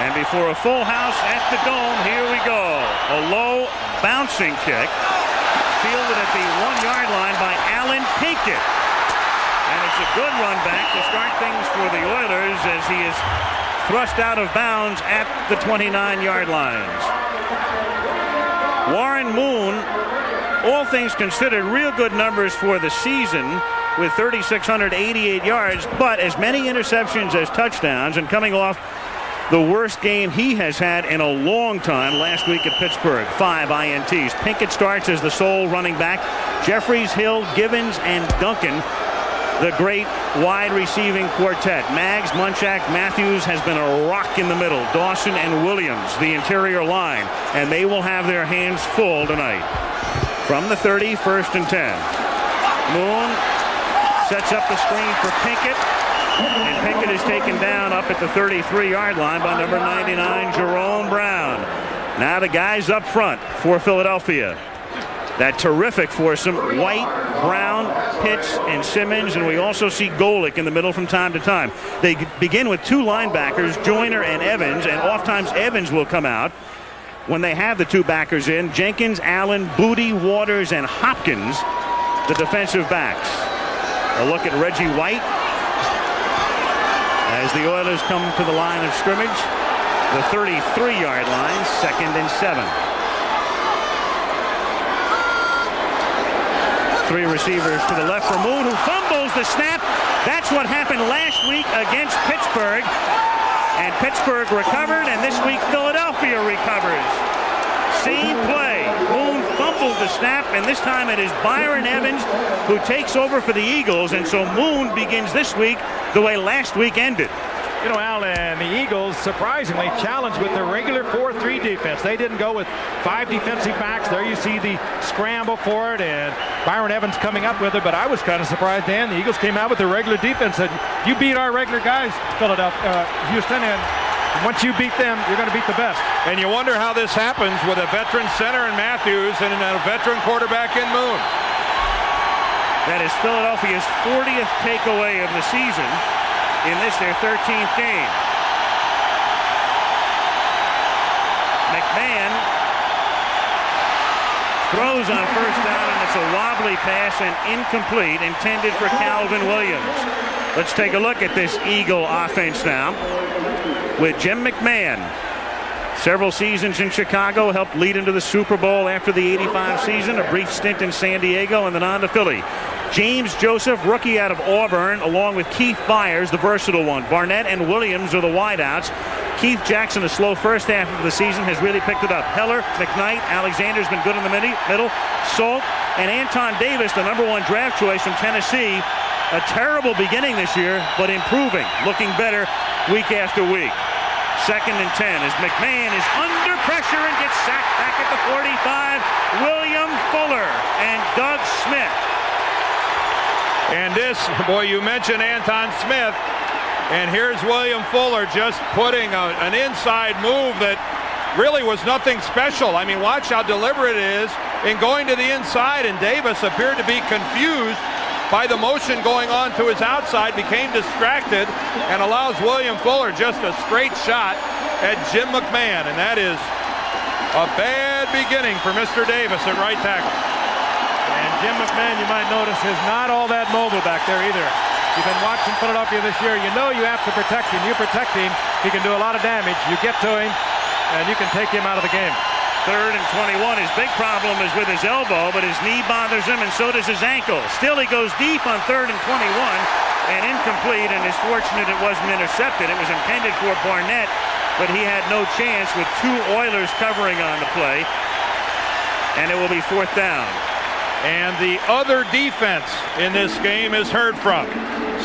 And before a full house at the Dome, here we go. A low bouncing kick. Fielded at the 1-yard line by Alan Pinkett. And it's a good run back to start things for the Oilers as he is thrust out of bounds at the 29-yard lines. Warren Moon, all things considered, real good numbers for the season with 3,688 yards, but as many interceptions as touchdowns, and coming off the worst game he has had in a long time last week at Pittsburgh. 5 INTs. Pinkett starts as the sole running back. Jeffries, Hill, Givens, and Duncan, the great wide receiving quartet. Maggs, Munchak, Matthews has been a rock in the middle. Dawson and Williams, the interior line. And they will have their hands full tonight. From the 30, 1st and 10. Moon sets up the screen for Pinkett. And Pinkett is taken down up at the 33-yard line by number 99, Jerome Brown. Now the guys up front for Philadelphia. That terrific foursome, White, Brown, Pitts, and Simmons. And we also see Golick in the middle from time to time. They begin with 2 linebackers, Joyner and Evans, and oftentimes Evans will come out when they have the 2 backers in. Jenkins, Allen, Booty, Waters, and Hopkins, the defensive backs. A look at Reggie White as the Oilers come to the line of scrimmage, the 33-yard line, 2nd and 7. 3 receivers to the left for Moon, who fumbles the snap. That's what happened last week against Pittsburgh. And Pittsburgh recovered, and this week Philadelphia recovers. Same play. Moon fumbled the snap, and this time it is Byron Evans who takes over for the Eagles, and so Moon begins this week the way last week ended. You know, Alan, the Eagles surprisingly challenged with their regular 4-3 defense. They didn't go with 5 defensive backs. There you see the scramble for it, and Byron Evans coming up with it. But I was kind of surprised, Dan. The Eagles came out with their regular defense. Said, you beat our regular guys, Philadelphia, Houston, and once you beat them, you're going to beat the best. And you wonder how this happens with a veteran center in Matthews and a veteran quarterback in Moon. That is Philadelphia's 40th takeaway of the season in this, their 13th game. McMahon throws on 1st down, and it's a wobbly pass and incomplete, intended for Calvin Williams. Let's take a look at this Eagle offense now with Jim McMahon. Several seasons in Chicago, helped lead into the Super Bowl after the '85 season, a brief stint in San Diego, and then on to Philly. James Joseph, rookie out of Auburn, along with Keith Byers, the versatile one. Barnett and Williams are the wideouts. Keith Jackson, a slow first half of the season, has really picked it up. Heller, McKnight, Alexander's been good in the middle. Salt, and Anton Davis, the #1 draft choice from Tennessee. A terrible beginning this year, but improving, looking better week after week. 2nd and 10 as McMahon is under pressure and gets sacked back at the 45. William Fuller and Doug Smith. And this, boy, you mentioned Anton Smith, and here's William Fuller just putting an inside move that really was nothing special. I mean, watch how deliberate it is in going to the inside, and Davis appeared to be confused by the motion going on to his outside, became distracted, and allows William Fuller just a straight shot at Jim McMahon, and that is a bad beginning for Mr. Davis at right tackle. And Jim McMahon, you might notice, is not all that mobile back there either. You've been watching Philadelphia this year. You know you have to protect him. You protect him, he can do a lot of damage. You get to him, and you can take him out of the game. 3rd and 21. His big problem is with his elbow, but his knee bothers him, and so does his ankle. Still, he goes deep on 3rd and 21, and incomplete, and is fortunate it wasn't intercepted. It was intended for Barnett, but he had no chance with 2 Oilers covering on the play, and it will be 4th down. And the other defense in this game is heard from.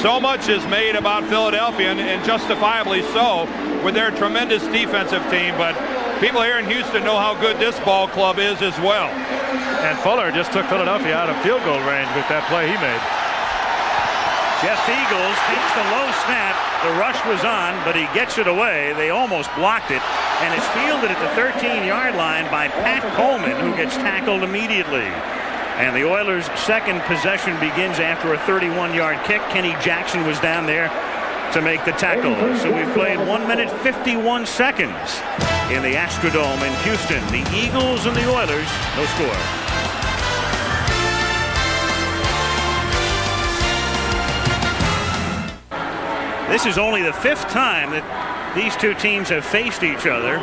So much is made about Philadelphia, and justifiably so, with their tremendous defensive team, but people here in Houston know how good this ball club is as well. And Fuller just took Philadelphia out of field goal range with that play he made. Jeff Eagles takes the low snap. The rush was on, but he gets it away. They almost blocked it, and it's fielded at the 13-yard line by Pat Coleman, who gets tackled immediately. And the Oilers' second possession begins after a 31-yard kick. Kenny Jackson was down there to make the tackle. So we've played 1 minute 51 seconds in the Astrodome in Houston. The Eagles and the Oilers, no score. This is only the 5th time that these two teams have faced each other.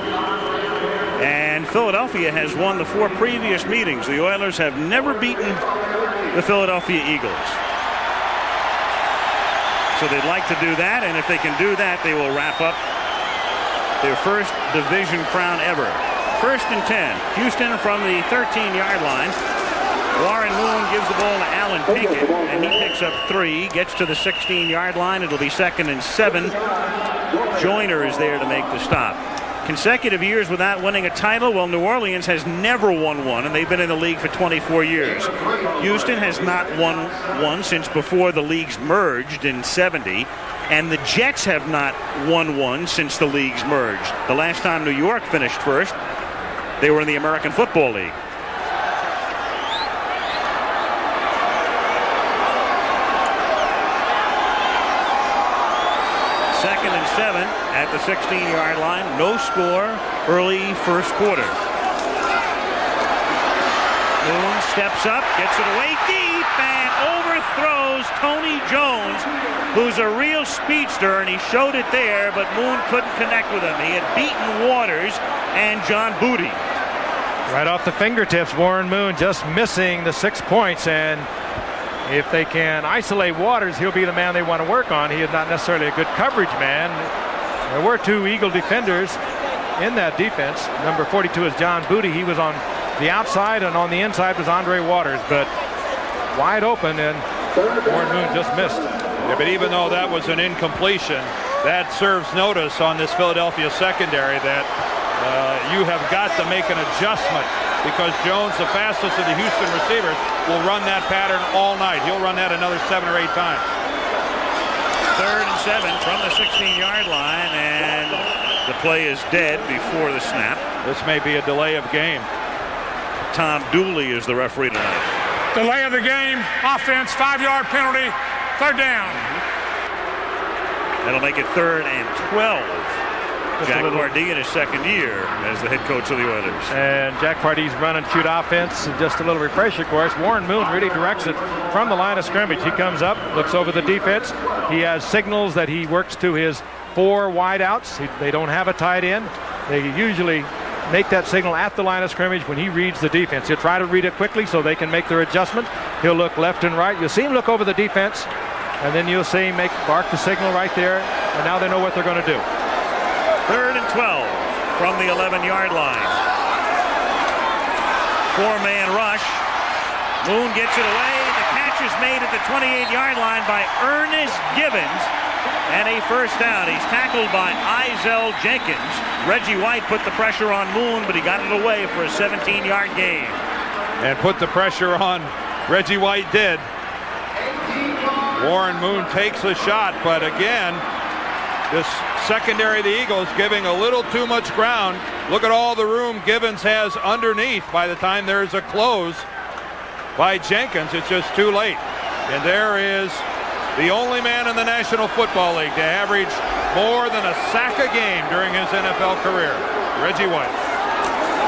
And Philadelphia has won the 4 previous meetings. The Oilers have never beaten the Philadelphia Eagles. So they'd like to do that, and if they can do that, they will wrap up their first division crown ever. 1st and 10. Houston from the 13-yard line. Warren Moon gives the ball to Alan Pinkett, and he picks up 3, gets to the 16-yard line. It'll be 2nd and 7. Joyner is there to make the stop. Consecutive years without winning a title. Well, New Orleans has never won one, and they've been in the league for 24 years. Houston has not won one since before the leagues merged in '70, and the Jets have not won one since the leagues merged. The last time New York finished first, they were in the American Football League. Second and 7 at the 16-yard line. No score early first quarter. Moon steps up, gets it away deep, and overthrows Tony Jones, who's a real speedster, and he showed it there, but Moon couldn't connect with him. He had beaten Waters and John Booty. Right off the fingertips, Warren Moon just missing the 6 points, and if they can isolate Waters, he'll be the man they want to work on. He is not necessarily a good coverage man. There were 2 Eagle defenders in that defense. Number 42 is John Booty. He was on the outside, and on the inside was Andre Waters, but wide open, and Warren Moon just missed. Yeah, but even though that was an incompletion, that serves notice on this Philadelphia secondary that you have got to make an adjustment, because Jones, the fastest of the Houston receivers, will run that pattern all night. He'll run that another 7 or 8 times. 3rd and 7 from the 16-yard line, and the play is dead before the snap. This may be a delay of game. Tom Dooley is the referee tonight. Delay of the game, offense, 5-yard penalty, 3rd down. That'll make it 3rd and 12. Jack Pardee in his 2nd year as the head coach of the Oilers. And Jack Pardee's run and shoot offense. Just a little refresher course. Warren Moon really directs it from the line of scrimmage. He comes up, looks over the defense. He has signals that he works to his 4 wideouts. They don't have a tight end. They usually make that signal at the line of scrimmage when he reads the defense. He'll try to read it quickly so they can make their adjustment. He'll look left and right. You'll see him look over the defense, and then you'll see him bark the signal right there, and now they know what they're going to do. 3rd and 12 from the 11-yard line. 4-man rush. Moon gets it away. The catch is made at the 28-yard line by Ernest Gibbons, and a 1st down. He's tackled by Izell Jenkins. Reggie White put the pressure on Moon, but he got it away for a 17-yard gain. And put the pressure on Reggie White did. Warren Moon takes a shot, but again, this secondary of the Eagles giving a little too much ground. Look at all the room Gibbons has underneath. By the time there's a close by Jenkins, it's just too late. And there is the only man in the National Football League to average more than a sack a game during his NFL career, Reggie White.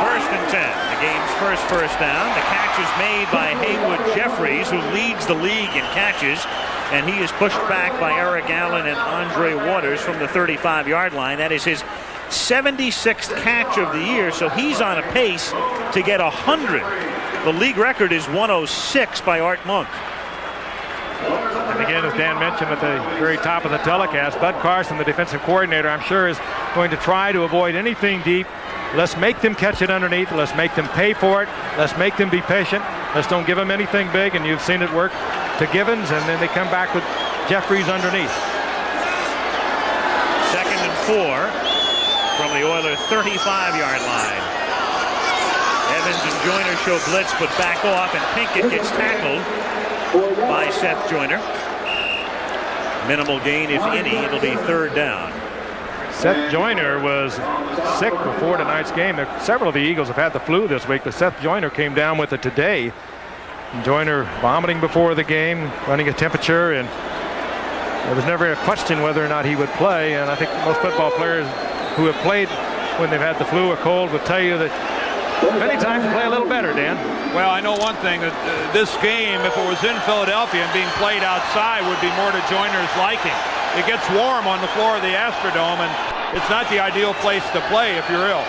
1st and 10. The game's first down. The catch is made by Haywood Jeffries, who leads the league in catches, and he is pushed back by Eric Allen and Andre Waters from the 35-yard line. That is his 76th catch of the year, so he's on a pace to get 100. The league record is 106 by Art Monk. And again, as Dan mentioned at the very top of the telecast, Bud Carson, the defensive coordinator, I'm sure is going to try to avoid anything deep. Let's make them catch it underneath. Let's make them pay for it. Let's make them be patient. Let's don't give them anything big, and you've seen it work to Gibbons, and then they come back with Jeffries underneath. 2nd and 4 from the Oilers' 35-yard line. Evans and Joyner show blitz, but back off, and Pinkett gets tackled by Seth Joyner. Minimal gain, if any. It'll be 3rd down. Seth Joyner was sick before tonight's game. Several of the Eagles have had the flu this week, but Seth Joyner came down with it today. And Joyner vomiting before the game, running a temperature, and there was never a question whether or not he would play, and I think most football players who have played when they've had the flu or cold will tell you that many times you play a little better, Dan. Well, I know one thing, that this game, if it was in Philadelphia and being played outside, would be more to Joyner's liking. It gets warm on the floor of the Astrodome, and it's not the ideal place to play if you're ill.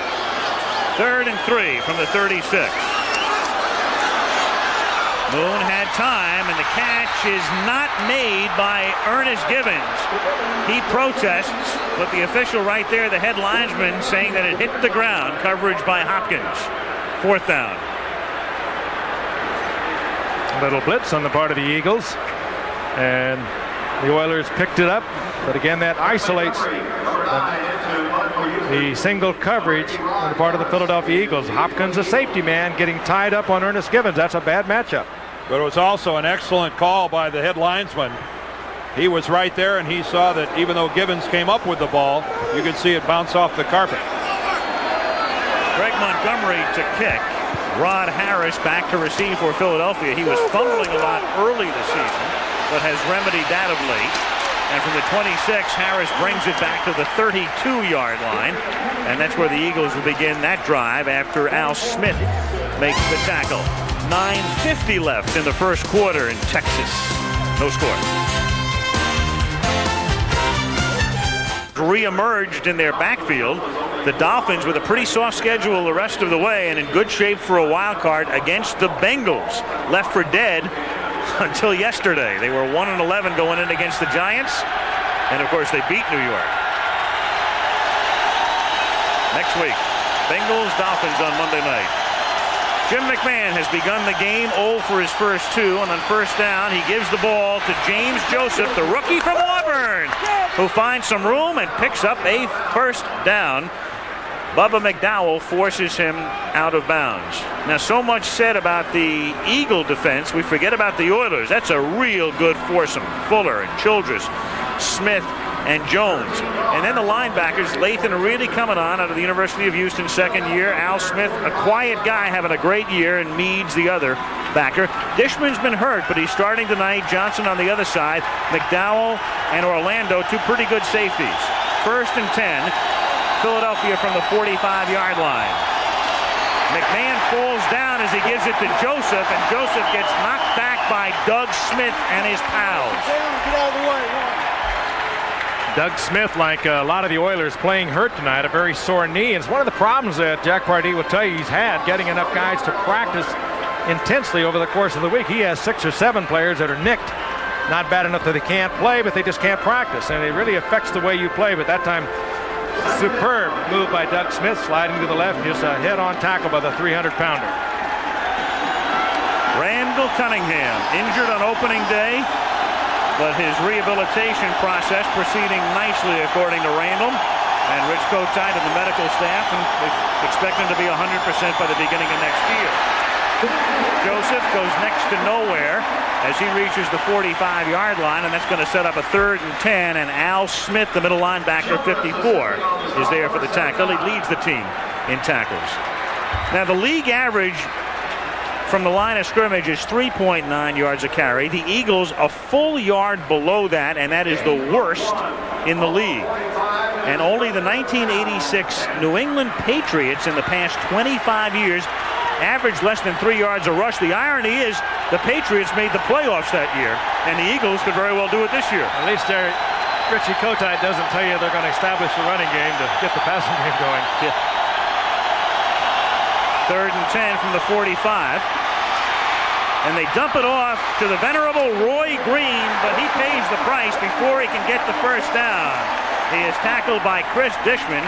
3rd and 3 from the 36. Moon had time, and the catch is not made by Ernest Givens. He protests, but the official right there, the head linesman, saying that it hit the ground. Coverage by Hopkins. 4th down. A little blitz on the part of the Eagles, and the Oilers picked it up, but again that isolates the single coverage on the part of the Philadelphia Eagles. Hopkins, a safety man, getting tied up on Ernest Givens. That's a bad matchup. But it was also an excellent call by the head linesman. He was right there, and he saw that even though Givens came up with the ball, you could see it bounce off the carpet. Greg Montgomery to kick. Rod Harris back to receive for Philadelphia. He was fumbling a lot early this season, but has remedied that of late. And from the 26, Harris brings it back to the 32-yard line. And that's where the Eagles will begin that drive after Al Smith makes the tackle. 9:50 left in the first quarter in Texas. No score. Re-emerged in their backfield. The Dolphins with a pretty soft schedule the rest of the way and in good shape for a wild card against the Bengals. Left for dead until yesterday. They were 1-11 going in against the Giants, and of course they beat New York. Next week, Bengals Dolphins on Monday night. Jim McMahon has begun the game 0 for his first 2, and on first down he gives the ball to James Joseph, the rookie from Auburn, who finds some room and picks up a first down. Bubba McDowell forces him out of bounds. Now, so much said about the Eagle defense, we forget about the Oilers. That's a real good foursome. Fuller and Childress, Smith and Jones. And then the linebackers, Lathan really coming on out of the University of Houston, second year. Al Smith, a quiet guy, having a great year, and Meads, the other backer. Dishman's been hurt, but he's starting tonight. Johnson on the other side. McDowell and Orlando, two pretty good safeties. 1st and 10. Philadelphia from the 45-yard line. McMahon falls down as he gives it to Joseph, and Joseph gets knocked back by Doug Smith and his pals. Get out of the way. Doug Smith, like a lot of the Oilers, playing hurt tonight, a very sore knee. It's one of the problems that Jack Pardee will tell you he's had, getting enough guys to practice intensely over the course of the week. He has 6 or 7 players that are nicked. Not bad enough that they can't play, but they just can't practice, and it really affects the way you play. But that time, superb move by Doug Smith, sliding to the left, just a head-on tackle by the 300-pounder. Randall Cunningham, injured on opening day, but his rehabilitation process proceeding nicely, according to Randall. And Rich Kotite and the medical staff, and they expect him to be 100% by the beginning of next year. Joseph goes next to nowhere as he reaches the 45-yard line, and that's going to set up a 3rd and 10, and Al Smith, the middle linebacker, 54, is there for the tackle. He leads the team in tackles. Now, the league average from the line of scrimmage is 3.9 yards a carry. The Eagles a full yard below that, and that is the worst in the league. And only the 1986 New England Patriots in the past 25 years averaged less than 3 yards a rush. The irony is the Patriots made the playoffs that year, and the Eagles could very well do it this year. At least Richie Kotite doesn't tell you they're going to establish the running game to get the passing game going. Yeah. 3rd and 10 from the 45. And they dump it off to the venerable Roy Green, but he pays the price before he can get the first down. He is tackled by Chris Dishman,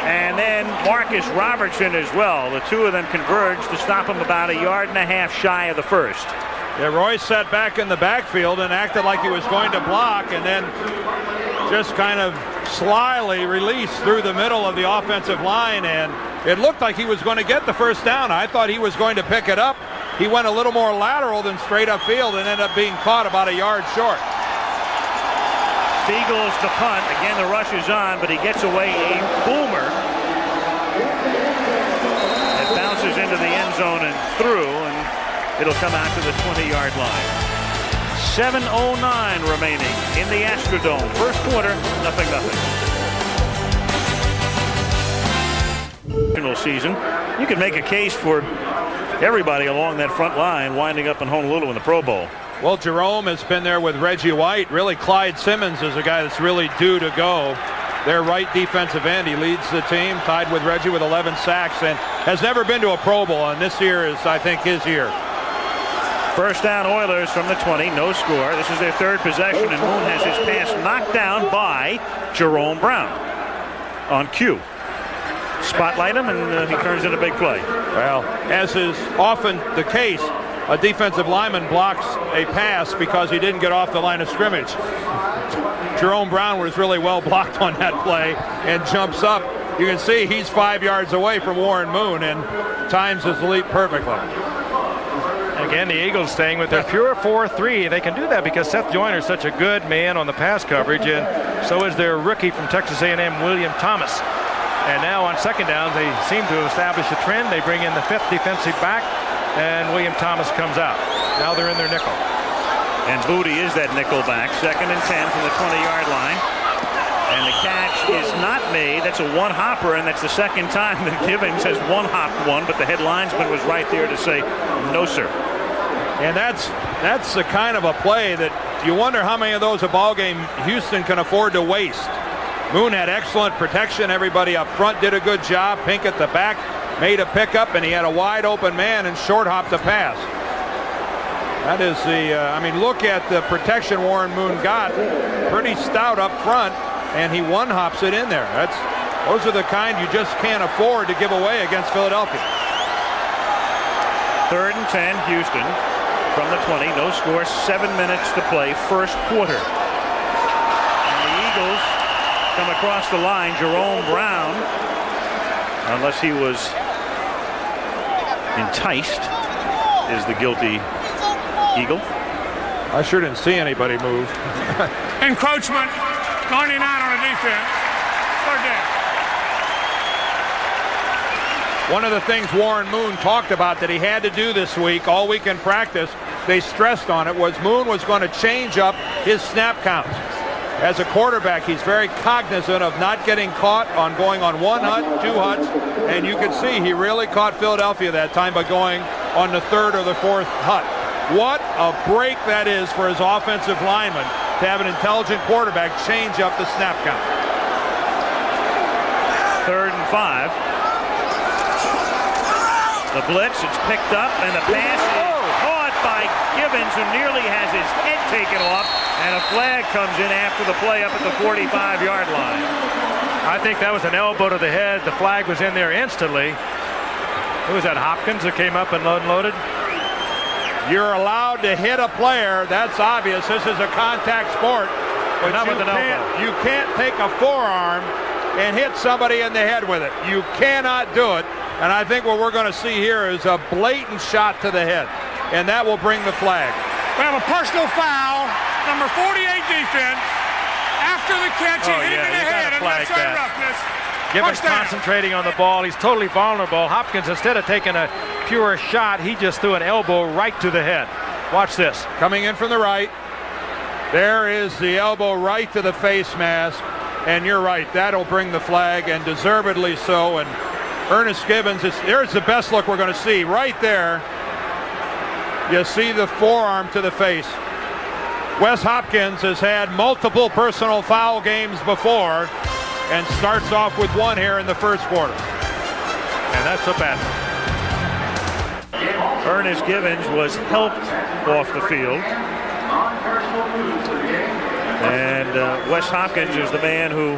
and then Marcus Robertson as well. The two of them converge to stop him about 1.5 yards shy of the first. Yeah, Roy sat back in the backfield and acted like he was going to block, and then just kind of slyly released through the middle of the offensive line, and it looked like he was going to get the first down. I thought he was going to pick it up. He went a little more lateral than straight upfield and ended up being caught about 1 yard short. Siegels to punt. Again, the rush is on, but he gets away a boomer. It bounces into the end zone and through, and it'll come out to the 20-yard line. 7:09 remaining in the Astrodome. First quarter, 0-0. Season, you can make a case for everybody along that front line winding up in Honolulu in the Pro Bowl. Well, Jerome has been there with Reggie White. Really, Clyde Simmons is a guy that's really due to go. Their right defensive end. He leads the team, tied with Reggie with 11 sacks, and has never been to a Pro Bowl. And this year is, I think, his year. First down, Oilers from the 20, no score. This is their third possession, and Moon has his pass knocked down by Jerome Brown on cue. Spotlight him, and he turns in a big play. Well, as is often the case, a defensive lineman blocks a pass because he didn't get off the line of scrimmage. Jerome Brown was really well blocked on that play and jumps up. You can see he's 5 yards away from Warren Moon and times his leap perfectly. Again, the Eagles staying with their pure 4-3. They can do that because Seth Joyner is such a good man on the pass coverage, and so is their rookie from Texas A&M, William Thomas. And now on second down, they seem to establish a trend. They bring in the fifth defensive back, and William Thomas comes out. Now they're in their nickel. And Booty is that nickel back. 2nd and 10 from the 20-yard line. And the catch is not made. That's a one-hopper, and that's the second time that Givens has one-hopped one, but the head linesman was right there to say, no, sir. And that's the kind of a play that you wonder how many of those a ball game Houston can afford to waste. Moon had excellent protection. Everybody up front did a good job. Pink at the back made a pickup, and he had a wide open man and short hopped the pass. That is I mean, look at the protection Warren Moon got. Pretty stout up front, and he one hops it in there. Those are the kind you just can't afford to give away against Philadelphia. 3rd and 10, Houston from the 20. No score, 7 minutes to play, first quarter. And the Eagles come across the line. Jerome Brown, unless he was enticed, is the guilty Eagle. I sure didn't see anybody move. Encroachment, 99 on the defense. 3rd down. One of the things Warren Moon talked about that he had to do this week, all week in practice, they stressed on it, was Moon was going to change up his snap counts. As a quarterback, he's very cognizant of not getting caught on going on one hut, two huts, and you can see he really caught Philadelphia that time by going on the 3rd or the 4th hut. What a break that is for his offensive lineman to have an intelligent quarterback change up the snap count. 3rd and 5. The blitz, it's picked up, and the pass is caught by Givens, who nearly has his head taken off, and a flag comes in after the play up at the 45-yard line. I think that was an elbow to the head. The flag was in there instantly. Who was that, Hopkins, that came up and unloaded? You're allowed to hit a player. That's obvious. This is a contact sport. But not with an elbow. You can't take a forearm and hit somebody in the head with it. You cannot do it. And I think what we're going to see here is a blatant shot to the head. And that will bring the flag. We have a personal foul, number 48 defense. After the catch, he hit him in the head. Unnecessary roughness. Givens concentrating on the ball. He's totally vulnerable. Hopkins, instead of taking a pure shot, he just threw an elbow right to the head. Watch this. Coming in from the right. There is the elbow right to the face mask. And you're right, that'll bring the flag, and deservedly so. And Ernest Givens, there's the best look we're going to see. Right there, you see the forearm to the face. Wes Hopkins has had multiple personal foul games before and starts off with one here in the first quarter. And that's a bad one. Ernest Givens was helped off the field. And Wes Hopkins is the man who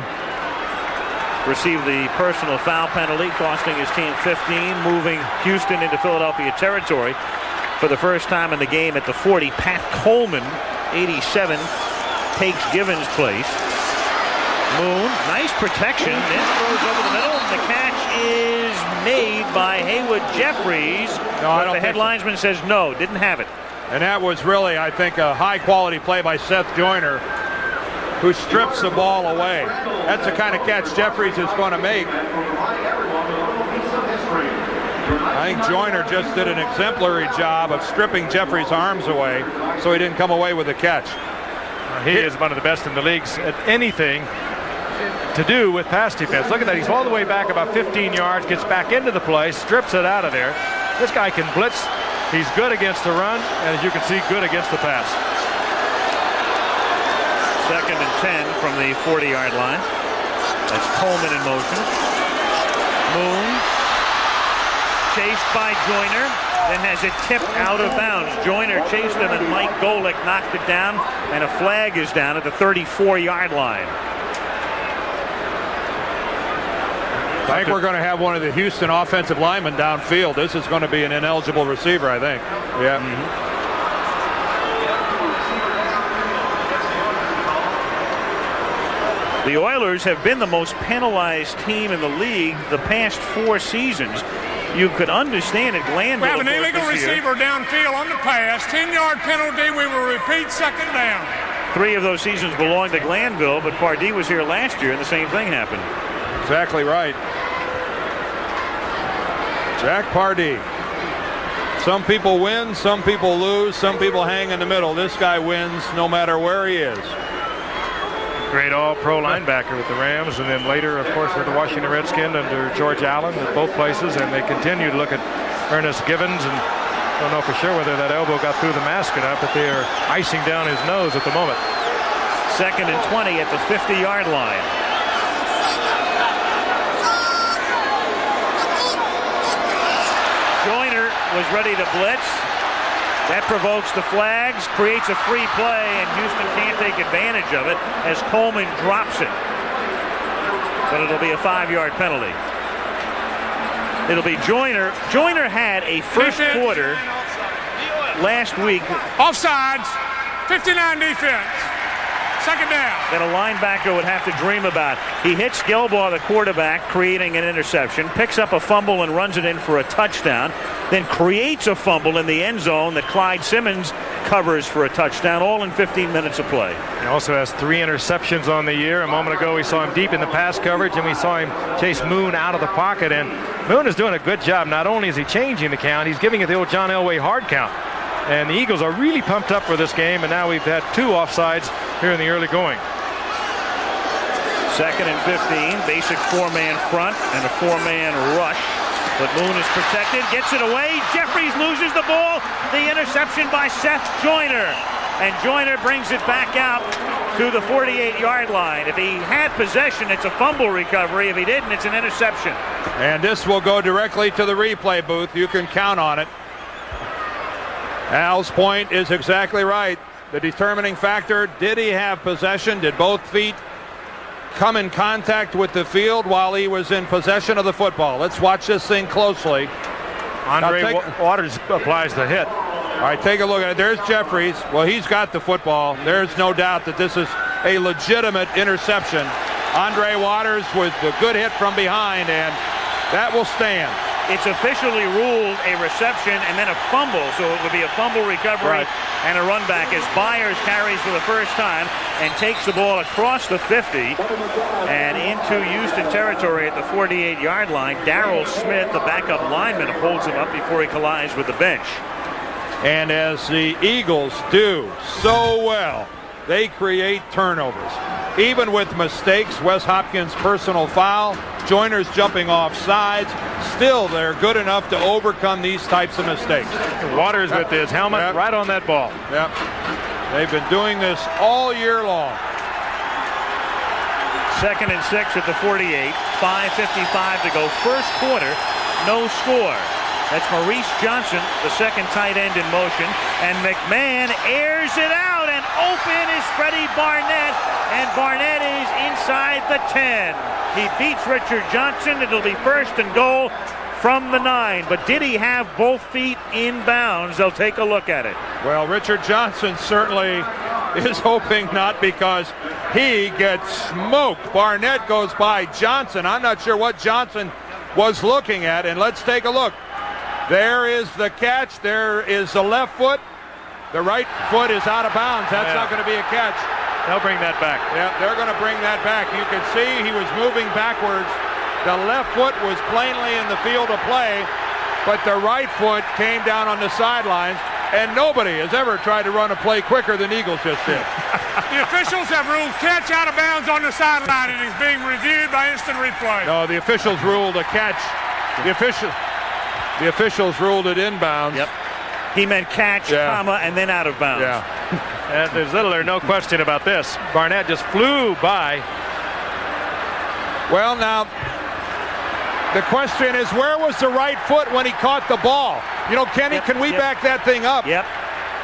received the personal foul penalty, costing his team 15, moving Houston into Philadelphia territory for the first time in the game at the 40. Pat Coleman, 87, takes Givens' place. Moon, nice protection, then throws over the middle, and the catch is made by Haywood Jeffries. But the head linesman says no, didn't have it. And that was really, I think, a high-quality play by Seth Joyner, who strips the ball away. That's the kind of catch Jeffries is going to make. I think Joyner just did an exemplary job of stripping Jeffries' arms away so he didn't come away with a catch. He is one of the best in the leagues at anything to do with pass defense. Look at that. He's all the way back about 15 yards, gets back into the play, strips it out of there. This guy can blitz. He's good against the run, and as you can see, good against the pass. 2nd and 10 from the 40-yard line. That's Coleman in motion. Moon chased by Joyner, then has it tipped out of bounds. Joyner chased him, and Mike Golick knocked it down, and a flag is down at the 34-yard line. I think we're going to have one of the Houston offensive linemen downfield. This is going to be an ineligible receiver, I think. Yeah. The Oilers have been the most penalized team in the league the past 4 seasons. You could understand it. Glanville. We have an illegal receiver downfield on the pass. 10-yard penalty. We will repeat 2nd down. 3 of those seasons belonged to Glanville, but Pardee was here last year, and the same thing happened. Exactly right. Jack Pardee. Some people win, some people lose, some people hang in the middle. This guy wins no matter where he is. Great all-pro linebacker with the Rams, and then later, of course, with the Washington Redskins under George Allen at both places, and they continue to look at Ernest Givens, and don't know for sure whether that elbow got through the mask or not, but they are icing down his nose at the moment. 2nd and 20 at the 50-yard line. Joyner was ready to blitz. That provokes the flags, creates a free play, and Houston can't take advantage of it as Coleman drops it. But it'll be a 5-yard penalty. It'll be Joyner. Joyner had a first quarter last week. Offsides, 59 defense. 2nd down. That a linebacker would have to dream about. He hits Gelbaugh, the quarterback, creating an interception, picks up a fumble and runs it in for a touchdown, then creates a fumble in the end zone that Clyde Simmons covers for a touchdown, all in 15 minutes of play. He also has 3 interceptions on the year. A moment ago, we saw him deep in the pass coverage, and we saw him chase Moon out of the pocket. And Moon is doing a good job. Not only is he changing the count, he's giving it the old John Elway hard count. And the Eagles are really pumped up for this game, and now we've had 2 offsides here in the early going. 2nd and 15, basic 4-man front and a 4-man rush. But Moon is protected, gets it away. Jeffries loses the ball. The interception by Seth Joyner. And Joyner brings it back out to the 48-yard line. If he had possession, it's a fumble recovery. If he didn't, it's an interception. And this will go directly to the replay booth. You can count on it. Al's point is exactly right. The determining factor, did he have possession? Did both feet come in contact with the field while he was in possession of the football? Let's watch this thing closely. Andre Waters applies the hit. All right, take a look at it. There's Jeffries. Well, he's got the football. There's no doubt that this is a legitimate interception. Andre Waters with the good hit from behind, and that will stand. It's officially ruled a reception and then a fumble, so it would be a fumble recovery and a run back as Byers carries for the first time and takes the ball across the 50 and into Houston territory at the 48-yard line. Darrell Smith, the backup lineman, holds him up before he collides with the bench. And as the Eagles do so well, they create turnovers. Even with mistakes, Wes Hopkins' personal foul, Joyner's jumping off sides, still they're good enough to overcome these types of mistakes. Waters with his helmet right on that ball. Yep. They've been doing this all year long. 2nd and 6 at the 48, 5:55 to go. First quarter, no score. That's Maurice Johnson, the second tight end in motion, and McMahon airs it out, and open is Freddie Barnett, and Barnett is inside the 10. He beats Richard Johnson. It'll be 1st and goal from the 9, but did he have both feet in bounds? They'll take a look at it. Well, Richard Johnson certainly is hoping not, because he gets smoked. Barnett goes by Johnson. I'm not sure what Johnson was looking at, and let's take a look. There is the catch. There is the left foot. The right foot is out of bounds. That's not going to be a catch. They'll bring that back. Yeah, they're going to bring that back. You can see he was moving backwards. The left foot was plainly in the field of play. but the right foot came down on the sidelines, and nobody has ever tried to run a play quicker than Eagles just did. The officials have ruled catch out of bounds on the sideline, and it's being reviewed by instant replay. No, the officials ruled a catch. The officials ruled it inbounds. Yep. He meant catch, comma, and then out of bounds. Yeah. And there's little or no question about this. Barnett just flew by. Well, now, the question is, where was the right foot when he caught the ball? You know, Kenny, can we back that thing up? Yep.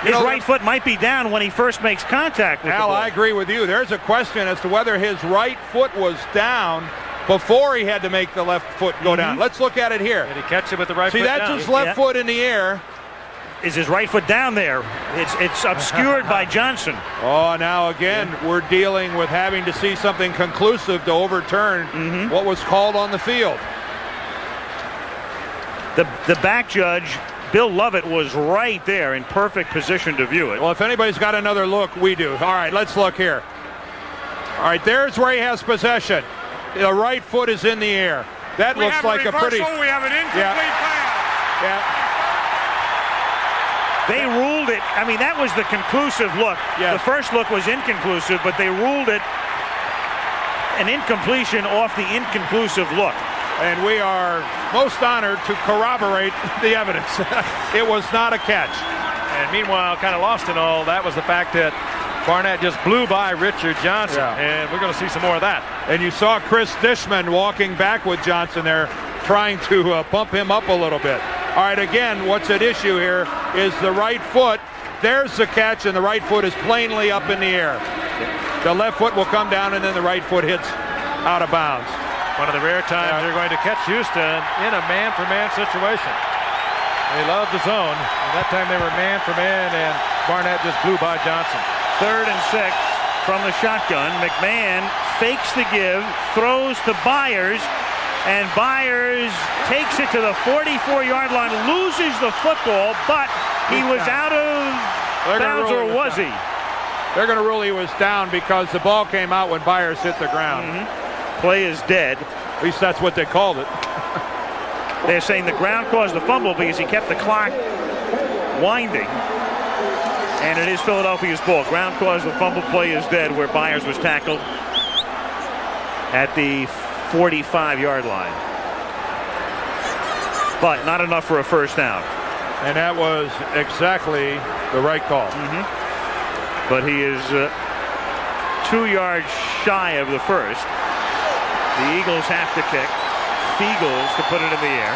His right foot might be down when he first makes contact with the ball. Al, I agree with you. There's a question as to whether his right foot was down before he had to make the left foot go down. Let's look at it here. Did he catch it with the right foot down? See, that's his left foot in the air. Is his right foot down there? It's obscured by Johnson. Oh, now again, we're dealing with having to see something conclusive to overturn what was called on the field. The back judge, Bill Lovett, was right there in perfect position to view it. Well, if anybody's got another look, we do. All right, let's look here. All right, there's where he has possession. The right foot is in the air. That looks like a pretty... We have an incomplete pass. Yeah. They ruled it. I mean, that was the conclusive look. Yes. The first look was inconclusive, but they ruled it an incompletion off the inconclusive look. And we are most honored to corroborate the evidence. It was not a catch. And meanwhile, kind of lost in all, that was the fact that Barnett just blew by Richard Johnson. And we're going to see some more of that. And you saw Chris Dishman walking back with Johnson there, trying to pump him up a little bit. All right, again, what's at issue here is the right foot. There's the catch, and the right foot is plainly up in the air. The left foot will come down, and then the right foot hits out of bounds. One of the rare times they're going to catch Houston in a man-for-man situation. They love the zone, and that time they were man-for-man, and Barnett just blew by Johnson. 3rd and 6 from the shotgun. McMahon fakes the give, throws to Byers, and Byers takes it to the 44-yard line, loses the football, but he was out of bounds, or was he? They're going to rule he was down because the ball came out when Byers hit the ground. Play is dead. At least that's what they called it. They're saying the ground caused the fumble because he kept the clock winding. And it is Philadelphia's ball. Ground caused the fumble. Play is dead where Byers was tackled at the 45-yard line. But not enough for a first down. And that was exactly the right call. But he is 2 yards shy of the first. The Eagles have to kick. Fiegels to put it in the air.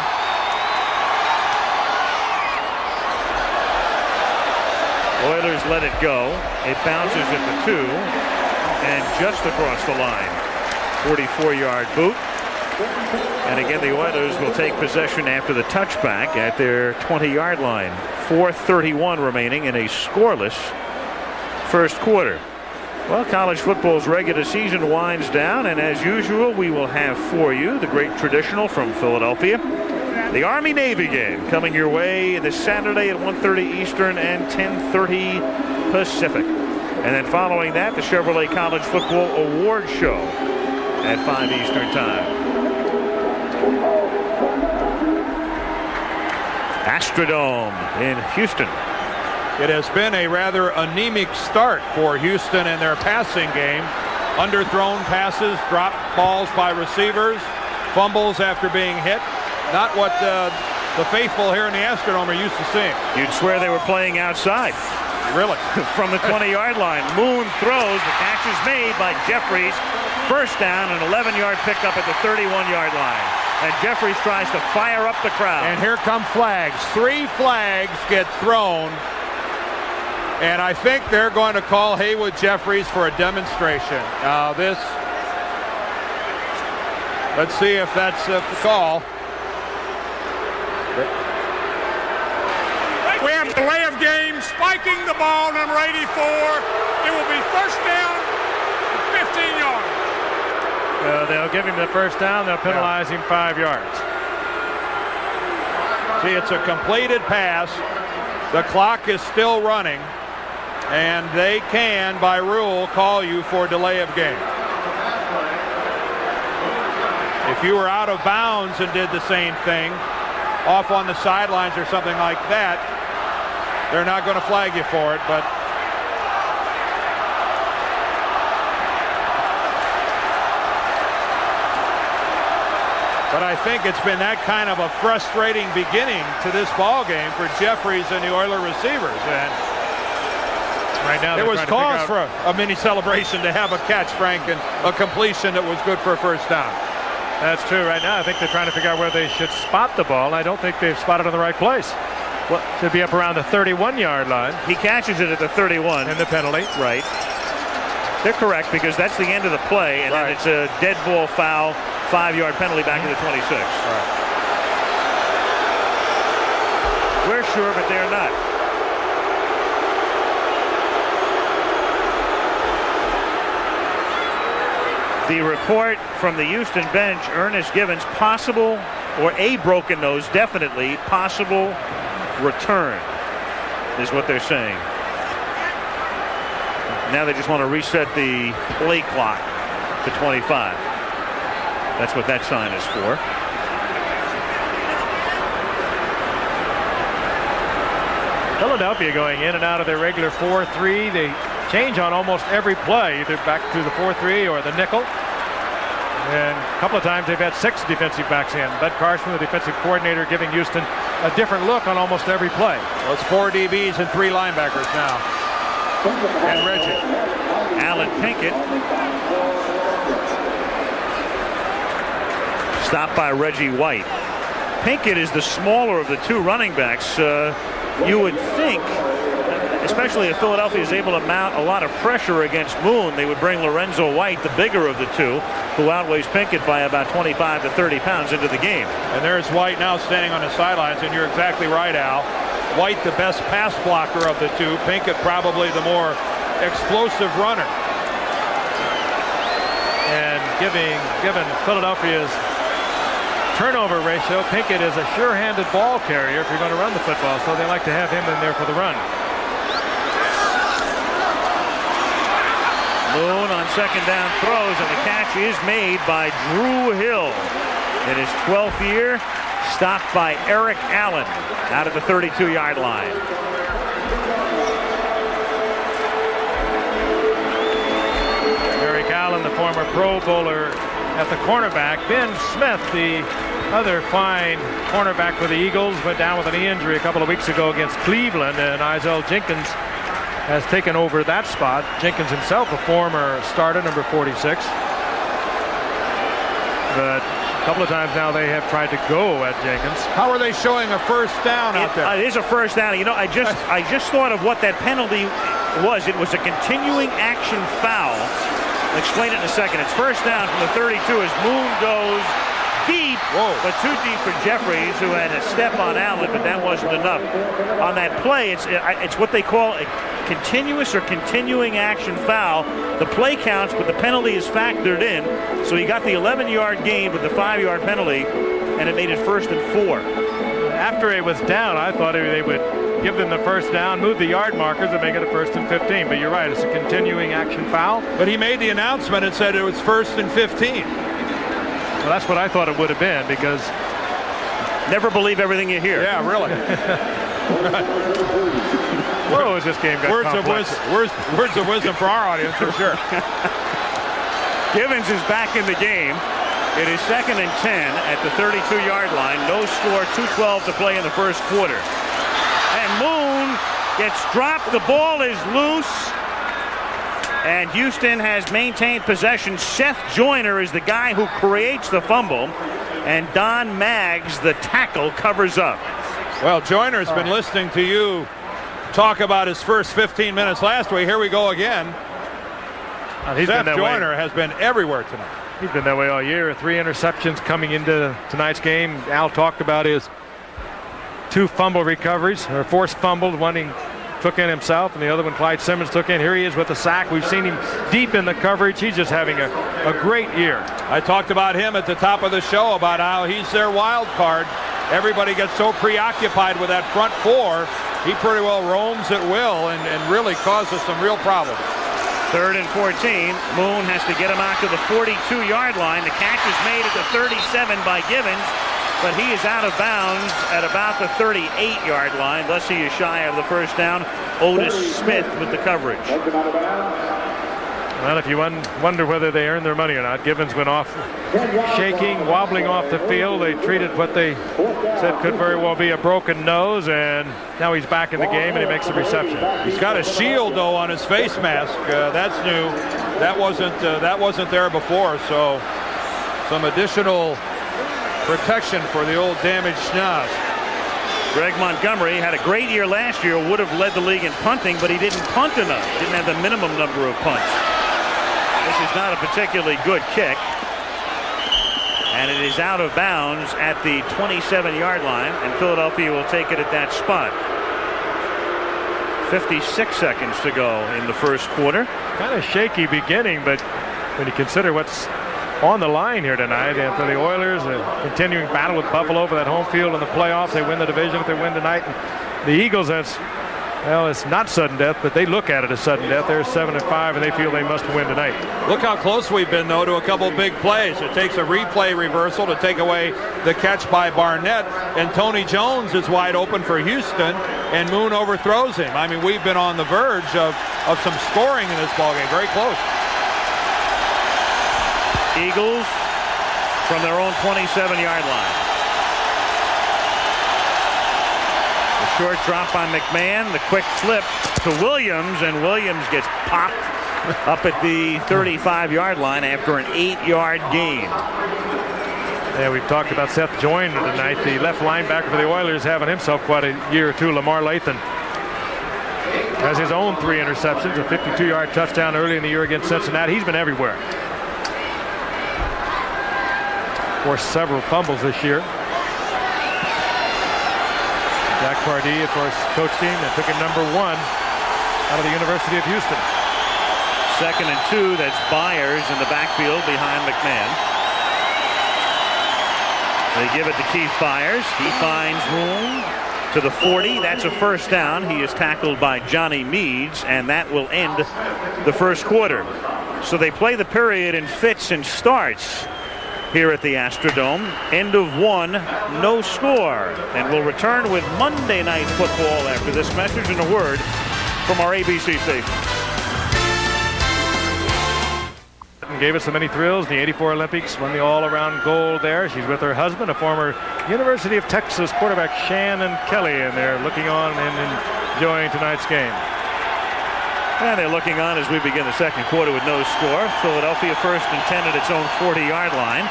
Oilers let it go. It bounces at the 2 and just across the line. 44-yard boot. And again, the Oilers will take possession after the touchback at their 20-yard line. 4:31 remaining in a scoreless first quarter. Well, college football's regular season winds down, and as usual, we will have for you the great traditional from Philadelphia, the Army-Navy game, coming your way this Saturday at 1:30 Eastern and 10:30 Pacific. And then following that, the Chevrolet College Football Award Show at 5 Eastern Time. Astrodome in Houston. It has been a rather anemic start for Houston in their passing game. Underthrown passes, dropped balls by receivers, fumbles after being hit. Not what the faithful here in the Astrodome are used to seeing. You'd swear they were playing outside. Really? From the 20-yard line. Moon throws. The catch is made by Jeffries. First down, an 11-yard pickup at the 31-yard line. And Jeffries tries to fire up the crowd. And here come flags. 3 flags get thrown. And I think they're going to call Haywood Jeffries for a demonstration. Let's see if that's the call. We have delay of game, spiking the ball, number 84. It will be first down, 15 yards. They'll give him the first down. They'll penalize him 5 yards. See, it's a completed pass. The clock is still running. And they can, by rule, call you for delay of game. If you were out of bounds and did the same thing, off on the sidelines or something like that, they're not going to flag you for it. But I think it's been that kind of a frustrating beginning to this ball game for Jeffries and the Oiler receivers. And right now it was cause for a mini celebration to have a catch, Frank, and a completion that was good for a first down. That's true. Right now, I think they're trying to figure out where they should spot the ball. I don't think they've spotted in the right place. Well, should be up around the 31-yard line. He catches it at the 31. And the penalty. Right. They're correct because that's the end of the play, and then it's a dead ball foul, 5-yard penalty back to the 26. Right. We're sure, but they're not. The report from the Houston bench, Ernest Givens, possible, or a broken nose, definitely possible return is what they're saying. Now they just want to reset the play clock to 25. That's what that sign is for. Philadelphia going in and out of their regular 4-3. They change on almost every play, either back to the 4-3 or the nickel. And a couple of times they've had 6 defensive backs in. Bud Carson, the defensive coordinator, giving Houston a different look on almost every play. Well, it's 4 DBs and 3 linebackers now. And Reggie. Alan Pinkett. Stopped by Reggie White. Pinkett is the smaller of the 2 running backs. You would think, especially if Philadelphia is able to mount a lot of pressure against Moon, they would bring Lorenzo White, the bigger of the 2, who outweighs Pinkett by about 25 to 30 pounds, into the game. And there's White now standing on the sidelines, and you're exactly right, Al. White, the best pass blocker of the 2. Pinkett, probably the more explosive runner. And given Philadelphia's turnover ratio, Pinkett is a sure-handed ball carrier if you're going to run the football, so they like to have him in there for the run. Moon on second down throws, and the catch is made by Drew Hill in his 12th year, stopped by Eric Allen out of the 32-yard line. Eric Allen, the former Pro Bowler at the cornerback. Ben Smith, the other fine cornerback for the Eagles, went down with a knee injury a couple of weeks ago against Cleveland, and Isaiah Jenkins has taken over that spot. Jenkins himself, a former starter, number 46. But a couple of times now they have tried to go at Jenkins. How are they showing a first down out there? It is a first down. You know, I just thought of what that penalty was. It was a continuing action foul. I'll explain it in a second. It's first down from the 32 as Moon goes deep, but too deep for Jeffries, who had a step on Allen, but that wasn't enough. On that play, it's what they call a continuous or continuing action foul. The play counts, but the penalty is factored in. So he got the 11-yard gain with the 5-yard penalty, and it made it 1st and 4. After it was down, I thought they would give them the first down, move the yard markers, and make it a 1st and 15. But you're right, it's a continuing action foul. But he made the announcement and said it was 1st and 15. Well, that's what I thought it would have been, because never believe everything you hear. Yeah, really. Whoa, as this game got complex. Words of wisdom for our audience, for sure. Givens is back in the game. It is 2nd and 10 at the 32-yard line. No score, 2:12 to play in the first quarter. And Moon gets dropped. The ball is loose. And Houston has maintained possession. Seth Joyner is the guy who creates the fumble. And Don Maggs, the tackle, covers up. Well, Joyner's been listening to you talk about his first 15 minutes last week. Here we go again. Seth Joyner has been everywhere tonight. He's been that way all year. 3 interceptions coming into tonight's game. Al talked about his 2 fumble recoveries, or forced fumbled. One he took in himself, and the other one Clyde Simmons took in. Here he is with the sack. We've seen him deep in the coverage. He's just having a great year. I talked about him at the top of the show about how he's their wild card. Everybody gets so preoccupied with that front 4. He pretty well roams at will and really causes some real problems. 3rd and 14. Moon has to get him out to the 42-yard line. The catch is made at the 37 by Givens. but he is out of bounds at about the 38-yard line. Thus, he is shy of the first down. Otis Smith with the coverage. Well, if you wonder whether they earned their money or not, Givens went off shaking, wobbling off the field. They treated what they said could very well be a broken nose, and now he's back in the game and he makes the reception. He's got a shield though on his face mask. That's new. That wasn't there before. So some additional protection for the old damaged schnoz. Greg Montgomery had a great year last year. Would have led the league in punting, but he didn't punt enough. Didn't have the minimum number of punts. This is not a particularly good kick. And it is out of bounds at the 27-yard line, and Philadelphia will take it at that spot. 56 seconds to go in the first quarter. Kind of shaky beginning, but when you consider what's on the line here tonight, and for the Oilers, a continuing battle with Buffalo for that home field in the playoffs. They win the division if they win tonight. And the Eagles, well, it's not sudden death, but they look at it as sudden death. They're 7-5, and they feel they must win tonight. Look how close we've been, though, to a couple big plays. It takes a replay reversal to take away the catch by Barnett, and Tony Jones is wide open for Houston, and Moon overthrows him. I mean, we've been on the verge of some scoring in this ballgame. Very close. Eagles from their own 27-yard line. The short drop by McMahon, the quick flip to Williams, and Williams gets popped up at the 35-yard line after an 8-yard gain. Yeah, we've talked about Seth Joyner tonight. The left linebacker for the Oilers having himself quite a year or two. Lamar Lathan has his own 3 interceptions, a 52-yard touchdown early in the year against Cincinnati. He's been everywhere. Forced several fumbles this year. Jack Pardee, of course, coached him and took him number 1 out of the University of Houston. 2nd and 2. That's Byers in the backfield behind McMahon. They give it to Keith Byers. He finds room to the 40. That's a first down. He is tackled by Johnny Meads, and that will end the first quarter. So they play the period in fits and starts here at the Astrodome. End of 1, no score. And we'll return with Monday Night Football after this message and a word from our ABC station. Gave us so many thrills in the '84 Olympics, won the all-around gold there. She's with her husband, a former University of Texas quarterback, Shannon Kelly, and they're looking on and enjoying tonight's game. And they're looking on as we begin the second quarter with no score. Philadelphia first and 10 at its own 40-yard line.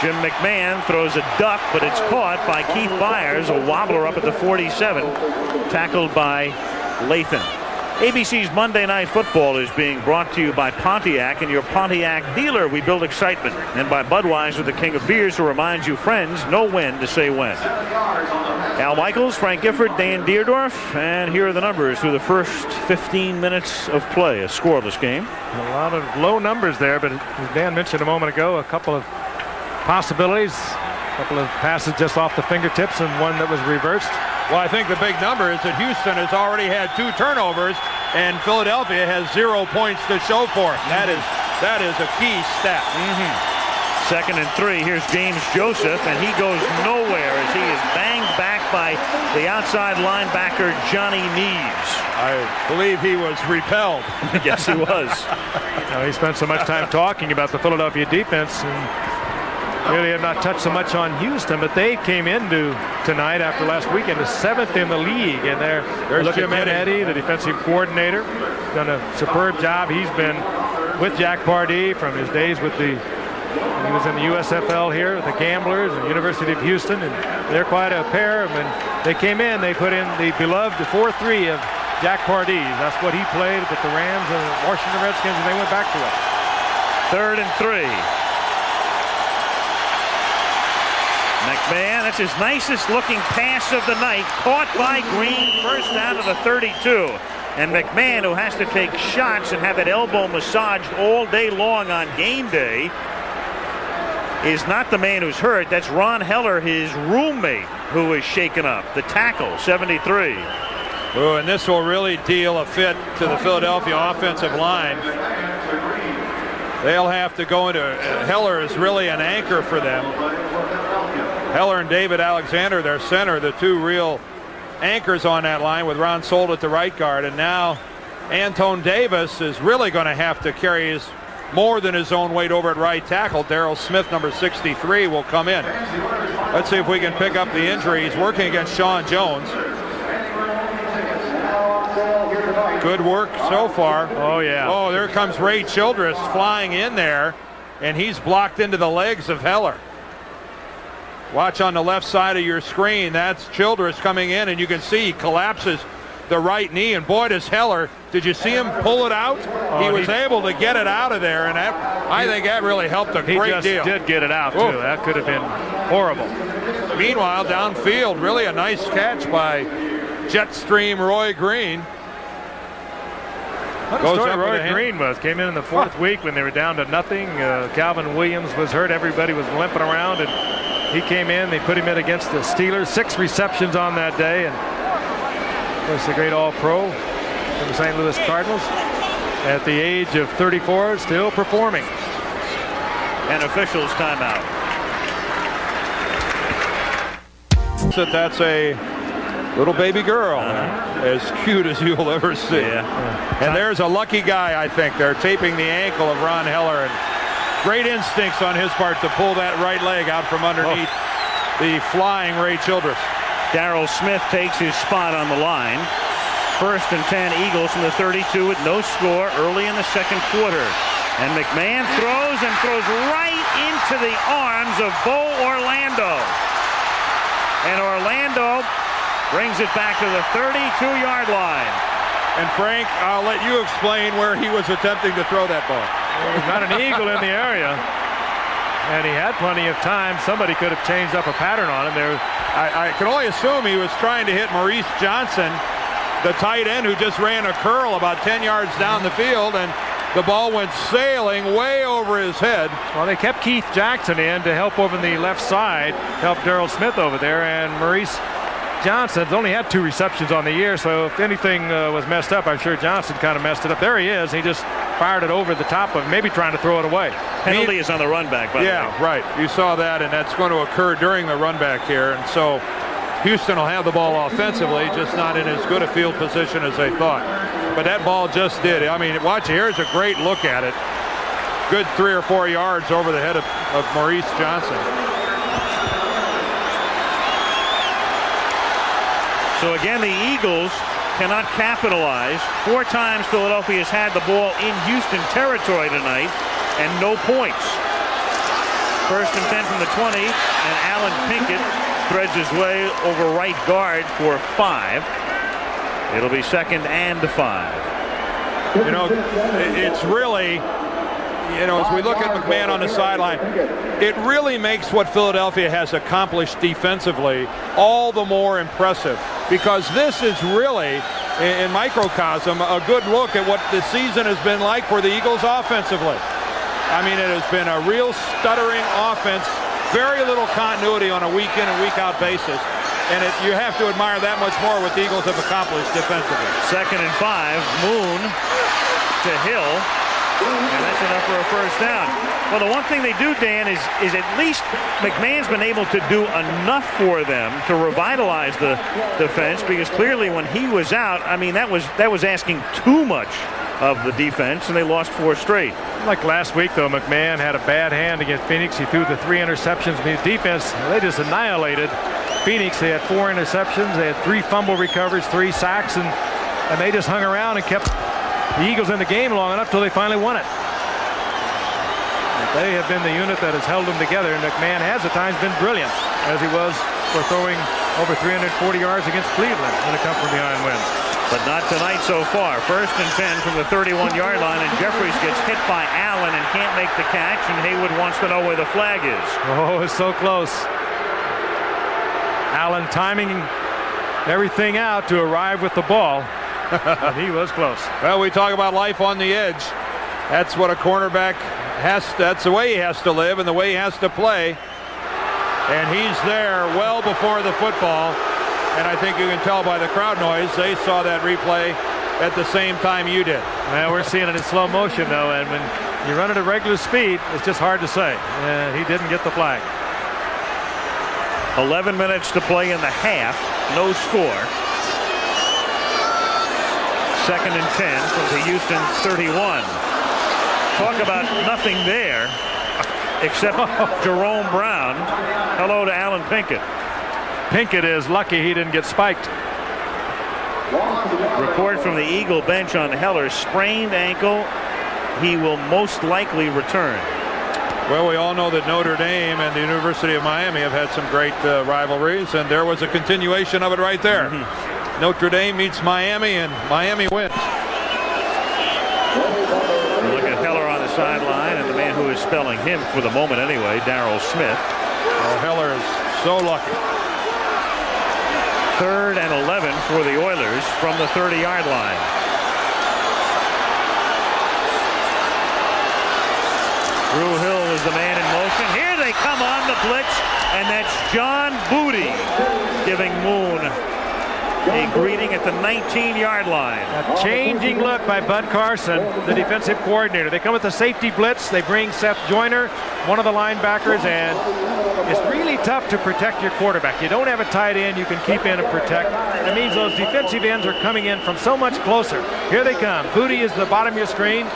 Jim McMahon throws a duck, but it's caught by Keith Byers, a wobbler up at the 47, tackled by Lathan. ABC's Monday Night Football is being brought to you by Pontiac and your Pontiac dealer. We build excitement. And by Budweiser, the king of beers, who reminds you friends know when to say when. Al Michaels, Frank Gifford, Dan Deerdorf, and here are the numbers through the first 15 minutes of play. A scoreless game. A lot of low numbers there, but as Dan mentioned a moment ago, a couple of possibilities, a couple of passes just off the fingertips and one that was reversed. Well, I think the big number is that Houston has already had 2 turnovers, and Philadelphia has 0 points to show for it. That is a key stat. 2nd and 3. Here's James Joseph, and he goes nowhere as he is banged back by the outside linebacker Johnny Meads. I believe he was repelled. Yes, he was. He spent so much time talking about the Philadelphia defense and really have not touched so much on Houston, but they came into tonight after last weekend the 7th in the league, and there's Jim Eddie, the defensive coordinator, done a superb job. He's been with Jack Pardee from his days with he was in the USFL here, the Gamblers, and University of Houston, and they're quite a pair. When they came in, they put in the beloved 4-3 of Jack Pardee. That's what he played with the Rams and the Washington Redskins, and they went back to it. 3rd and 3. McMahon, that's his nicest looking pass of the night, caught by Green, first down to the 32. And McMahon, who has to take shots and have that elbow massaged all day long on game day, is not the man who's hurt. That's Ron Heller, his roommate, who is shaken up. The tackle, 73. Oh, and this will really deal a fit to the Philadelphia offensive line. They'll have to go into Heller is really an anchor for them. Heller and David Alexander, their center, the two real anchors on that line, with Ron Sold at the right guard. And now Anton Davis is really going to have to carry more than his own weight over at right tackle. Darrell Smith, number 63, will come in. Let's see if we can pick up the injury. He's working against Sean Jones. Good work so far. Oh, yeah. Oh, there comes Ray Childress flying in there, and he's blocked into the legs of Heller. Watch on the left side of your screen. That's Childress coming in, and you can see he collapses the right knee. And boy, does Heller, did you see him pull it out? He was able to get it out of there, and I think that really helped a great deal. He just did get it out, too. That could have been horrible. Meanwhile, downfield, really a nice catch by Jetstream Roy Green. What a story Roy Green was. Came in the fourth week when they were down to nothing. Calvin Williams was hurt. Everybody was limping around, and he came in. They put him in against the Steelers. 6 receptions on that day, and of course the great All-Pro from the St. Louis Cardinals at the age of 34, still performing. And officials timeout. So that's a little baby girl, as cute as you'll ever see. And there's a lucky guy, I think. They're taping the ankle of Ron Heller, and great instincts on his part to pull that right leg out from underneath the flying Ray Childress. Darrell Smith takes his spot on the line. 1st and 10, Eagles from the 32 with no score early in the second quarter. And McMahon throws right into the arms of Bo Orlando. And Orlando brings it back to the 32-yard line. And Frank, I'll let you explain where he was attempting to throw that ball. Well, he's got an eagle in the area, and he had plenty of time. Somebody could have changed up a pattern on him there. I can only assume he was trying to hit Maurice Johnson, the tight end, who just ran a curl about 10 yards down the field, and the ball went sailing way over his head. Well, they kept Keith Jackson in to help over the left side, help Darrell Smith over there, and Maurice Johnson's only had 2 receptions on the year, so if anything was messed up, I'm sure Johnson kind of messed it up. There he is. He just fired it over the top of, maybe trying to throw it away. Penalty is on the run back, by the way. Yeah, right. You saw that, and that's going to occur during the run back here. And so Houston will have the ball offensively, just not in as good a field position as they thought. But that ball just did. I mean, watch, here's a great look at it. Good 3 or 4 yards over the head of Maurice Johnson. So again, the Eagles cannot capitalize. 4 times Philadelphia has had the ball in Houston territory tonight, and no points. 1st and 10 from the 20, and Alan Pinkett threads his way over right guard for 5. It'll be 2nd and 5. You know, it's really, you know, as we look at McMahon on the sideline, it really makes what Philadelphia has accomplished defensively all the more impressive, because this is really, in microcosm, a good look at what the season has been like for the Eagles offensively. I mean, it has been a real stuttering offense, very little continuity on a week-in and week-out basis. And you have to admire that much more what the Eagles have accomplished defensively. 2nd and 5, Moon to Hill, and that's enough for a 1st down. Well, the one thing they do, Dan, is at least McMahon's been able to do enough for them to revitalize the defense, because clearly when he was out, I mean, that was asking too much of the defense, and they lost 4 straight. Like last week, though, McMahon had a bad hand against Phoenix. He threw the 3 interceptions. The defense, they just annihilated Phoenix. They had 4 interceptions. They had 3 fumble recoveries, 3 sacks, and they just hung around and kept the Eagles in the game long enough till they finally won it. They have been the unit that has held them together, and McMahon has at times been brilliant, as he was for throwing over 340 yards against Cleveland in a come-from-behind win. But not tonight so far. 1st and 10 from the 31-yard line, and Jeffries gets hit by Allen and can't make the catch, and Haywood wants to know where the flag is. Oh, it's so close. Allen timing everything out to arrive with the ball. But he was close. Well, we talk about life on the edge. That's what a cornerback has. That's the way he has to live and the way he has to play. And he's there well before the football. And I think you can tell by the crowd noise, they saw that replay at the same time you did. Well, we're seeing it in slow motion, though, and when you run at a regular speed, it's just hard to say. He didn't get the flag. 11 minutes to play in the half. No score. 2nd and 10 from the Houston 31. Talk about nothing there except Jerome Brown. Hello to Alan Pinkett. Pinkett is lucky he didn't get spiked. Report from the Eagle bench on Heller. Sprained ankle. He will most likely return. Well, we all know that Notre Dame and the University of Miami have had some great rivalries, and there was a continuation of it right there. Notre Dame meets Miami, and Miami wins. Look at Heller on the sideline, and the man who is spelling him for the moment anyway, Darryl Smith. Oh, Heller is so lucky. 3rd and 11 for the Oilers from the 30-yard line. Drew Hill is the man in motion. Here they come on the blitz, and that's John Booty giving Moon a greeting at the 19-yard line. A changing look by Bud Carson, the defensive coordinator. They come with the safety blitz. They bring Seth Joyner, one of the linebackers, and it's really tough to protect your quarterback. You don't have a tight end you can keep in and protect. That means those defensive ends are coming in from so much closer. Here they come. Booty is the bottom of your screen,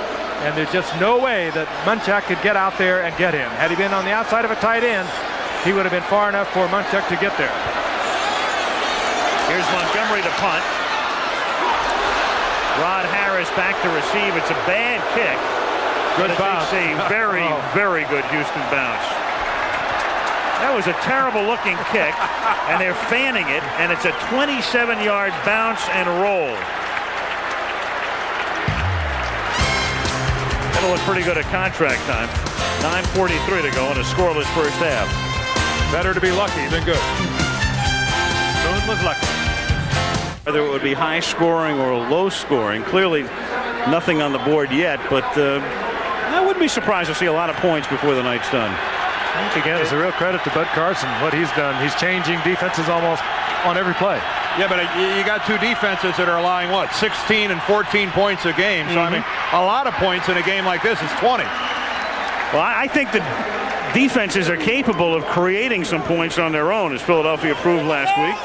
and there's just no way that Munchak could get out there and get him. Had he been on the outside of a tight end, he would have been far enough for Munchak to get there. Here's Montgomery to punt. Rod Harris back to receive. It's a bad kick. Good bounce. It's a very, very good Houston bounce. That was a terrible looking kick, and they're fanning it, and it's a 27-yard bounce and roll. That'll look pretty good at contract time. 9:43 to go in a scoreless first half. Better to be lucky than good. Moon was lucky. Whether it would be high scoring or low scoring, clearly nothing on the board yet, but I wouldn't be surprised to see a lot of points before the night's done. I think, again, it's a real credit to Bud Carson, what he's done. He's changing defenses almost on every play. Yeah, but you got two defenses that are allowing, what, 16 and 14 points a game. So, I mean, a lot of points in a game like this is 20. Well, I think the defenses are capable of creating some points on their own, as Philadelphia proved last week.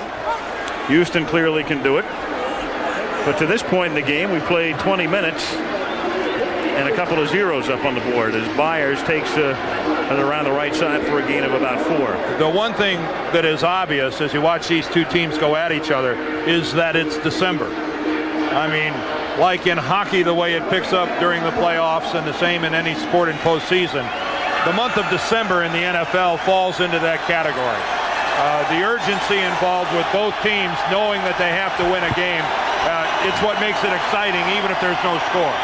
Houston clearly can do it. But to this point in the game, we played 20 minutes and a couple of zeros up on the board as Byers takes it around the right side for a gain of about 4. The one thing that is obvious as you watch these two teams go at each other is that it's December. I mean, like in hockey, the way it picks up during the playoffs, and the same in any sport in postseason, the month of December in the NFL falls into that category. The urgency involved with both teams knowing that they have to win a game, it's what makes it exciting even if there's no score.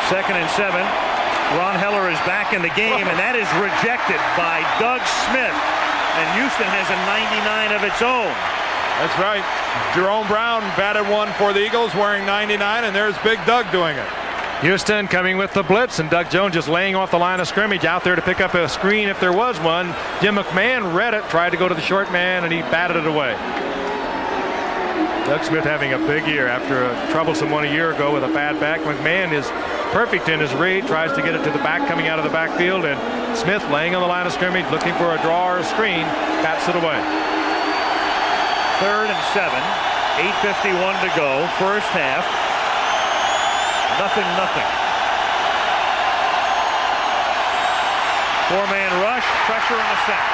2nd and 7. Ron Heller is back in the game, and that is rejected by Doug Smith. And Houston has a 99 of its own. That's right. Jerome Brown batted one for the Eagles wearing 99, and there's Big Doug doing it. Houston coming with the blitz, and Doug Jones just laying off the line of scrimmage out there to pick up a screen if there was one. Jim McMahon read it, tried to go to the short man, and he batted it away. Doug Smith having a big year after a troublesome one a year ago with a bad back. McMahon is perfect in his read, tries to get it to the back coming out of the backfield, and Smith laying on the line of scrimmage looking for a draw or a screen, bats it away. 3rd and 7. 8:51 to go. First half. Nothing. 4-man rush. Pressure in the sack.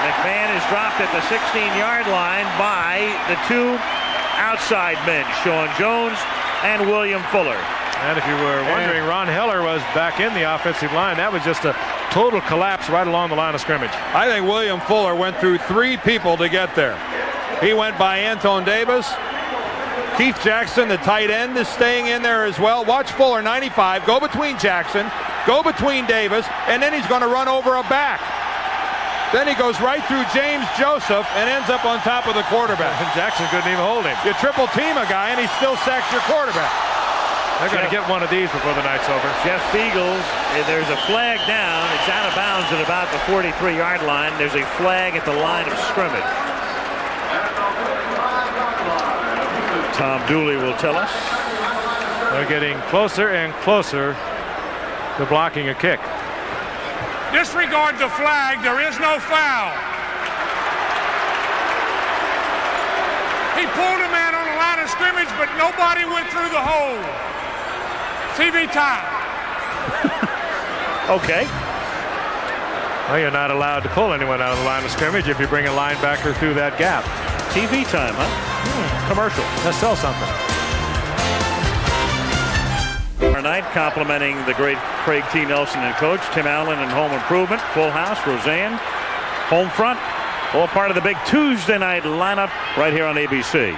McMahon is dropped at the 16-yard line by the two outside men, Sean Jones and William Fuller. And if you were wondering, Ron Heller was back in the offensive line. That was just a total collapse right along the line of scrimmage. I think William Fuller went through 3 people to get there. He went by Anton Davis. Keith Jackson, the tight end, is staying in there as well. Watch Fuller, 95, go between Jackson, go between Davis, and then he's going to run over a back. Then he goes right through James Joseph and ends up on top of the quarterback. And Jackson couldn't even hold him. You triple team a guy and he still sacks your quarterback. They're going to get one of these before the night's over. Jeff Fiegels, there's a flag down. It's out of bounds at about the 43-yard line. There's a flag at the line of scrimmage. Tom Dooley will tell us. They're getting closer and closer to blocking a kick. Disregard the flag. There is no foul. He pulled a man on the line of scrimmage, but nobody went through the hole. TV time. Okay. Well, you're not allowed to pull anyone out of the line of scrimmage if you bring a linebacker through that gap. TV time, huh? Commercial. Let's sell something. Our night complimenting the great Craig T. Nelson and coach Tim Allen and Home Improvement. Full house, Roseanne, home front. All part of the big Tuesday night lineup right here on ABC.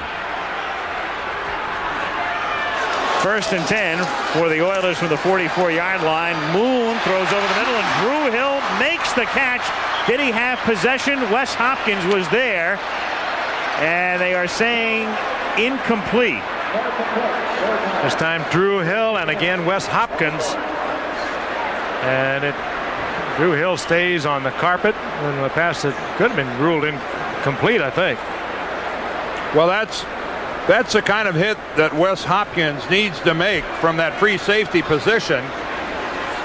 1st and 10 for the Oilers from the 44-yard line. Moon throws over the middle, and Drew Hill makes the catch. Did he have possession? Wes Hopkins was there, and they are saying incomplete. This time Drew Hill, and again Wes Hopkins. And Drew Hill stays on the carpet, and the pass that could have been ruled incomplete, I think. Well, that's the kind of hit that Wes Hopkins needs to make from that free safety position,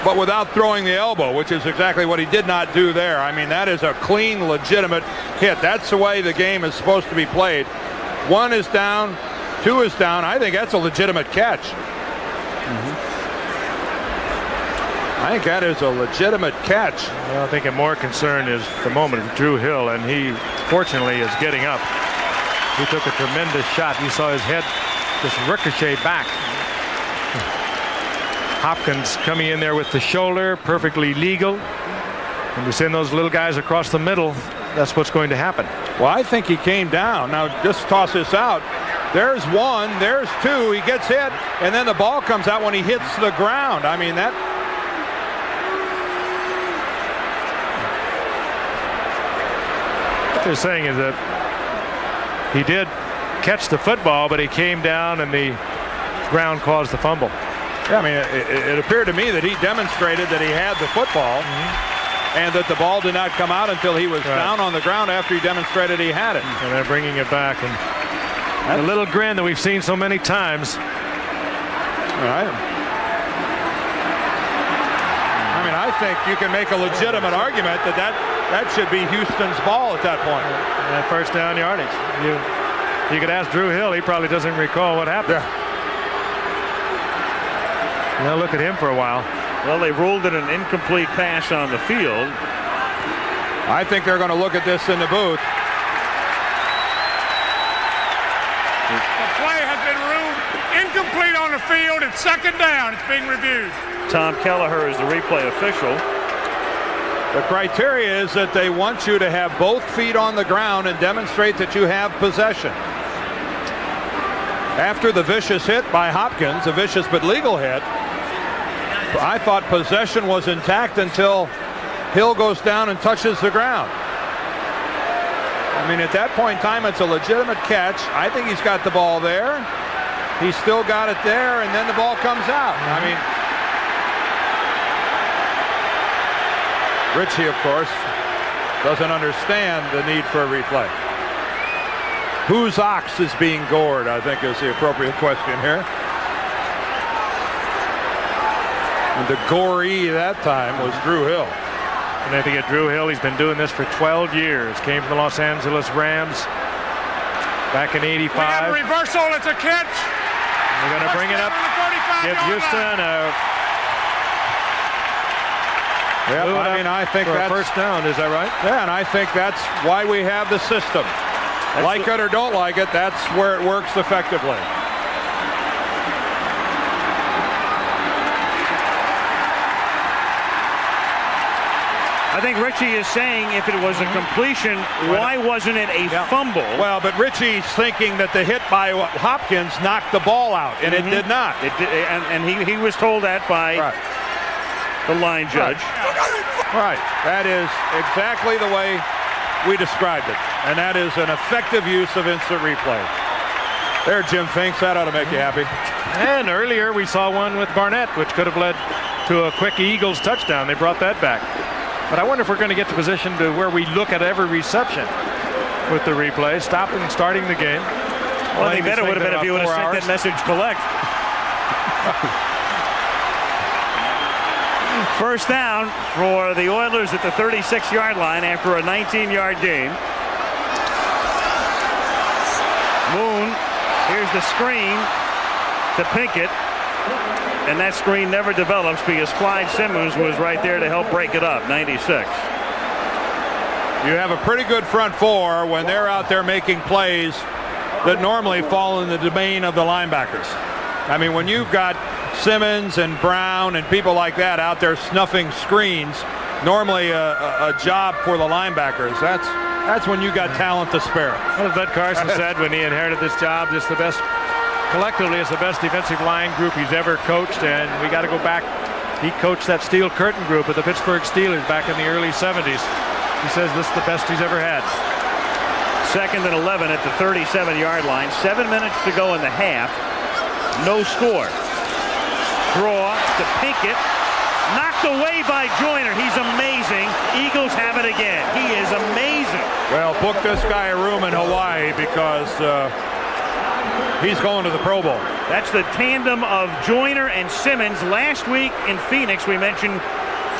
but without throwing the elbow, which is exactly what he did not do there. I mean, that is a clean, legitimate hit. That's the way the game is supposed to be played. 1 is down, 2 is down. I think that's a legitimate catch. I think that is a legitimate catch. Well, I think a more concern is the moment of Drew Hill, and he fortunately is getting up. He took a tremendous shot. You saw his head just ricochet back. Hopkins coming in there with the shoulder, perfectly legal. When you send those little guys across the middle, that's what's going to happen. Well, I think he came down. Now, just toss this out. There's 1, there's 2. He gets hit, and then the ball comes out when he hits the ground. I mean, that... What they're saying is that he did catch the football, but he came down and the ground caused the fumble. Yeah, I mean, it appeared to me that he demonstrated that he had the football and that the ball did not come out until he was down on the ground after he demonstrated he had it. And they're bringing it back. And the little grin that we've seen so many times. All right. I mean, I think you can make a legitimate argument that should be Houston's ball at that point. And first down yardage. You could ask Drew Hill. He probably doesn't recall what happened. Yeah. Now look at him for a while. Well, they ruled it an incomplete pass on the field. I think they're going to look at this in the booth. The play has been ruled incomplete on the field. It's 2nd down. It's being reviewed. Tom Kelleher is the replay official. The criteria is that they want you to have both feet on the ground and demonstrate that you have possession. After the vicious hit by Hopkins, a vicious but legal hit, I thought possession was intact until Hill goes down and touches the ground. I mean, at that point in time, it's a legitimate catch. I think he's got the ball there. He's still got it there, and then the ball comes out. I mean, Richie, of course, doesn't understand the need for a replay. Whose ox is being gored, I think, is the appropriate question here. And the goree that time was Drew Hill. And I think at Drew Hill, he's been doing this for 12 years. Came from the Los Angeles Rams back in '85. We have a reversal. It's a catch. We're going to bring it up. Give Houston a... Yeah, I mean, I think that's first down. Is that right? Yeah, and I think that's why we have the system. Like it or don't like it, that's where it works effectively. I think Richie is saying if it was a completion, why wasn't it a fumble? Well, but Richie's thinking that the hit by Hopkins knocked the ball out, and it did not. It did, and he was told that by the line judge. Right. That is exactly the way we described it, and that is an effective use of instant replay. There, Jim Finks, that ought to make you happy. And earlier we saw one with Barnett, which could have led to a quick Eagles touchdown. They brought that back. But I wonder if we're going to get to position to where we look at every reception with the replay, stopping and starting the game. Well, I think better would have been if you would have sent that message collect. First down for the Oilers at the 36-yard line after a 19-yard gain. Moon, here's the screen to Pinkett. And that screen never develops because Clyde Simmons was right there to help break it up. 96. You have a pretty good front four when they're out there making plays that normally fall in the domain of the linebackers. I mean, when you've got Simmons and Brown and people like that out there snuffing screens, normally a job for the linebackers. That's when you got talent to spare. As Bud Carson said when he inherited this job, just the best. Collectively, it's the best defensive line group he's ever coached, and we got to go back. He coached that Steel Curtain group with the Pittsburgh Steelers back in the early 70s. He says this is the best he's ever had. Second and 11 at the 37-yard line. 7 minutes to go in the half. No score. Draw to Pinkett. Knocked away by Joyner. He's amazing. Eagles have it again. He is amazing. Well, book this guy a room in Hawaii because he's going to the Pro Bowl. That's the tandem of Joyner and Simmons. Last week in Phoenix, we mentioned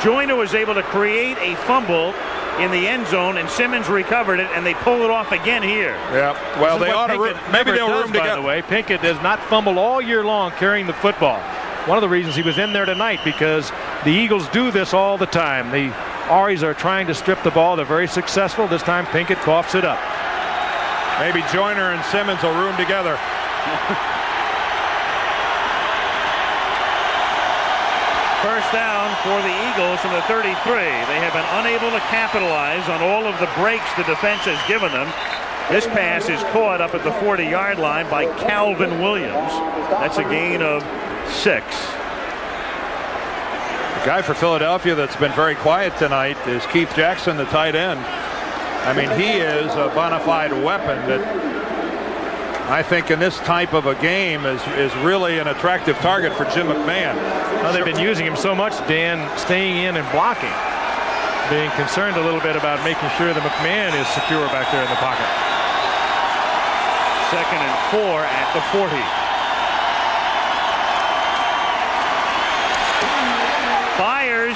Joyner was able to create a fumble in the end zone, and Simmons recovered it, and they pulled it off again here. Yeah. Well, they ought to. Maybe they'll room together. By the way, Pinkett does not fumble all year long carrying the football. One of the reasons he was in there tonight, because the Eagles do this all the time. The Auries are trying to strip the ball. They're very successful. This time, Pinkett coughs it up. Maybe Joyner and Simmons will room together. First down for the Eagles from the 33. They have been unable to capitalize on all of the breaks the defense has given them. This pass is caught up at the 40-yard line by Calvin Williams. That's a gain of 6. The guy for Philadelphia that's been very quiet tonight is Keith Jackson, the tight end. I mean, he is a bona fide weapon that I think in this type of a game is really an attractive target for Jim McMahon. Well, they've been using him so much, Dan, staying in and blocking. Being concerned a little bit about making sure that McMahon is secure back there in the pocket. Second and 4 at the 40. Byers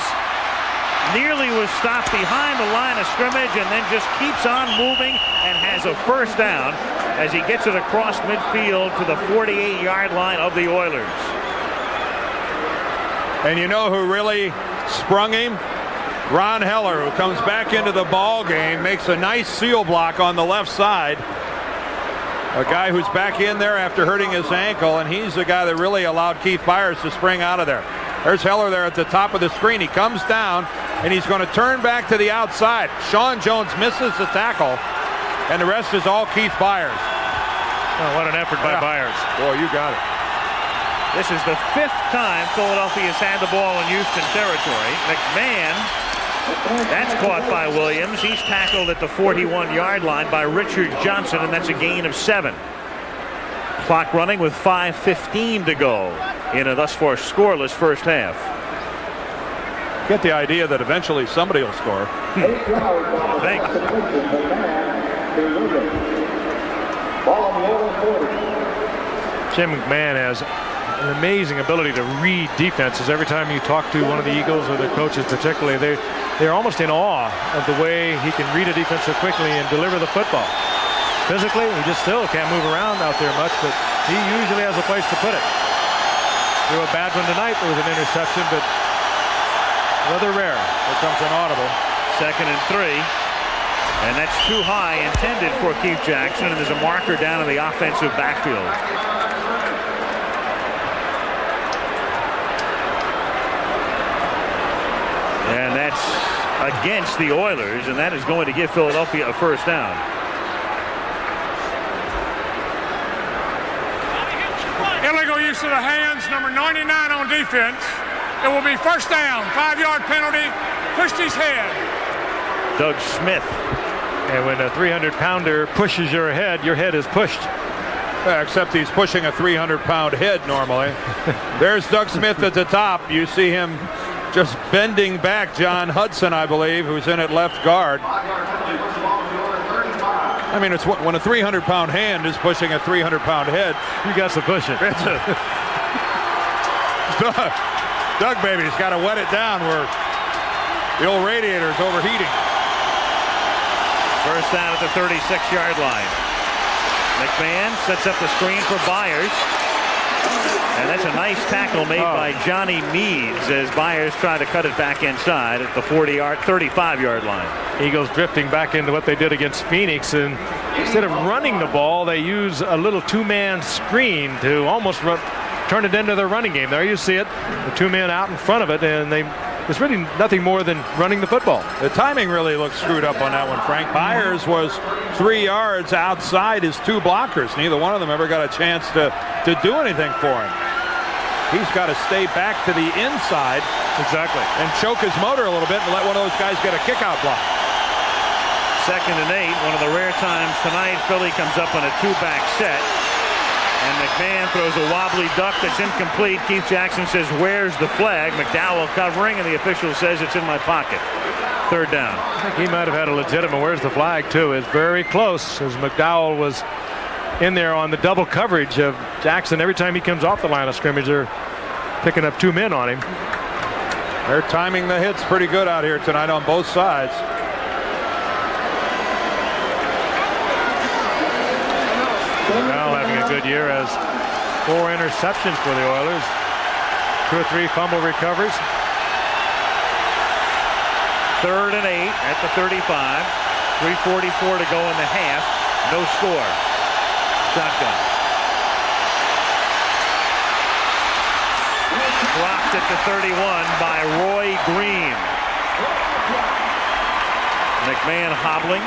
nearly was stopped behind the line of scrimmage and then just keeps on moving and has a first down as he gets it across midfield to the 48-yard line of the Oilers. And you know who really sprung him? Ron Heller, who comes back into the ball game, makes a nice seal block on the left side. A guy who's back in there after hurting his ankle, and he's the guy that really allowed Keith Byers to spring out of there. There's Heller there at the top of the screen. He comes down, and he's going to turn back to the outside. Sean Jones misses the tackle, and the rest is all Keith Byers. Oh, what an effort by Byers. Boy, you got it. This is the 5th time Philadelphia's had the ball in Houston territory. McMahon, that's caught by Williams. He's tackled at the 41-yard line by Richard Johnson, and that's a gain of 7. Clock running with 5:15 to go in a thus far scoreless first half. Get the idea that eventually somebody will score. I think. Jim McMahon has an amazing ability to read defenses. Every time you talk to one of the Eagles or the coaches particularly, they're almost in awe of the way he can read a defense so quickly and deliver the football. Physically, he just still can't move around out there much, but he usually has a place to put it. Threw a bad one tonight. There was an interception, but rather rare. Here comes an audible. Second and 3. And that's too high, intended for Keith Jackson, and there's a marker down in the offensive backfield. And that's against the Oilers, and that is going to give Philadelphia a first down. Illegal use of the hands, number 99 on defense. It will be first down, 5-yard penalty, pushed his head. Doug Smith. And when a 300-pounder pushes your head is pushed. Except he's pushing a 300-pound head normally. There's Doug Smith at the top. You see him just bending back. John Hudson, I believe, who's in at left guard. I mean, it's when a 300-pound hand is pushing a 300-pound head. You got to push it. Doug baby's got to wet it down where the old radiator's overheating. First down at the 36-yard line. McMahon sets up the screen for Byers. And that's a nice tackle made by Johnny Meads as Byers tried to cut it back inside at the 35-yard line. Eagles drifting back into what they did against Phoenix, and instead of running the ball, they use a little two-man screen to almost turn it into their running game. There you see it, the two men out in front of it, and it's really nothing more than running the football. The timing really looks screwed up on that one, Frank. Byers was 3 yards outside his two blockers. Neither one of them ever got a chance to do anything for him. He's got to stay back to the inside. Exactly. And choke his motor a little bit and let one of those guys get a kick-out block. 2nd and 8, one of the rare times tonight. Philly comes up on a two-back set. And McMahon throws a wobbly duck that's incomplete. Keith Jackson says, "Where's the flag?" McDowell covering, and the official says it's in my pocket. 3rd down. I think he might have had a legitimate "where's the flag" too. It's very close as McDowell was in there on the double coverage of Jackson. Every time he comes off the line of scrimmage, they're picking up 2 men on him. They're timing the hits pretty good out here tonight on both sides. Now having a good year as 4 interceptions for the Oilers. 2 or 3 fumble recoveries. 3rd and 8 at the 35. 3:44 to go in the half. No score. Shotgun. Blocked at the 31 by Roy Green. McMahon hobbling.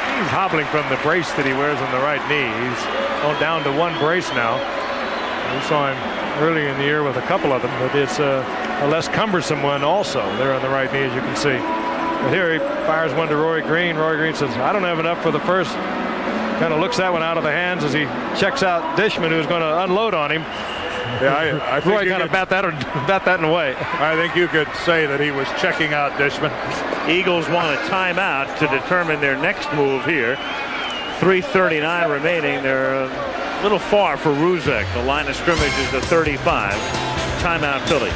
He's hobbling from the brace that he wears on the right knee. He's going down to 1 brace now. We saw him earlier in the year with a couple of them, but it's a less cumbersome one also there on the right knee, as you can see. But here he fires one to Roy Green. Roy Green says, "I don't have enough for the first." Kind of looks that one out of the hands as he checks out Dishman, who's going to unload on him. Yeah, I think Roy kind of bat that in a way. I think you could say that he was checking out Dishman. Eagles want a timeout to determine their next move here. 3:39 remaining. They're a little far for Ruzek. The line of scrimmage is the 35. Timeout Philly.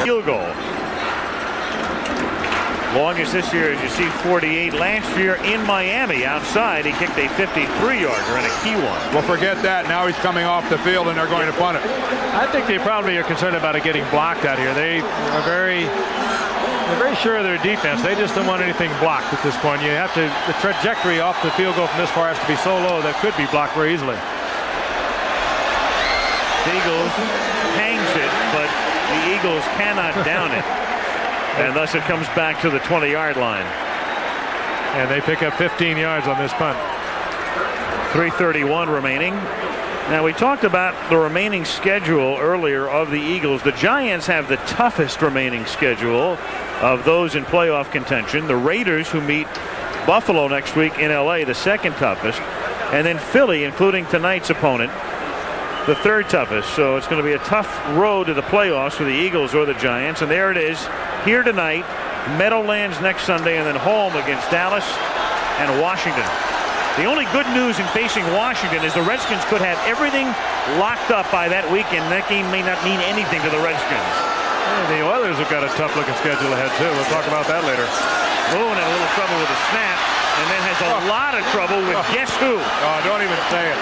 Field goal. Longest this year, as you see, 48. Last year in Miami outside, he kicked a 53-yarder and a key one. Well, forget that. Now he's coming off the field and they're going to punt it. I think they probably are concerned about it getting blocked out here. They're very sure of their defense. They just don't want anything blocked at this point. You have to, the trajectory off the field goal from this far has to be so low that could be blocked very easily. Eagles hangs it, but the Eagles cannot down it. And thus it comes back to the 20-yard line. And they pick up 15 yards on this punt. 3:31 remaining. Now, we talked about the remaining schedule earlier of the Eagles. The Giants have the toughest remaining schedule of those in playoff contention. The Raiders, who meet Buffalo next week in L.A., the second toughest. And then Philly, including tonight's opponent, the third toughest. So it's going to be a tough road to the playoffs for the Eagles or the Giants. And there it is, here tonight, Meadowlands next Sunday, and then home against Dallas and Washington. The only good news in facing Washington is the Redskins could have everything locked up by that weekend. That game may not mean anything to the Redskins. The Oilers have got a tough-looking schedule ahead, too. We'll talk about that later. Moon had a little trouble with the snap, and then has a lot of trouble with guess who? Oh, don't even say it.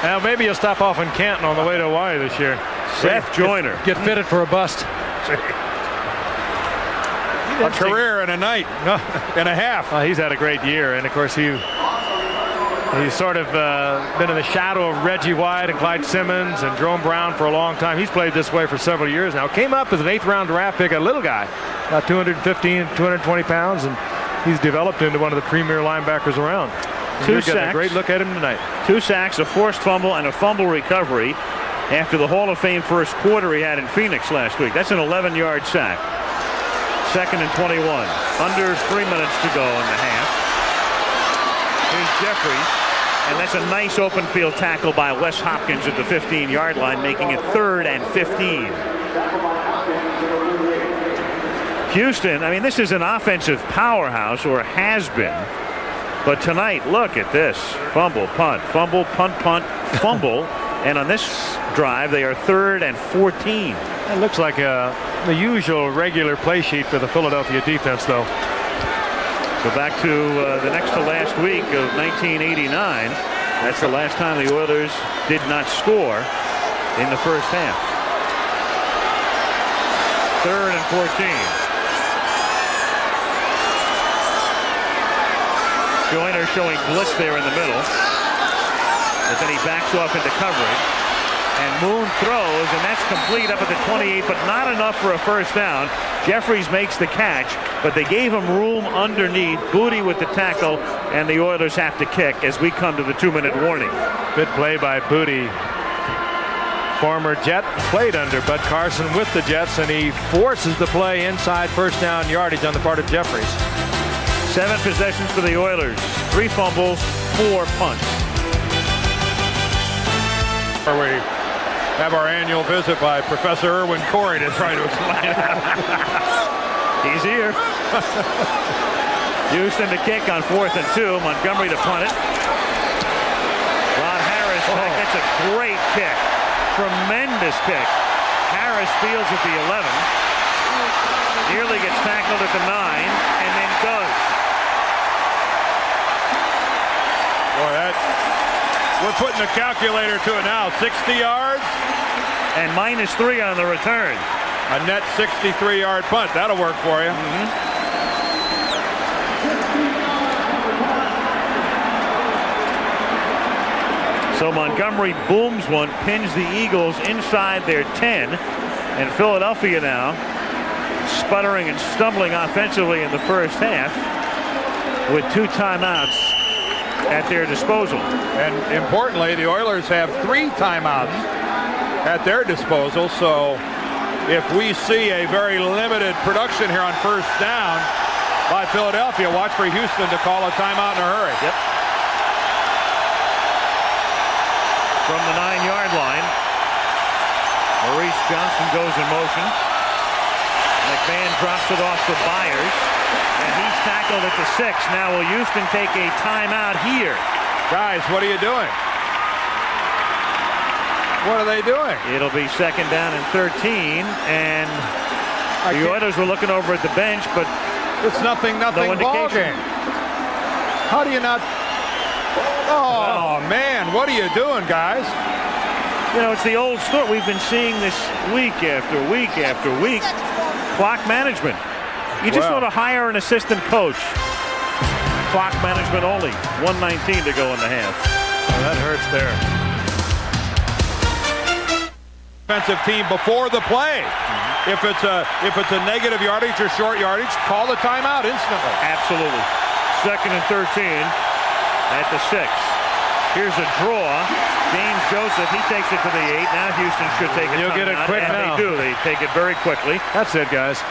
Now, maybe you'll stop off in Canton on the way to Hawaii this year. Seth Joyner. Get fitted for a bust. A career and a night and a half. He's had a great year, and of course he's sort of been in the shadow of Reggie White and Clyde Simmons and Jerome Brown for a long time. He's played this way for several years now. Came up as an 8th-round draft pick, a little guy, about 215, 220 pounds, and he's developed into one of the premier linebackers around. Two sacks. A great look at him tonight. 2 sacks, a forced fumble, and a fumble recovery after the Hall of Fame first quarter he had in Phoenix last week. That's an 11-yard sack. 2nd and 21. Under 3 minutes to go in the half. Here's Jeffries. And that's a nice open field tackle by Wes Hopkins at the 15-yard line, making it 3rd and 15. Houston, I mean, this is an offensive powerhouse, or has been. But tonight, look at this. Fumble, punt, punt, fumble. And on this drive, they are 3rd and 14. It looks like the usual regular play sheet for the Philadelphia defense, though. So back to the next to last week of 1989. That's the last time the Oilers did not score in the first half. 3rd and 14. Joyner showing blitz there in the middle. But then he backs off into coverage. And Moon throws, and that's complete up at the 28, but not enough for a first down. Jeffries makes the catch, but they gave him room underneath. Booty with the tackle, and the Oilers have to kick as we come to the 2-minute warning. Good play by Booty. Former Jet, played under Bud Carson with the Jets, and he forces the play inside first down yardage on the part of Jeffries. 7 possessions for the Oilers, 3 fumbles, 4 punts. We have our annual visit by Professor Irwin Corey to try to explain it. He's here. Houston to kick on 4th and 2. Montgomery to punt it. Ron Harris back. That's a great kick. Tremendous kick. Harris fields at the 11. Nearly gets tackled at the 9 and then does. Boy, we're putting the calculator to it now. 60 yards. And -3 on the return. A net 63-yard punt. That'll work for you. So Montgomery booms one, pins the Eagles inside their 10. And Philadelphia now sputtering and stumbling offensively in the first half with 2 timeouts at their disposal. And importantly, the Oilers have 3 timeouts at their disposal. So if we see a very limited production here on first down by Philadelphia, watch for Houston to call a timeout in a hurry. Yep. From the 9-yard line, Maurice Johnson goes in motion. McMahon drops it off to Byers, and he's tackled at the 6. Now will Houston take a timeout here? Guys, what are you doing? What are they doing? It'll be 2nd down and 13, and the Oilers were looking over at the bench, but it's nothing no ball game. How do you not? Oh, man, what are you doing, guys? You know, it's the old story. We've been seeing this week after week after week. Clock management. You just want to hire an assistant coach. Clock management only. 1:19 to go in the half. Oh, that hurts there. Defensive team before the play. If it's a negative yardage or short yardage, call the timeout instantly. Absolutely. 2nd and 13 at the 6. Here's a draw. James Joseph, he takes it to the 8. Now Houston should take it. You'll get it quick and now. They do. They take it very quickly. That's it, guys.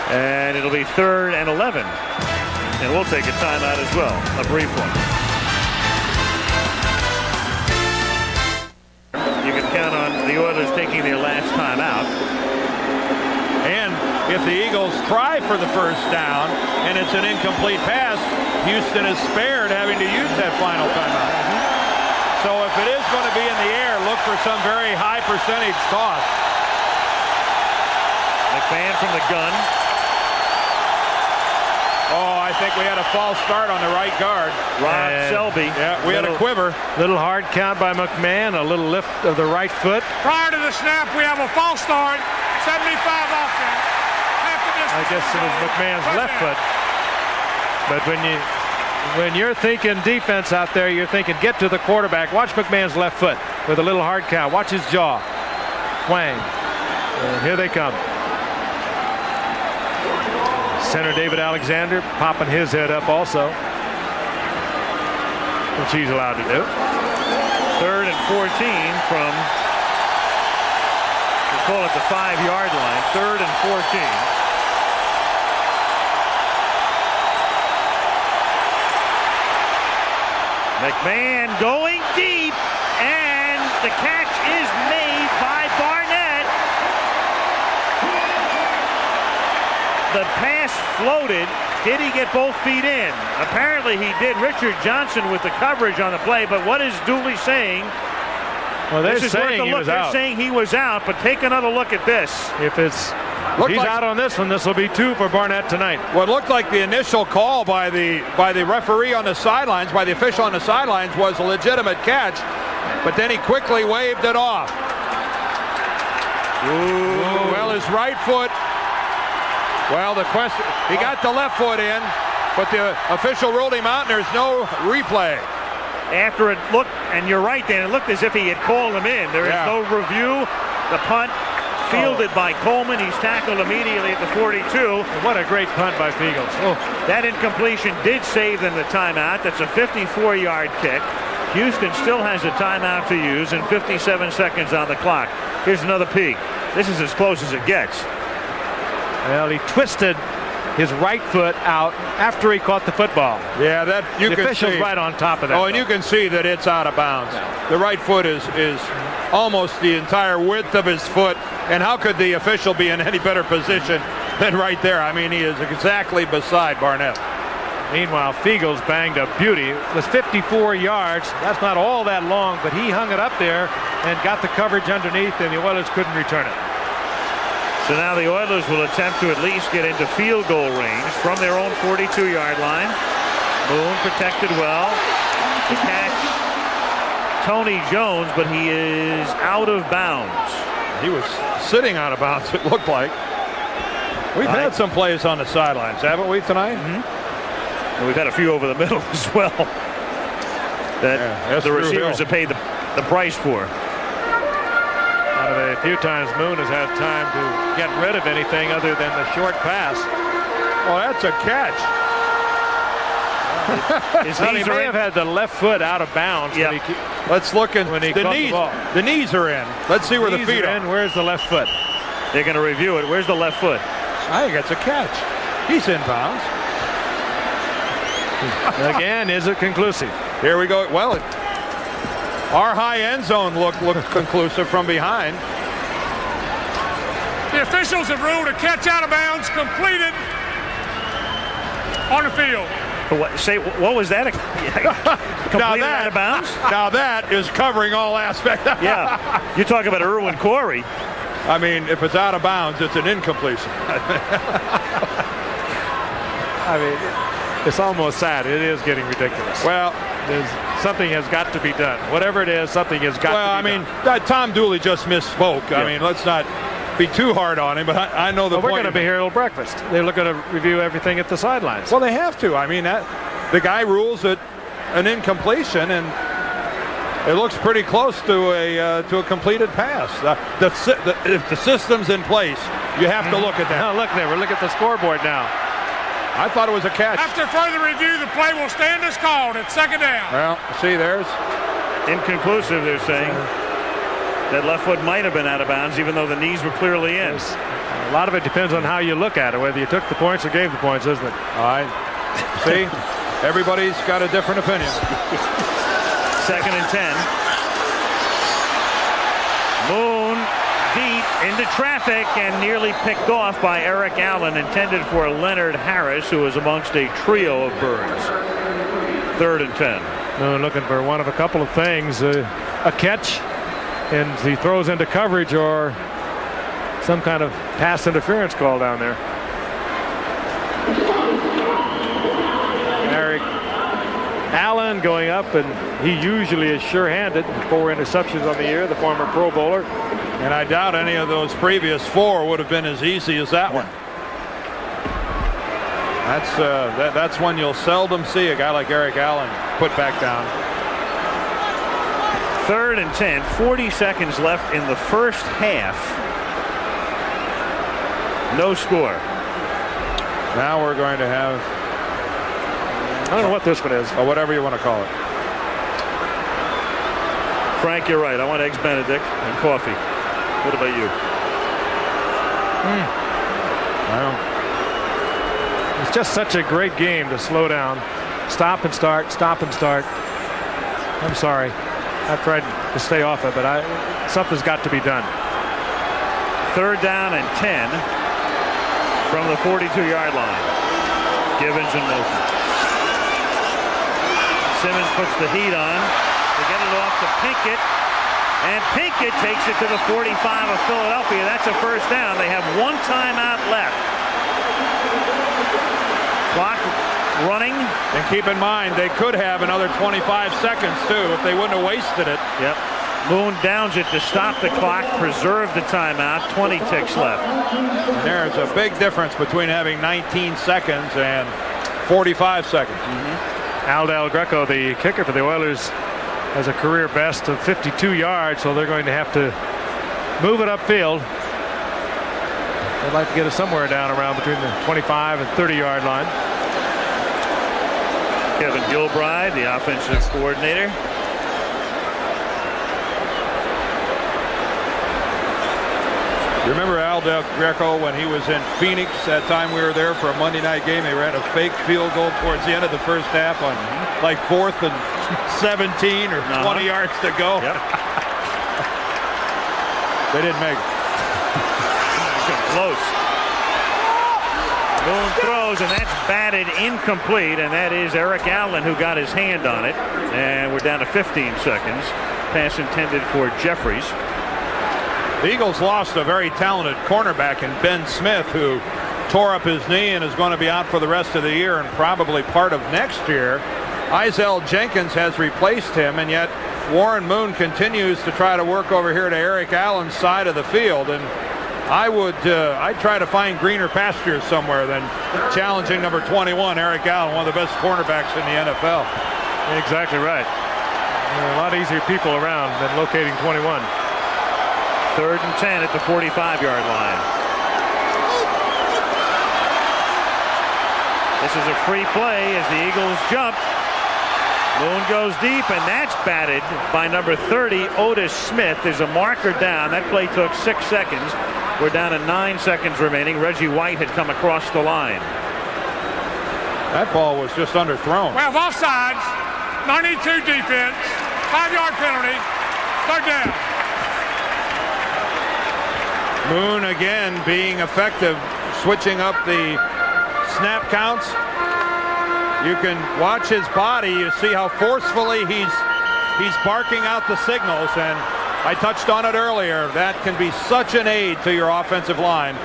And it'll be 3rd and 11. And we'll take a timeout as well. A brief one. You can count on the Oilers taking their last time out. And if the Eagles try for the first down and it's an incomplete pass, Houston is spared having to use that final timeout. So if it is going to be in the air, look for some very high percentage toss. McMahon from the gun. Oh, I think we had a false start on the right guard. Rob Selby. Yeah, we had a quiver. Little hard count by McMahon, a little lift of the right foot. Prior to the snap, we have a false start. 75 offense. I guess it was McMahon's left foot. But when you're thinking defense out there, you're thinking get to the quarterback. Watch McMahon's left foot with a little hard count. Watch his jaw. Twang. And here they come. Center David Alexander popping his head up also, which he's allowed to do. 3rd and 14 from, we'll call it the 5-yard line. 3rd and 14. McMahon going deep, and the catch is made by Barnett. The pass floated, Did he get both feet in? Apparently he did. Richard Johnson with the coverage on the play, but what is Dooley saying? Well, they're saying he was out. They're saying he was out, but take another look at this. If he's out on this one, this will be 2 for Barnett tonight. What looked like the initial call by the referee on the sidelines, by the official on the sidelines, was a legitimate catch, but then he quickly waved it off. Ooh. Well, his right foot. Well, the question, he got the left foot in, but the official ruled him out, and there's no replay. After it looked, and you're right, Dan, it looked as if he had called him in. There is no review. The punt fielded by Coleman. He's tackled immediately at the 42. What a great punt by Fiegels. Oh. That incompletion did save them the timeout. That's a 54-yard kick. Houston still has a timeout to use and 57 seconds on the clock. Here's another peek. This is as close as it gets. Well, he twisted his right foot out after he caught the football. Yeah, that you can see. The official's right on top of that. Oh, and you can see that it's out of bounds. Yeah. The right foot is almost the entire width of his foot. And how could the official be in any better position than right there? I mean, he is exactly beside Barnett. Meanwhile, Fiegels banged a beauty. It was 54 yards. That's not all that long, but he hung it up there and got the coverage underneath, and the Oilers couldn't return it. So now the Oilers will attempt to at least get into field goal range from their own 42-yard line. Moon protected well. The catch, Tony Jones, but he is out of bounds. He was sitting out of bounds, it looked like. We've had some plays on the sidelines, haven't we, tonight? Mm-hmm. And we've had a few over the middle as well that the receivers have paid the price for. A few times Moon has had time to get rid of anything other than the short pass. Oh, that's a catch. He may have had the left foot out of bounds. Yeah. Let's look at when he the knees. The knees are in. Let's see where the feet are. Where's the left foot? They're going to review it. Where's the left foot? I think that's a catch. He's in bounds. Again, is it conclusive? Here we go. Well, our high end zone looked conclusive from behind. The officials have ruled a catch out of bounds completed on the field. What was that? Completed out of bounds? Now that is covering all aspects. Yeah. You're talking about Irwin Corey. I mean, if it's out of bounds, it's an incompletion. I mean, it's almost sad. It is getting ridiculous. Well, something has got to be done. Whatever it is, something has got to be done. Well, I mean, Tom Dooley just misspoke. Yeah. I mean, let's not be too hard on him, but I know the point. We're going to be here till breakfast. They're looking to review everything at the sidelines. Well, they have to. I mean, the guy rules it an incompletion, and it looks pretty close to a completed pass. If the system's in place, you have to look at that. Oh, look there. We're looking at the scoreboard now. I thought it was a catch. After further review, the play will stand as called at second down. Well, see, there's inconclusive, they're saying. That left foot might have been out of bounds, even though the knees were clearly in. A lot of it depends on how you look at it, whether you took the points or gave the points, isn't it? All right. See, everybody's got a different opinion. 2nd and 10. Moon deep into traffic and nearly picked off by Eric Allen, intended for Leonard Harris, who was amongst a trio of birds. 3rd and 10. Moon looking for one of a couple of things, a catch, and he throws into coverage, or some kind of pass interference call down there. Eric Allen going up, and he usually is sure-handed. 4 interceptions on the year, the former Pro Bowler. And I doubt any of those previous 4 would have been as easy as that one. That's one you'll seldom see a guy like Eric Allen put back down. 3rd and 10, 40 seconds left in the first half. No score. Now we're going to have, I don't know what this one is. Or whatever you want to call it. Frank, you're right. I want Eggs Benedict and coffee. What about you? Well, it's just such a great game to slow down. Stop and start, stop and start. I'm sorry. I've tried to stay off it, but something's got to be done. 3rd down and 10 from the 42-yard line. Givens in motion. Simmons puts the heat on. They get it off to Pinkett. And Pinkett takes it to the 45 of Philadelphia. That's a first down. They have one timeout left. Clock running. And keep in mind, they could have another 25 seconds, too, if they wouldn't have wasted it. Yep. Moon downs it to stop the clock, preserve the timeout. 20 ticks left. And there's a big difference between having 19 seconds and 45 seconds. Al Del Greco, the kicker for the Oilers, has a career best of 52 yards, so they're going to have to move it upfield. They'd like to get it somewhere down around between the 25 and 30-yard line. Kevin Gilbride, the offensive coordinator. You remember Al Del Greco when he was in Phoenix that time we were there for a Monday night game? They ran a fake field goal towards the end of the first half on like 4th and 17 or 20 yards to go. Yep. They didn't make it. Close. Moon throws, and that's batted incomplete, and that is Eric Allen who got his hand on it. And we're down to 15 seconds. Pass intended for Jeffries. The Eagles lost a very talented cornerback in Ben Smith, who tore up his knee and is going to be out for the rest of the year and probably part of next year. Izell Jenkins has replaced him, and yet Warren Moon continues to try to work over here to Eric Allen's side of the field. And I'd try to find greener pastures somewhere than challenging number 21, Eric Allen, one of the best cornerbacks in the NFL. Exactly right. There are a lot easier people around than locating 21. 3rd and 10 at the 45-yard line. This is a free play as the Eagles jump. Moon goes deep, and that's batted by number 30, Otis Smith. There's a marker down. That play took 6 seconds. We're down to 9 seconds remaining. Reggie White had come across the line. That ball was just underthrown. We have offsides, 92 defense, 5-yard penalty, 3rd down. Moon again being effective, switching up the snap counts. You can watch his body. You see how forcefully he's barking out the signals, and I touched on it earlier. That can be such an aid to your offensive line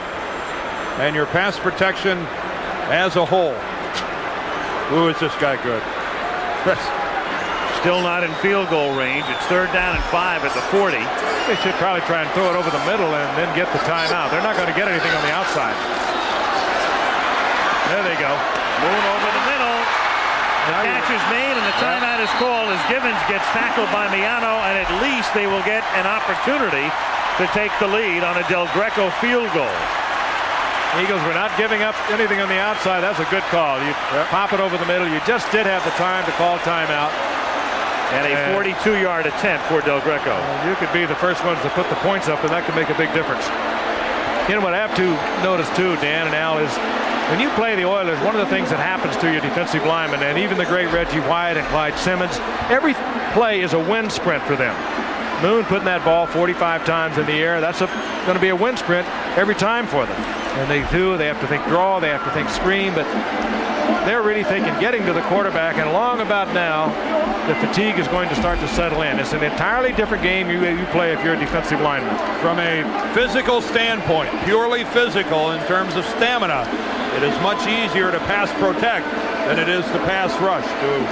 and your pass protection as a whole. Ooh, is this guy good? Still not in field goal range. It's 3rd down and 5 at the 40. They should probably try and throw it over the middle and then get the timeout. They're not going to get anything on the outside. There they go. Moon over the middle. The catch is made, and the timeout is called as Givens gets tackled by Miano, and at least they will get an opportunity to take the lead on a Del Greco field goal. Eagles were not giving up anything on the outside. That's a good call. You pop it over the middle. You just did have the time to call timeout. And a 42-yard attempt for Del Greco. You could be the first ones to put the points up, and that could make a big difference. You know what I have to notice too, Dan and Al, is when you play the Oilers, one of the things that happens to your defensive linemen, and even the great Reggie White and Clyde Simmons, every play is a wind sprint for them. Moon putting that ball 45 times in the air, that's going to be a wind sprint every time for them. And they have to think draw, they have to think screen, but they're really thinking getting to the quarterback, and along about now, the fatigue is going to start to settle in. It's an entirely different game you play if you're a defensive lineman. From a physical standpoint, purely physical in terms of stamina, it is much easier to pass protect than it is to pass rush. To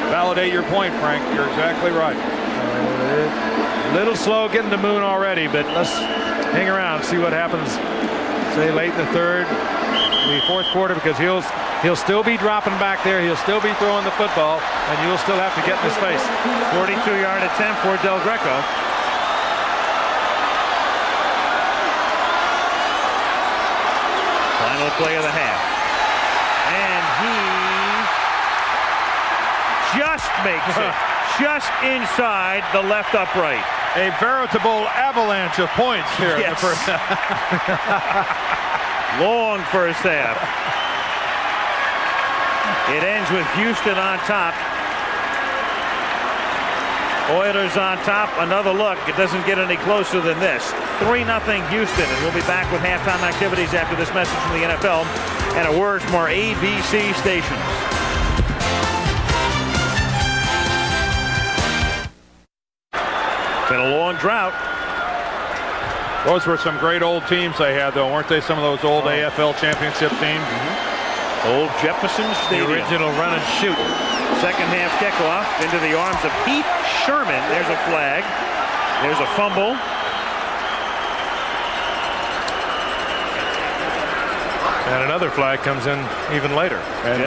validate your point, Frank, you're exactly right. A little slow getting to Moon already, but let's hang around, see what happens, say late in the 3rd, the 4th quarter, because he'll still be dropping back there. He'll still be throwing the football, and you'll still have to get in his face. 42-yard attempt for Del Greco. Final play of the half. And he just makes it. Just inside the left upright. A veritable avalanche of points here in the first half. Long first half. It ends with Houston on top. Oilers on top. Another look. It doesn't get any closer than this. 3-0 Houston. And we'll be back with halftime activities after this message from the NFL. And a word from our ABC stations. Been a long drought. Those were some great old teams they had, though, weren't they? Some of those old AFL championship teams. Old Jefferson Stadium. The original run and shoot. Second half kickoff into the arms of Heath Sherman. There's a flag. There's a fumble. And another flag comes in even later. And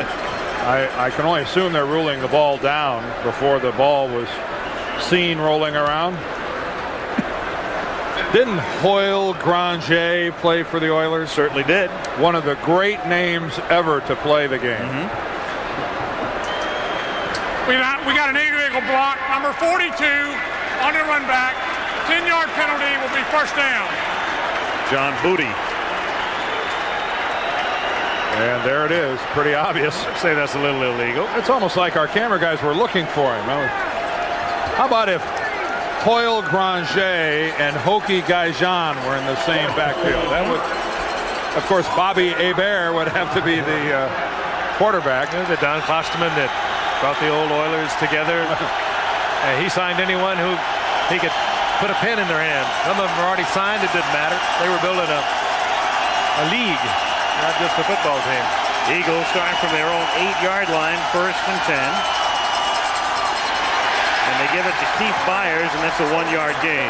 I can only assume they're ruling the ball down before the ball was seen rolling around. Didn't Hoyle Granger play for the Oilers? Certainly did. One of the great names ever to play the game. We got an illegal block. Number 42 on the run back. 10-yard penalty will be first down. John Booty. And there it is. Pretty obvious. I'd say that's a little illegal. It's almost like our camera guys were looking for him. How about if Hoyle Granger and Hokie Gaijan were in the same backfield? That would, of course, Bobby Hebert would have to be the quarterback. The Don Klosterman that brought the old Oilers together. He signed anyone who he could put a pen in their hand. Some of them were already signed. It didn't matter. They were building a league, not just a football team. Eagles start from their own 8-yard line, 1st and 10. And they give it to Keith Byers, and that's a 1-yard gain.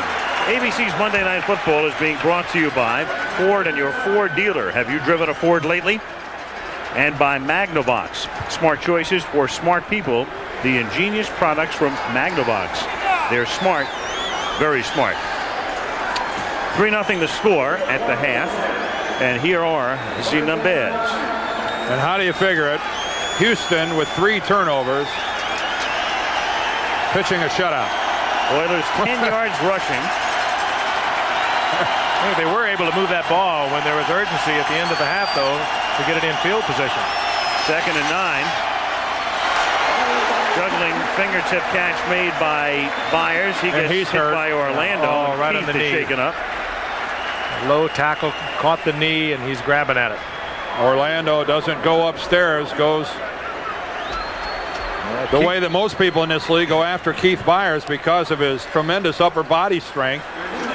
ABC's Monday Night Football is being brought to you by Ford and your Ford dealer. Have you driven a Ford lately? And by Magnavox. Smart choices for smart people. The ingenious products from Magnavox. They're smart, very smart. 3-0 the score at the half. And here are the numbers. And how do you figure it? Houston with 3 turnovers. Pitching a shutout. Oilers 10 yards rushing. They were able to move that ball when there was urgency at the end of the half, though, to get it in field position. 2nd and 9. Juggling fingertip catch made by Byers. He gets hit hurt by Orlando. Right on the knee. Shaken up. Low tackle, caught the knee, and he's grabbing at it. Orlando doesn't go upstairs, goes the way that most people in this league go after Keith Byers because of his tremendous upper body strength.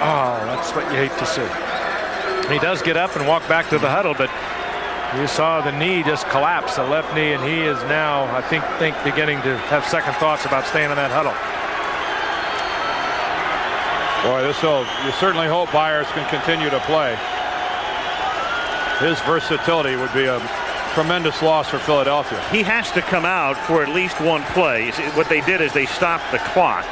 Oh, that's what you hate to see. He does get up and walk back to the huddle, but you saw the knee just collapse, the left knee, and he is now, I think beginning to have second thoughts about staying in that huddle. Boy, you certainly hope Byers can continue to play. His versatility would be a tremendous loss for Philadelphia. He has to come out for at least one play. What they did is they stopped the clock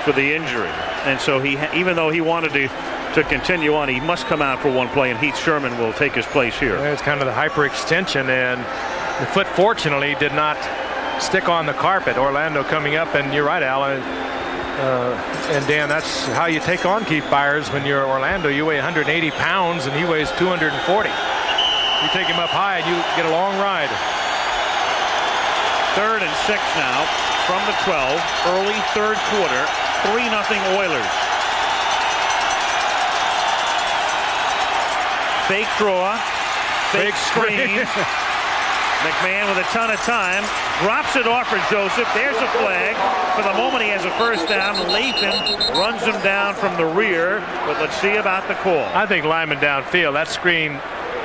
for the injury. And so even though he wanted to continue on, he must come out for one play, and Heath Sherman will take his place here. It's kind of the hyperextension, and the foot fortunately did not stick on the carpet. Orlando coming up, and you're right, Alan. And Dan, that's how you take on Keith Byers when you're Orlando. You weigh 180 pounds, and he weighs 240. You take him up high, and you get a long ride. 3rd and 6 now from the 12. Early 3rd quarter. 3-0 Oilers. Fake draw. Fake screen. McMahon with a ton of time. Drops it off for Joseph. There's a flag. For the moment, he has a first down. Lathan runs him down from the rear. But let's see about the call. I think lineman downfield. That screen,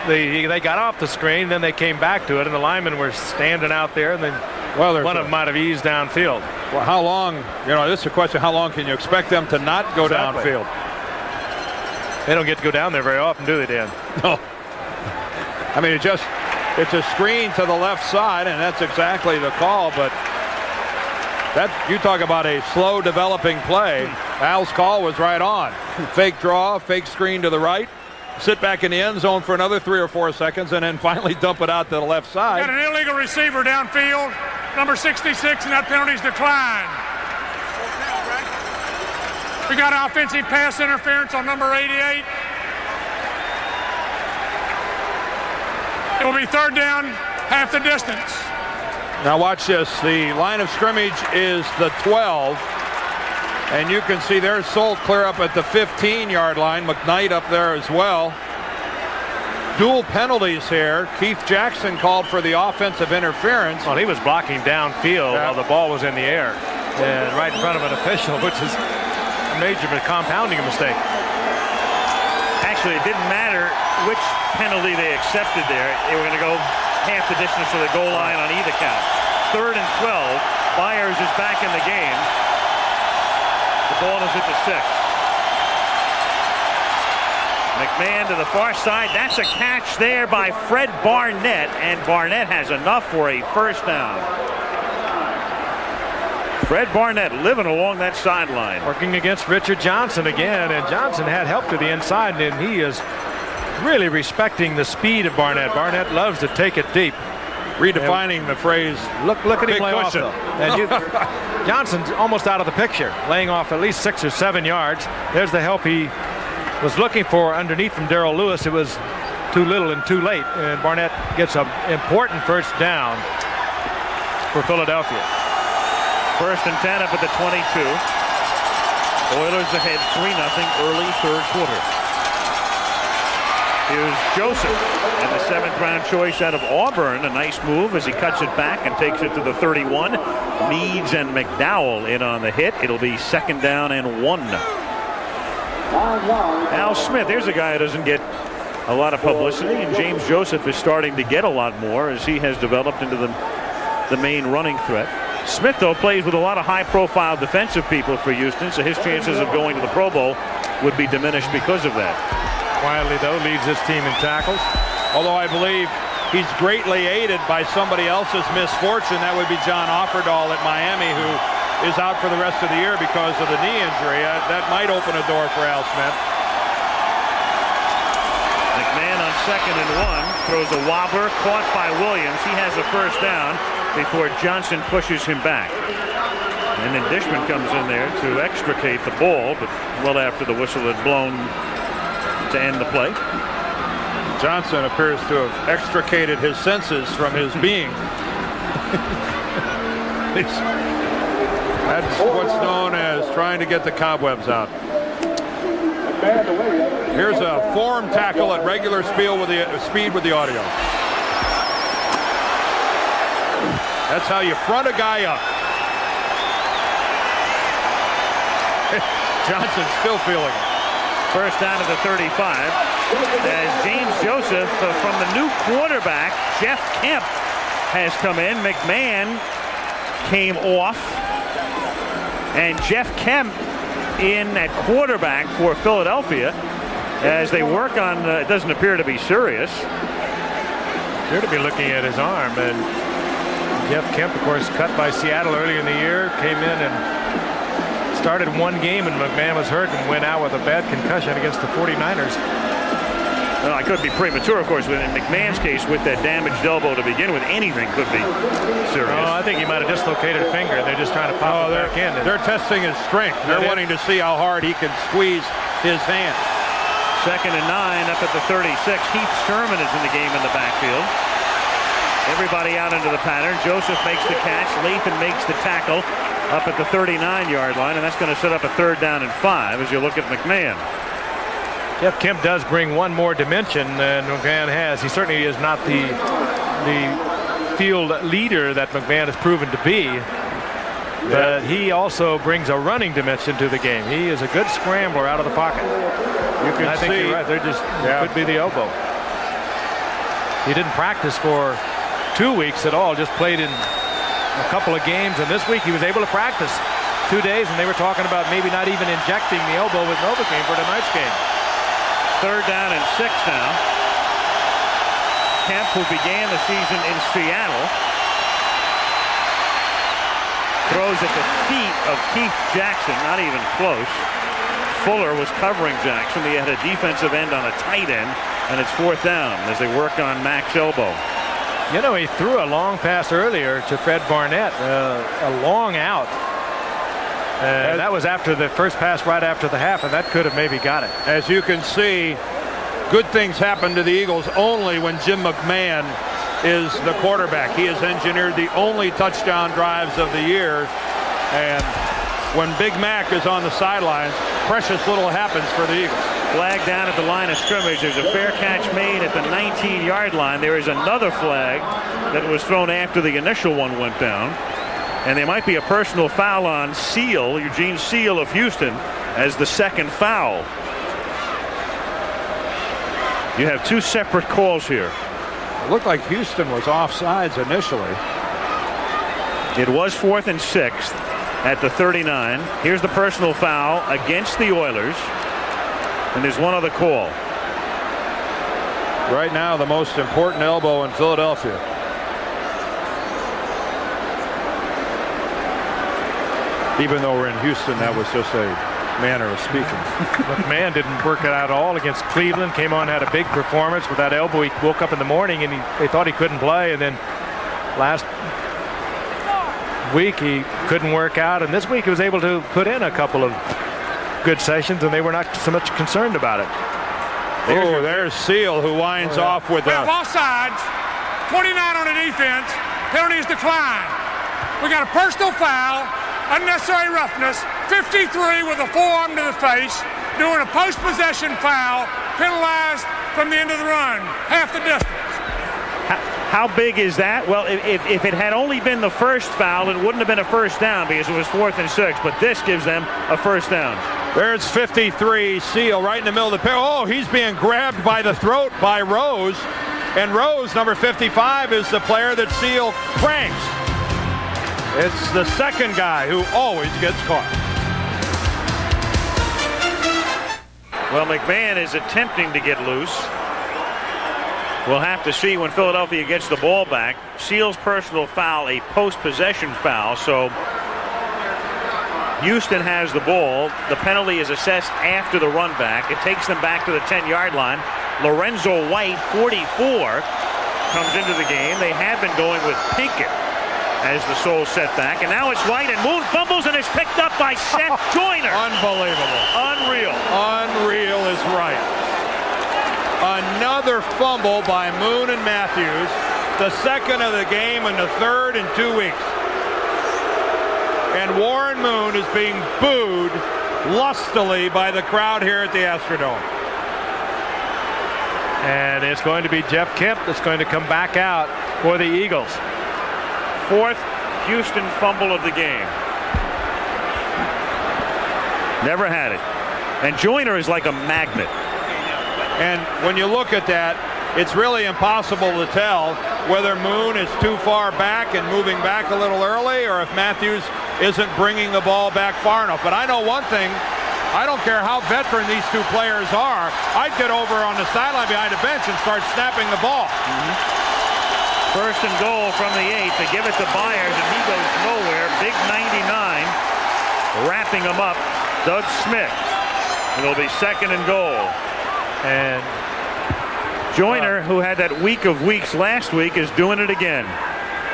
they got off the screen, then they came back to it, and the linemen were standing out there, and then one of them might have eased downfield. Well, how long, this is a question, how long can you expect them to not go downfield? They don't get to go down there very often, do they, Dan? No. I mean, it's a screen to the left side, and that's exactly the call, but you talk about a slow developing play. Al's call was right on. Fake draw, fake screen to the right, sit back in the end zone for another 3 or 4 seconds, and then finally dump it out to the left side. Got an illegal receiver downfield, number 66, and that penalty's declined. We got offensive pass interference on number 88. It will be 3rd down, half the distance. Now watch this. The line of scrimmage is the 12. And you can see there's Solt clear up at the 15-yard line. McKnight up there as well. dual penalties here. Keith Jackson called for the offensive interference. Well, he was blocking downfield while the ball was in the air and right in front of an official, which is a major compounding a mistake. Actually, it didn't matter which penalty they accepted there. They were going to go half the distance to the goal line on either count. 3rd and 12. Byers is back in the game. The ball is at the 6. McMahon to the far side. That's a catch there by Fred Barnett, and Barnett has enough for a first down. Fred Barnett living along that sideline. Working against Richard Johnson again, and Johnson had help to the inside, and he is really respecting the speed of Barnett. Barnett loves to take it deep. Redefining the phrase. Look at him lay off, cushion. though. And Johnson's almost out of the picture, laying off at least 6 or 7 yards. There's the help he was looking for underneath from Darrell Lewis. It was too little and too late, and Barnett gets an important first down for Philadelphia. 1st and 10 up at the 22. Oilers ahead 3-0 early 3rd quarter. Here's Joseph and the 7th round choice out of Auburn. A nice move as he cuts it back and takes it to the 31. Meads and McDowell in on the hit. It'll be 2nd down and 1. Al Smith, here's a guy who doesn't get a lot of publicity, and James Joseph is starting to get a lot more as he has developed into the main running threat. Smith, though, plays with a lot of high-profile defensive people for Houston, so his chances of going to the Pro Bowl would be diminished because of that. Quietly, though, leads his team in tackles. Although I believe he's greatly aided by somebody else's misfortune. That would be John Offerdahl at Miami, who is out for the rest of the year because of the knee injury. That might open a door for Al Smith. McMahon on 2nd and 1 throws a wobbler, caught by Williams. He has a first down before Johnson pushes him back. And then Dishman comes in there to extricate the ball, but well after the whistle had blown to end the play. Johnson appears to have extricated his senses from his being. That's what's known as trying to get the cobwebs out. Here's a form tackle at regular speed with the audio. That's how you front a guy up. Johnson's still feeling it. First down to the 35 as James Joseph from the new quarterback Jeff Kemp has come in. McMahon came off, and Jeff Kemp in at quarterback for Philadelphia as they work on it doesn't appear to be serious. Appear to be looking at his arm, and Jeff Kemp, of course, cut by Seattle earlier in the year, came in and started one game, and McMahon was hurt and went out with a bad concussion against the 49ers. Well, I could be premature, of course, but in McMahon's case, with that damaged elbow to begin with, anything could be serious. Oh, I think he might have dislocated a finger, and they're just trying to pop it back in. They're testing his strength. They're wanting to see how hard he can squeeze his hand. 2nd and 9 up at the 36. Heath Sherman is in the game in the backfield. Everybody out into the pattern. Joseph makes the catch. Lathan makes the tackle up at the 39-yard line, and that's going to set up a 3rd down and 5 as you look at McMahon. Jeff Kemp does bring one more dimension than McMahon has. He certainly is not the field leader that McMahon has proven to be, but he also brings a running dimension to the game. He is a good scrambler out of the pocket. I think you're right. They're just could be the elbow. He didn't practice for 2 weeks at all, just played in a couple of games, and this week he was able to practice 2 days, and they were talking about maybe not even injecting the elbow with Novocaine for tonight's game. 3rd down and 6 now. Kemp, who began the season in Seattle, throws at the feet of Keith Jackson, not even close. Fuller was covering Jackson. He had a defensive end on a tight end, and it's 4th down as they work on Mac's elbow. You know, he threw a long pass earlier to Fred Barnett, a long out. That was after the first pass right after the half, and that could have maybe got it. As you can see, good things happen to the Eagles only when Jim McMahon is the quarterback. He has engineered the only touchdown drives of the year, and when Big Mac is on the sidelines, precious little happens for the Eagles. Flag down at the line of scrimmage. There's a fair catch made at the 19-yard line. There is another flag that was thrown after the initial one went down. And there might be a personal foul on Seal, Eugene Seal of Houston, as the second foul. You have two separate calls here. It looked like Houston was offsides initially. It was 4th and 6 at the 39. Here's the personal foul against the Oilers. And there's one other call. Right now, the most important elbow in Philadelphia. Even though we're in Houston, that was just a manner of speaking. McMahon didn't work it out at all against Cleveland. Came on, had a big performance with that elbow. He woke up in the morning and they thought he couldn't play. And then last week he couldn't work out. And this week he was able to put in a couple of good sessions, and they were not so much concerned about it. There's Seal, who winds off with a offsides. 29 on the defense. Penalty is declined. We got a personal foul, unnecessary roughness, 53 with a forearm to the face, doing a post-possession foul, penalized from the end of the run, half the distance. How big is that? Well, if it had only been the first foul, it wouldn't have been a first down because it was 4th and 6, but this gives them a first down. There's 53, Seal, right in the middle of the pair. Oh, he's being grabbed by the throat by Rose. And Rose, number 55, is the player that Seal cranks. It's the second guy who always gets caught. Well, McMahon is attempting to get loose. We'll have to see when Philadelphia gets the ball back. Seal's personal foul, a post-possession foul, so Houston has the ball. The penalty is assessed after the run back. It takes them back to the 10-yard line. Lorenzo White, 44, comes into the game. They have been going with Pinkett as the sole setback. And now it's White, and Moon fumbles and is picked up by Seth Joyner. Unbelievable. Unreal. Unreal is right. Another fumble by Moon and Matthews. The second of the game and the third in 2 weeks. And Warren Moon is being booed lustily by the crowd here at the Astrodome. And it's going to be Jeff Kemp that's going to come back out for the Eagles. 4th Houston fumble of the game. Never had it. And Joyner is like a magnet. And when you look at that, it's really impossible to tell whether Moon is too far back and moving back a little early, or if Matthews isn't bringing the ball back far enough. But I know one thing. I don't care how veteran these two players are. I'd get over on the sideline behind the bench and start snapping the ball. First and goal from the 8. They give it to Byers, and he goes nowhere. Big 99. Wrapping him up, Doug Smith. It'll be 2nd and goal. And Joyner, who had that week of weeks last week, is doing it again.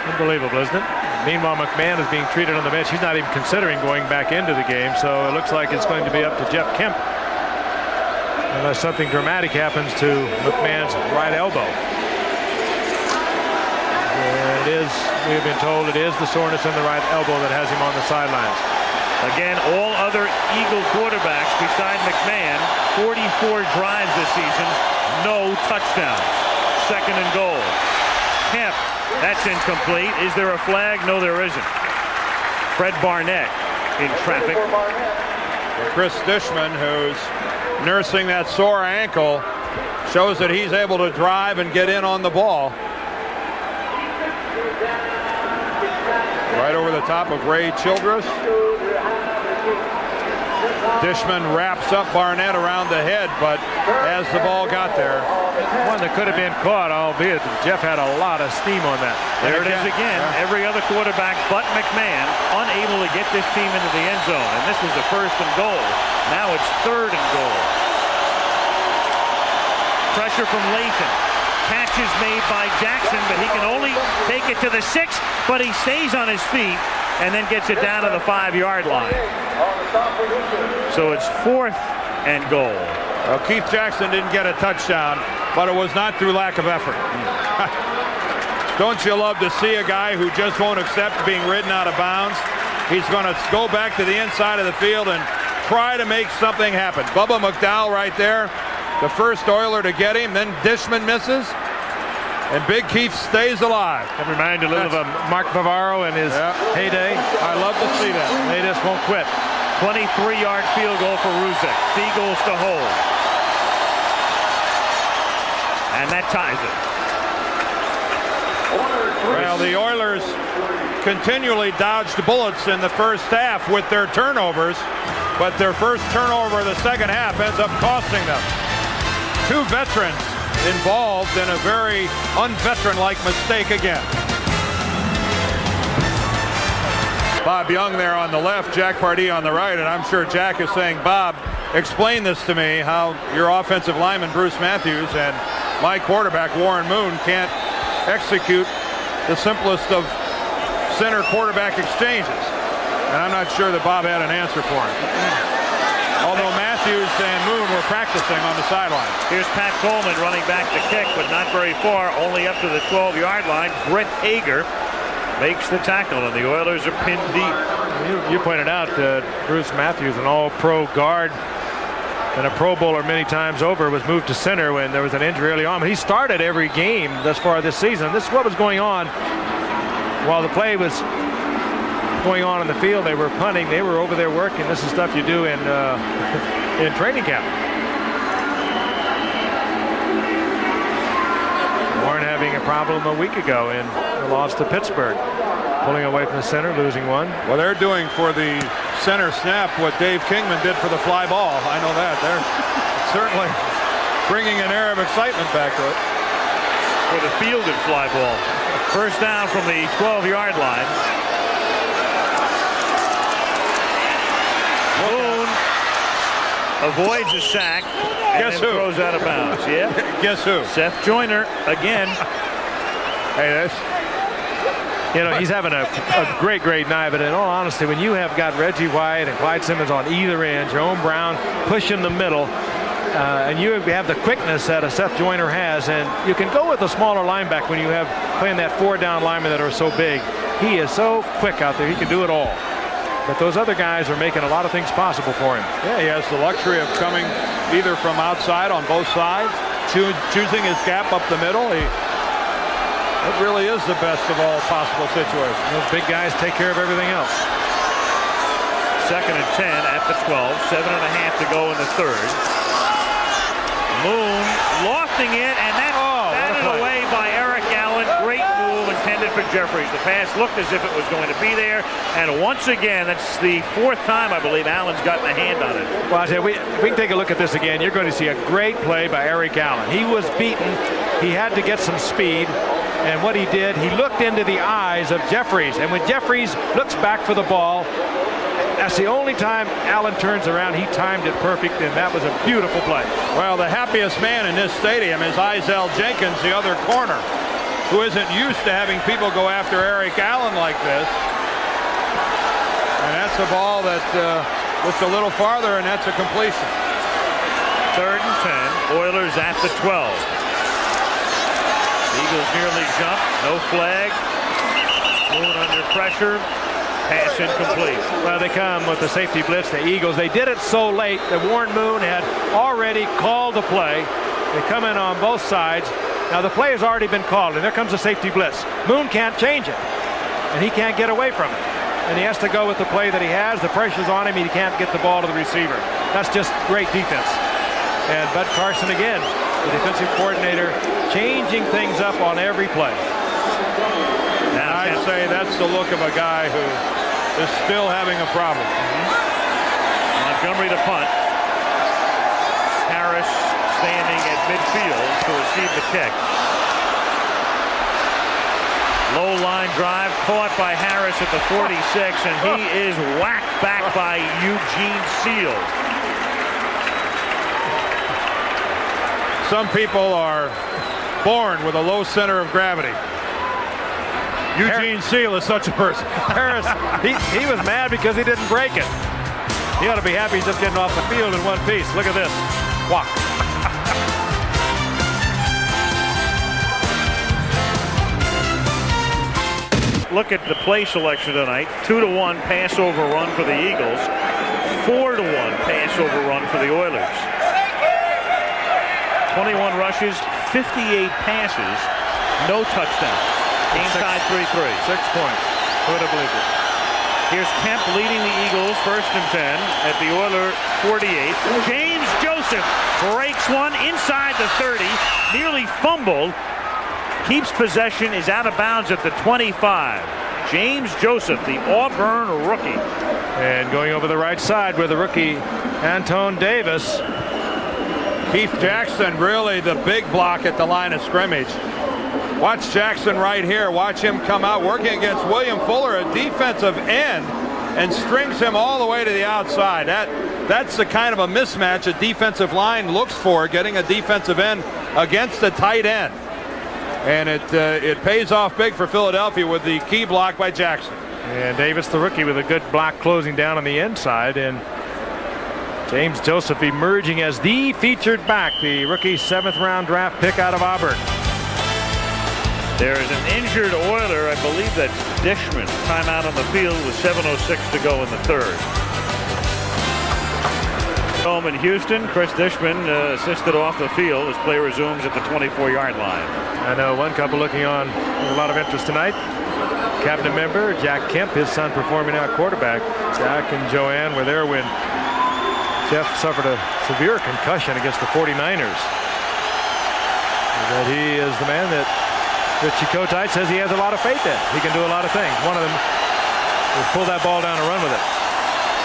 Unbelievable, isn't it? Meanwhile, McMahon is being treated on the bench. He's not even considering going back into the game, so it looks like it's going to be up to Jeff Kemp unless something dramatic happens to McMahon's right elbow. It is, we've been told, it is the soreness in the right elbow that has him on the sidelines. Again, all other Eagle quarterbacks beside McMahon, 44 drives this season, no touchdowns. 2nd and goal. Kemp, that's incomplete. Is there a flag? No, there isn't. Fred Barnett in traffic. Chris Dishman, who's nursing that sore ankle, shows that he's able to drive and get in on the ball. Right over the top of Ray Childress. Dishman wraps up Barnett around the head, but as the ball got there. One that could have been caught, albeit Jeff had a lot of steam on that. There it is again. Every other quarterback but McMahon unable to get this team into the end zone. And this was the 1st and goal. Now it's 3rd and goal. Pressure from Lathan. Catch is made by Jackson, but he can only take it to the 6, but he stays on his feet and then gets it down to the 5-yard line. So it's 4th and goal. Well, Keith Jackson didn't get a touchdown, but it was not through lack of effort. Don't you love to see a guy who just won't accept being ridden out of bounds? He's going to go back to the inside of the field and try to make something happen. Bubba McDowell right there, the first Oiler to get him. Then Dishman misses, and Big Keith stays alive. That reminded a little of Mark Bavaro in his heyday. I love to see that. They just won't quit. 23-yard field goal for Ruzek. Seagulls to hold. And that ties it. Well, the Oilers continually dodged bullets in the first half with their turnovers, but their first turnover of the second half ends up costing them. Two veterans involved in a very unveteran-like mistake again. Bob Young there on the left, Jack Pardee on the right, and I'm sure Jack is saying, Bob, explain this to me, how your offensive lineman Bruce Matthews and my quarterback Warren Moon can't execute the simplest of center quarterback exchanges. And I'm not sure that Bob had an answer for him. Although Matthews and Moon were practicing on the sideline. Here's Pat Coleman running back to kick, but not very far, only up to the 12-yard line. Brett Hager makes the tackle, and the Oilers are pinned deep. You pointed out that Bruce Matthews, an all-pro guard and a Pro Bowler many times over, was moved to center when there was an injury early on. But he started every game thus far this season. This is what was going on while the play was going on in the field. They were punting. They were over there working. This is stuff you do in training camp. Warren having a problem a week ago in the loss to Pittsburgh. Pulling away from the center, losing one. Well, they're doing for the center snap what Dave Kingman did for the fly ball. I know that. They're certainly bringing an air of excitement back to it. For the fielded fly ball. First down from the 12-yard line. Moon avoids a sack and Guess then who? throws out of bounds. Yeah. Guess who? Seth Joyner again. Hey, that's... You know, he's having a great night, but in all honesty, when you have got Reggie White and Clyde Simmons on either end, Jerome Brown pushing the middle, and you have the quickness that a Seth Joyner has, and you can go with a smaller linebacker when you have playing that 4-down linemen that are so big. He is so quick out there, he can do it all. But those other guys are making a lot of things possible for him. Yeah, he has the luxury of coming either from outside on both sides, choosing his gap up the middle. It really is the best of all possible situations. Those big guys take care of everything else. Second and 10 at the 12. 7.5 to go in the third. Moon lofting it, and that's batted away by Eric Allen. Great move intended for Jeffries. The pass looked as if it was going to be there, and once again, that's the fourth time I believe Allen's gotten a hand on it. Well, I tell you, if we can take a look at this again, you're going to see a great play by Eric Allen. He was beaten. He had to get some speed. And what he did, he looked into the eyes of Jeffries. And when Jeffries looks back for the ball, that's the only time Allen turns around. He timed it perfect, and that was a beautiful play. Well, the happiest man in this stadium is Izell Jenkins, the other corner, who isn't used to having people go after Eric Allen like this. And that's a ball that looks a little farther, and that's a completion. Third and 10. Oilers at the 12. Eagles nearly jump. No flag. Moon under pressure. Pass incomplete. Well, they come with the safety blitz, the Eagles. They did it so late that Warren Moon had already called the play. They come in on both sides. Now, the play has already been called, and there comes the safety blitz. Moon can't change it, and he can't get away from it. And he has to go with the play that he has. The pressure's on him. He can't get the ball to the receiver. That's just great defense. And Bud Carson again, the defensive coordinator, changing things up on every play. And I'd say that's the look of a guy who is still having a problem. Montgomery to punt. Harris standing at midfield to receive the kick. Low line drive caught by Harris at the 46, and he is whacked back by Eugene Seal. Some people are born with a low center of gravity. Eugene Seal is such a person. Harris, he was mad because he didn't break it. He ought to be happy just getting off the field in one piece. Look at this. Walk. Look at the play selection tonight. 2-1 pass over run for the Eagles. 4-1 pass-over run for the Oilers. 21 rushes, 58 passes, no touchdowns. Game tied 3-3. 6 points. Who would have believed it? Here's Kemp leading the Eagles 1st and 10 at the Oiler 48. James Joseph breaks one inside the 30, nearly fumbled. Keeps possession, is out of bounds at the 25. James Joseph, the Auburn rookie. And going over the right side with the rookie Anton Davis. Keith Jackson, really the big block at the line of scrimmage. Watch Jackson right here. Watch him come out working against William Fuller, a defensive end, and strings him all the way to the outside. That's the kind of a mismatch a defensive line looks for, getting a defensive end against a tight end. And it pays off big for Philadelphia with the key block by Jackson. And Davis, the rookie, with a good block closing down on the inside. And James Joseph emerging as the featured back, the rookie 7th-round draft pick out of Auburn. There is an injured Oiler. I believe that's Dishman. Timeout on the field with 7:06 to go in the 3rd. Home in Houston, Chris Dishman assisted off the field as play resumes at the 24-yard line. I know one couple looking on with a lot of interest tonight. Cabinet member Jack Kemp, his son, performing out quarterback. Jack and Joanne were there when Jeff suffered a severe concussion against the 49ers. That he is the man that Richie Kotite says he has a lot of faith in. He can do a lot of things. One of them is pull that ball down and run with it.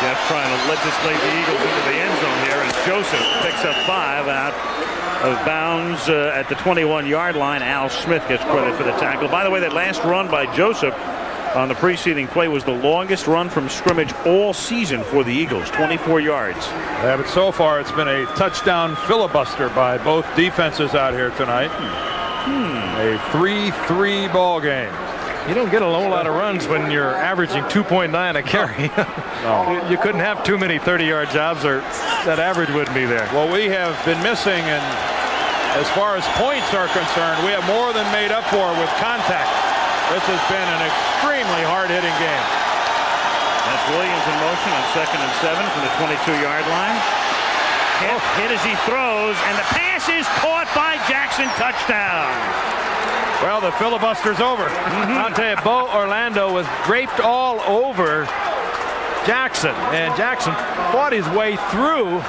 Jeff trying to legislate the Eagles into the end zone here, and Joseph picks up 5 out of bounds at the 21-yard line. Al Smith gets credit for the tackle. By the way, that last run by Joseph on the preceding play was the longest run from scrimmage all season for the Eagles, 24 yards. Yeah, but so far it's been a touchdown filibuster by both defenses out here tonight. A 3-3 ball game. You don't get a whole lot of runs when you're averaging 2.9 a carry. No. You couldn't have too many 30-yard jobs, or that average wouldn't be there. Well, we have been missing, and as far as points are concerned, we have more than made up for with contact. This has been an extremely hard-hitting game. That's Williams in motion on 2nd and 7 from the 22-yard line. Kemp hit as he throws, and the pass is caught by Jackson. Touchdown. Well, the filibuster's over. I'll tell you, Bo Orlando was draped all over Jackson, and Jackson fought his way through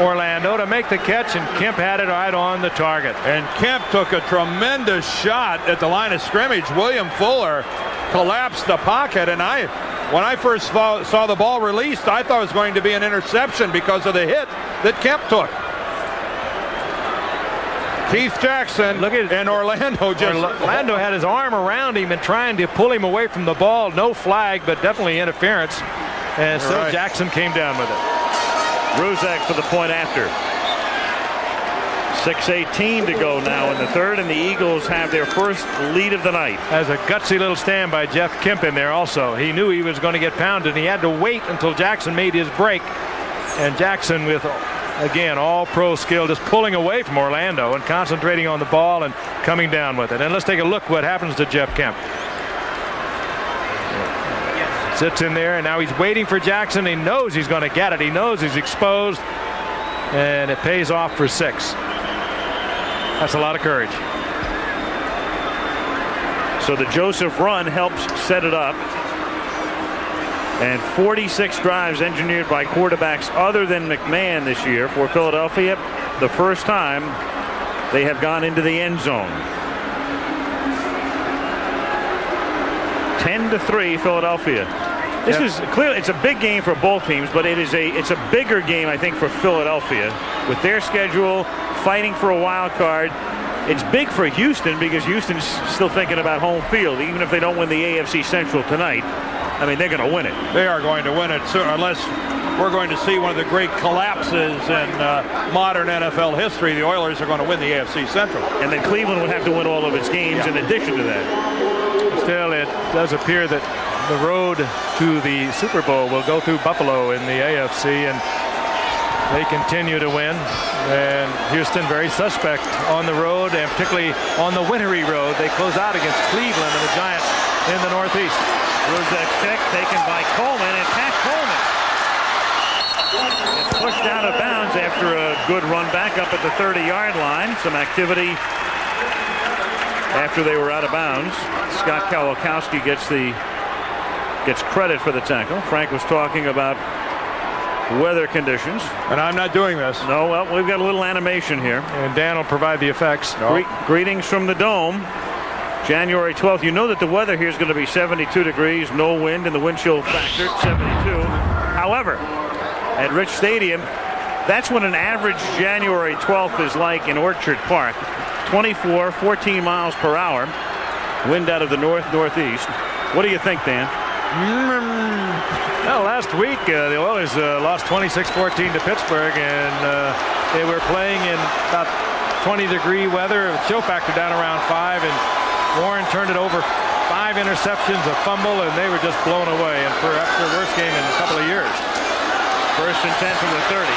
Orlando to make the catch, and Kemp had it right on the target. And Kemp took a tremendous shot at the line of scrimmage. William Fuller collapsed the pocket, and when I first saw the ball released, I thought it was going to be an interception because of the hit that Kemp took. Keith Jackson and Orlando had his arm around him and trying to pull him away from the ball. No flag, but definitely interference. And so right. Jackson came down with it. Ruzak for the point after. 6:18 to go now in the 3rd, and the Eagles have their first lead of the night. As a gutsy little stand by Jeff Kemp in there also. He knew he was going to get pounded, and he had to wait until Jackson made his break. And Jackson, with again all pro skill, just pulling away from Orlando and concentrating on the ball and coming down with it. And let's take a look what happens to Jeff Kemp. Sits in there, and now he's waiting for Jackson. He knows he's going to get it. He knows he's exposed, and it pays off for 6. That's a lot of courage. So the Joseph run helps set it up. And 46 drives engineered by quarterbacks other than McMahon this year for Philadelphia. The first time they have gone into the end zone. 10-3 Philadelphia. This is clearly, it's a big game for both teams, but it's a bigger game, I think, for Philadelphia with their schedule, fighting for a wild card. It's big for Houston because Houston's still thinking about home field, even if they don't win the AFC Central tonight. I mean, they're going to win it. They are going to win it, unless we're going to see one of the great collapses in modern NFL history. The Oilers are going to win the AFC Central. And then Cleveland would have to win all of its games in addition to that. Still, it does appear that the road to the Super Bowl will go through Buffalo in the AFC, and they continue to win. And Houston very suspect on the road, and particularly on the wintry road. They close out against Cleveland and the Giants in the Northeast. Ruzak check taken by Coleman, and Pat Coleman It's pushed out of bounds after a good run back up at the 30-yard line. Some activity after they were out of bounds. Scott Kowalkowski gets credit for the tackle. Frank was talking about weather conditions. And I'm not doing this. No, well, we've got a little animation here. And Dan will provide the effects. No. Greetings from the Dome. January 12th. You know that the weather here is going to be 72 degrees, no wind, and the wind chill factor 72. However, at Rich Stadium, that's what an average January 12th is like in Orchard Park. 14 miles per hour. Wind out of the northeast. What do you think, Dan? Well, last week the Oilers lost 26-14 to Pittsburgh, and they were playing in about 20-degree weather. Chill factor down around 5, and Warren turned it over. 5 interceptions, a fumble, and they were just blown away. And perhaps their worst game in a couple of years. 1st and 10 from the 30.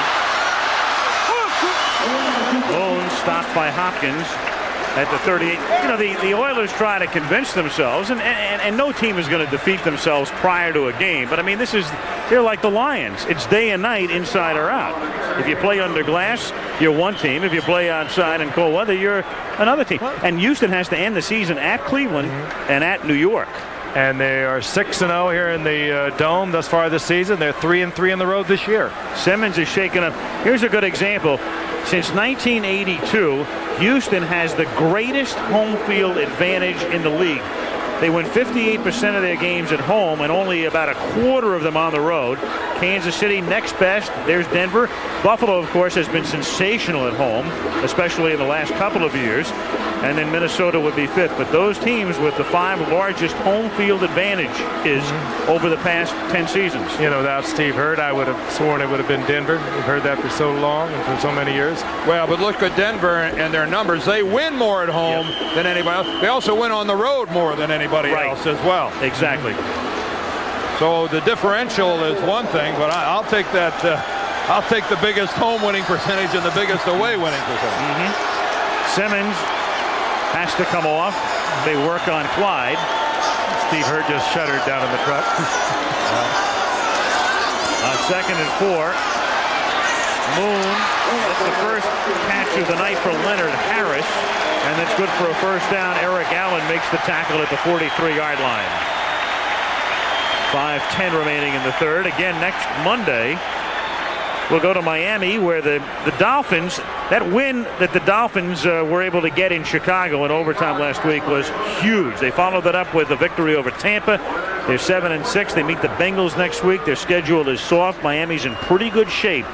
Bones stopped by Hopkins at the 38. You know, the Oilers try to convince themselves, and no team is going to defeat themselves prior to a game. But I mean, they're like the Lions. It's day and night, inside or out. If you play under glass, you're one team. If you play outside in cold weather, you're another team. And Houston has to end the season at Cleveland and at New York. And they are 6-0 here in the Dome thus far this season. They're 3-3 on the road this year. Simmons is shaking up. Here's a good example. Since 1982, Houston has the greatest home field advantage in the league. They win 58% of their games at home and only about a quarter of them on the road. Kansas City next best. There's Denver. Buffalo, of course, has been sensational at home, especially in the last couple of years. And then Minnesota would be 5th. But those teams with the 5 largest home field advantages over the past 10 seasons. You know, without Steve Hurd, I would have sworn it would have been Denver. We've heard that for so long and for so many years. Well, but look at Denver and their numbers. They win more at home than anybody else. They also win on the road more than anybody else as well. Exactly. So the differential is one thing, but I'll take that. I'll take the biggest home winning percentage and the biggest away winning percentage. Simmons has to come off. They work on Clyde. Steve Hurd just shuddered down in the truck. On 2nd and 4. Moon. That's the first catch of the night for Leonard Harris. And that's good for a first down. Eric Allen makes the tackle at the 43-yard line. 5:10 remaining in the 3rd. Again, next Monday, we'll go to Miami, where the Dolphins, that win that the Dolphins were able to get in Chicago in overtime last week was huge. They followed that up with a victory over Tampa. They're 7-6. They meet the Bengals next week. Their schedule is soft. Miami's in pretty good shape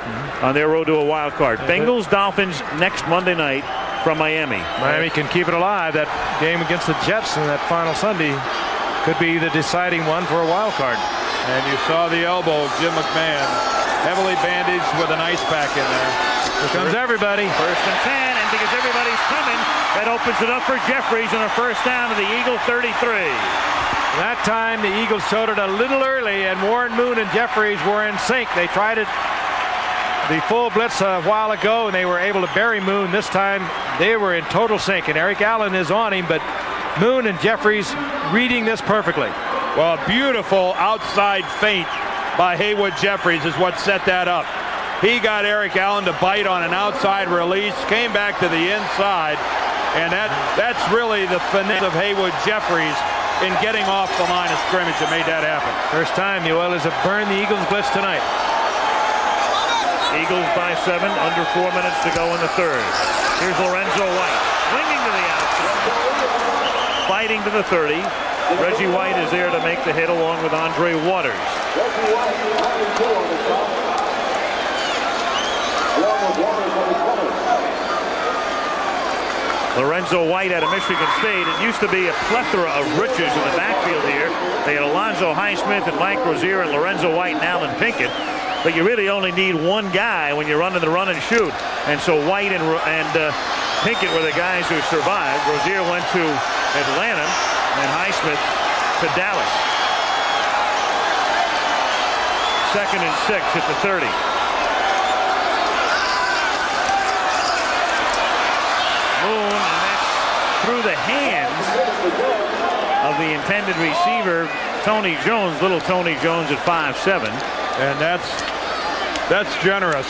on their road to a wild card. Bengals, Dolphins next Monday night from Miami. Miami can keep it alive. That game against the Jets in that final Sunday could be the deciding one for a wild card. And you saw the elbow of Jim McMahon, heavily bandaged with an ice pack in there. Here comes everybody. 1st and 10, and because everybody's coming, that opens it up for Jeffries on a first down to the Eagle 33. That time the Eagles showed it a little early, and Warren Moon and Jeffries were in sync. They tried it the full blitz a while ago, and they were able to bury Moon. This time they were in total sync, and Eric Allen is on him, but Moon and Jeffries reading this perfectly. Well, beautiful outside feint by Haywood Jeffries is what set that up. He got Eric Allen to bite on an outside release, came back to the inside, and that's really the finesse of Haywood Jeffries in getting off the line of scrimmage that made that happen. First time the Oilers have burned the Eagles blitz tonight. Eagles by 7, under 4 minutes to go in the 3rd. Here's Lorenzo White, swinging to the outside, fighting to the 30. Reggie White is there to make the hit along with Andre Waters. Lorenzo White out of Michigan State. It used to be a plethora of riches in the backfield here. They had Alonzo Highsmith and Mike Rozier and Lorenzo White and Alan Pinkett. But you really only need one guy when you're running the run and shoot. And so White and Pinkett were the guys who survived. Rozier went to Atlanta and Highsmith to Dallas. 2nd and 6 at the 30. Moon, and that's through the hands of the intended receiver, Tony Jones, little Tony Jones at 5'7". And that's That's generous.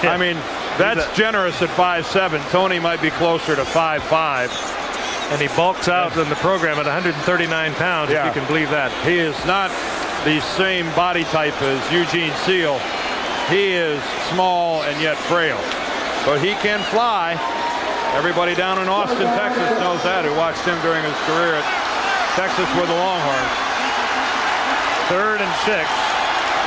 I mean, that's generous at 5'7". Tony might be closer to 5'5". And he bulks out in the program at 139 pounds, if you can believe that. He is not the same body type as Eugene Seal. He is small and yet frail. But he can fly. Everybody down in Austin, Texas knows that, who watched him during his career at Texas with the Longhorns. 3rd and 6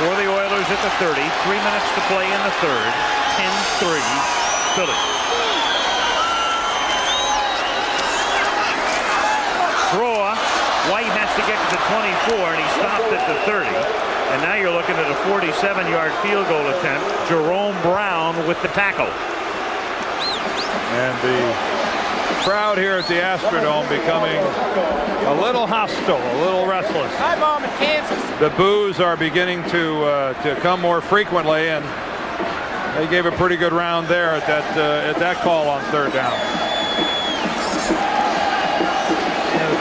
for the Oilers at the 30. 3 minutes to play in the third. 10-3 Phillies. Draw. White has to get to the 24, and he stopped at the 30. And now you're looking at a 47-yard field goal attempt. Jerome Brown with the tackle. And the crowd here at the Astrodome becoming a little hostile, a little restless. Hi, Mom, in Kansas. The boos are beginning to come more frequently, and they gave a pretty good round there at that call on 3rd down. The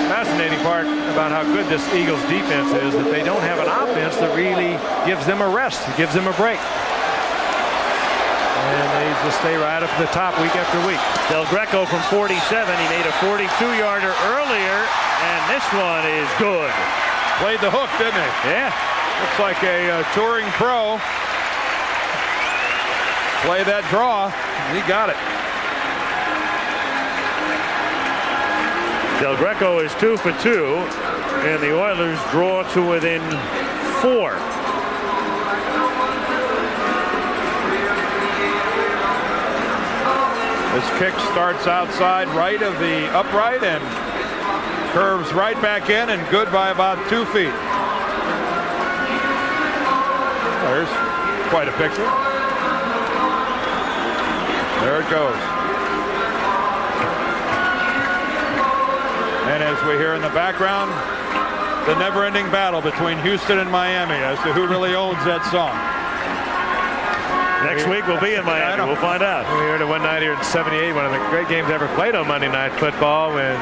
fascinating part about how good this Eagles defense is that they don't have an offense that really gives them a rest, gives them a break. And they just stay right up to the top week after week. Del Greco from 47. He made a 42-yarder earlier, and this one is good. Played the hook, didn't he? Yeah. Looks like a touring pro. Play that draw. He got it. Del Greco is 2 for 2, and the Oilers draw to within 4. This kick starts outside right of the upright and curves right back in, and good by about 2 feet. There's quite a picture. There it goes. And as we hear in the background, the never-ending battle between Houston and Miami as to who really owns that song. Next week we'll be in Miami. We'll find out. We heard it one night here in '78, one of the great games ever played on Monday Night Football, when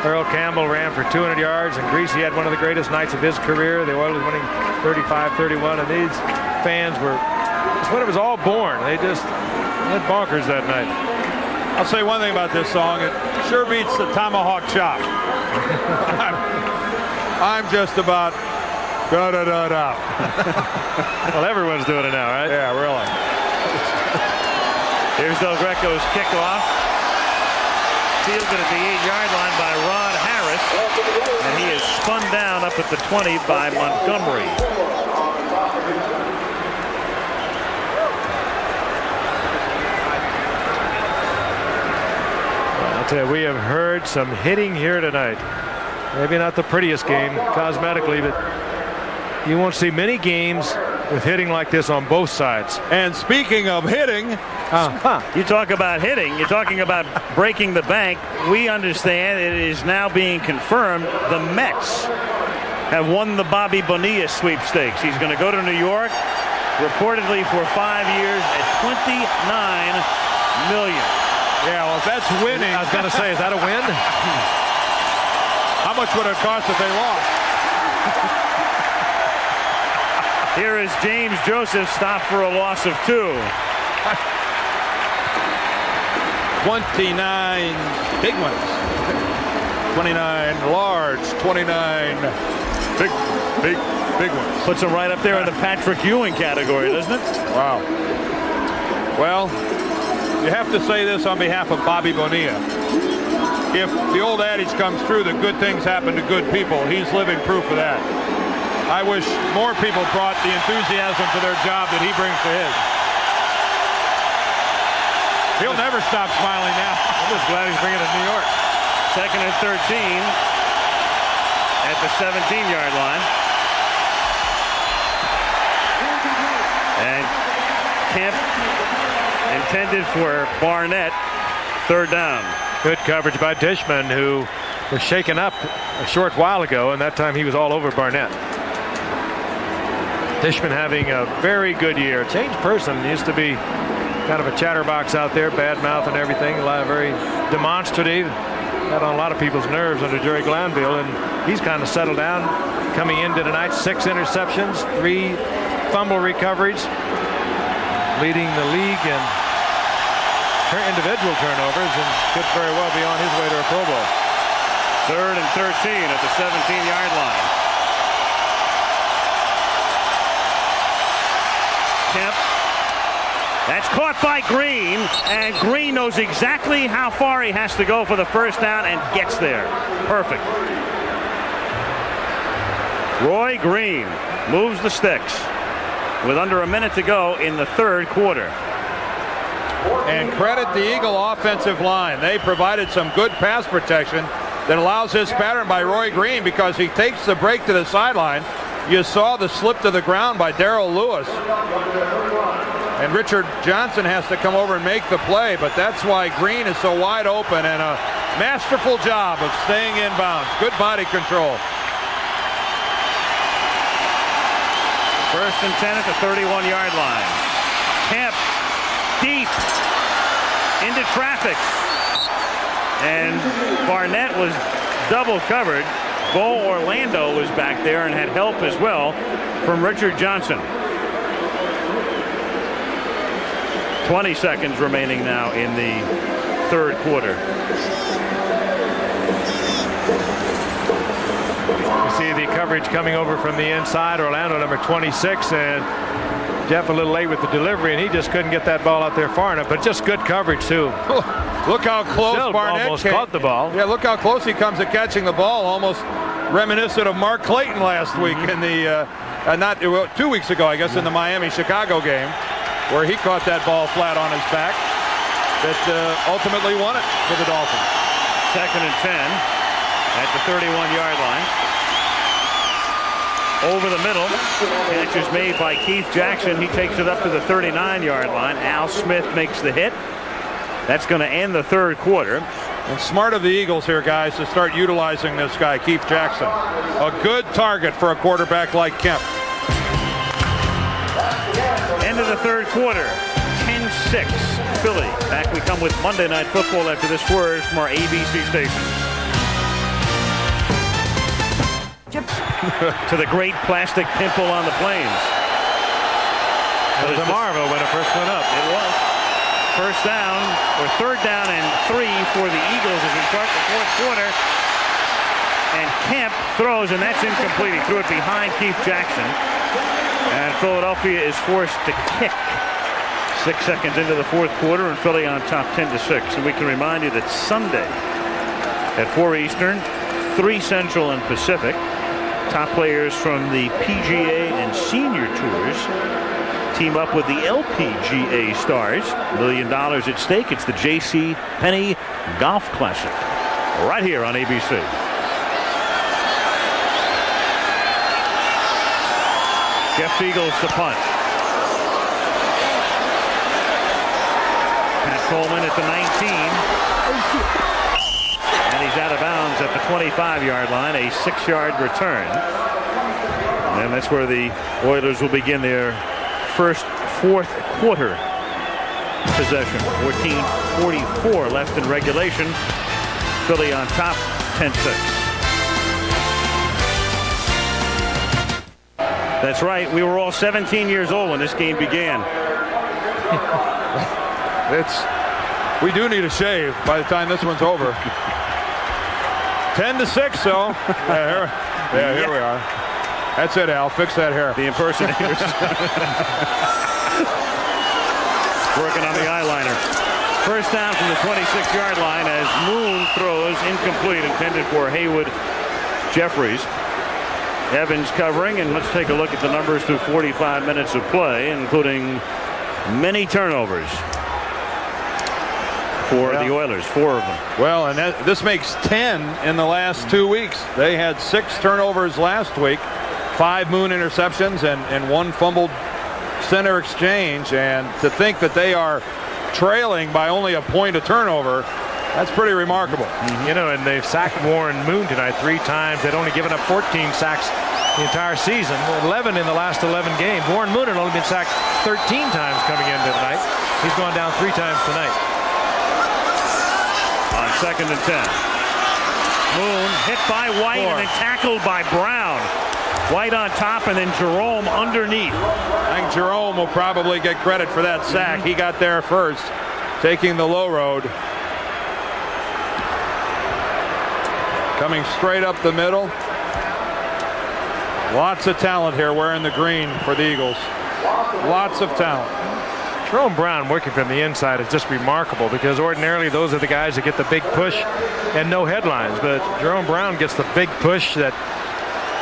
Earl Campbell ran for 200 yards and Greasy had one of the greatest nights of his career. The Oilers winning 35-31, and these fans were, it's when it was all born. They just went bonkers that night. I'll say one thing about this song. It sure beats the tomahawk chop. I'm just about da-da-da-da. Well, everyone's doing it now, right? Yeah, really. Here's Del Greco's kickoff. Fielded at the 8-yard line by Rod Harris. And he is spun down up at the 20 by Montgomery. I'll tell you, we have heard some hitting here tonight. Maybe not the prettiest game cosmetically, but you won't see many games with hitting like this on both sides. And speaking of hitting, you talk about hitting, you're talking about breaking the bank. We understand it is now being confirmed the Mets have won the Bobby Bonilla sweepstakes. He's going to go to New York, reportedly for 5 years at $29 million. Yeah, well, if that's winning. I was going to say, is that a win? How much would it cost if they lost? Here is James Joseph, stopped for a loss of 2. 29 big ones. 29 large, 29 big ones. Puts him right up there in the Patrick Ewing category, doesn't it? Wow. Well, you have to say this on behalf of Bobby Bonilla. If the old adage comes true that good things happen to good people, he's living proof of that. I wish more people brought the enthusiasm to their job that he brings to his. He'll never stop smiling now. I'm just glad he's bringing it to New York. 2nd and 13 at the 17-yard line. And Kemp intended for Barnett. 3rd down. Good coverage by Dishman, who was shaken up a short while ago, and that time he was all over Barnett. Dishman having a very good year. Changed person. Used to be kind of a chatterbox out there, bad mouth and everything. A lot of very demonstrative. Got on a lot of people's nerves under Jerry Glanville, and he's kind of settled down. Coming into tonight, 6 interceptions, 3 fumble recoveries, leading the league in individual turnovers, and could very well be on his way to a Pro Bowl. 3rd and 13 at the 17-yard line. Kemp. That's caught by Green, and Green knows exactly how far he has to go for the first down and gets there. Perfect. Roy Green moves the sticks with under a minute to go in the 3rd quarter. And credit the Eagle offensive line. They provided some good pass protection that allows this pattern by Roy Green, because he takes the break to the sideline. You saw the slip to the ground by Darrell Lewis. And Richard Johnson has to come over and make the play, but that's why Green is so wide open, and a masterful job of staying in bounds. Good body control. 1st and 10 at the 31-yard line. Kemp deep into traffic, and Barnett was double covered. Bo Orlando was back there and had help as well from Richard Johnson. 20 seconds remaining now in the 3rd quarter. You see the coverage coming over from the inside. Orlando, number 26, and Jeff a little late with the delivery, and he just couldn't get that ball out there far enough, but just good coverage too. Look how close Still Barnett almost caught the ball. Yeah, look how close he comes to catching the ball. Almost reminiscent of Mark Clayton last week in the, 2 weeks ago, I guess, in the Miami-Chicago game, where he caught that ball flat on his back that ultimately won it for the Dolphins. 2nd and 10 at the 31-yard line. Over the middle. Catch is made by Keith Jackson. He takes it up to the 39-yard line. Al Smith makes the hit. That's going to end the 3rd quarter. And smart of the Eagles here, guys, to start utilizing this guy, Keith Jackson. A good target for a quarterback like Kemp. End of the 3rd quarter. 10-6 Philly. Back we come with Monday Night Football after this word from our ABC station. To the great plastic pimple on the plains. It was a marvel when it first went up. It was. First down, or 3rd down and 3 for the Eagles as we start the 4th quarter. And Kemp throws, and that's incomplete. He threw it behind Keith Jackson. And Philadelphia is forced to kick. 6 seconds into the 4th quarter, and Philly on top 10-6. And we can remind you that Sunday at 4 Eastern, 3 Central and Pacific, top players from the PGA and Senior Tours team up with the LPGA stars. $1 million at stake. It's the J.C. Penney Golf Classic right here on ABC. Jeff Siegels to punt. Pat Coleman at the 19. And he's out of bounds at the 25-yard line. A 6-yard return. And that's where the Oilers will begin their first 4th quarter possession. 14:44 left in regulation. Philly on top 10-6. That's right. We were all 17 years old when this game began. We do need a shave by the time this one's over. 10-6, so here we are. That's it, Al. Fix that hair. The impersonators. Working on the eyeliner. First down from the 26-yard line as Moon throws incomplete, intended for Haywood Jeffries. Evans covering, and let's take a look at the numbers through 45 minutes of play, including many turnovers for the Oilers, 4 of them. Well, and this makes 10 in the last 2 weeks. They had 6 turnovers last week, 5 Moon interceptions, and 1 fumbled center exchange. And to think that they are trailing by only a point a turnover, that's pretty remarkable. You know, and they've sacked Warren Moon tonight 3 times. They'd only given up 14 sacks the entire season, 11 in the last 11 games. Warren Moon had only been sacked 13 times coming into tonight. He's gone down 3 times tonight. On 2nd and 10. Moon hit by White and then tackled by Brown. White on top, and then Jerome underneath. I think Jerome will probably get credit for that sack. He got there first, taking the low road. Coming straight up the middle. Lots of talent here wearing the green for the Eagles. Lots of talent. Jerome Brown working from the inside is just remarkable, because ordinarily those are the guys that get the big push and no headlines. But Jerome Brown gets the big push that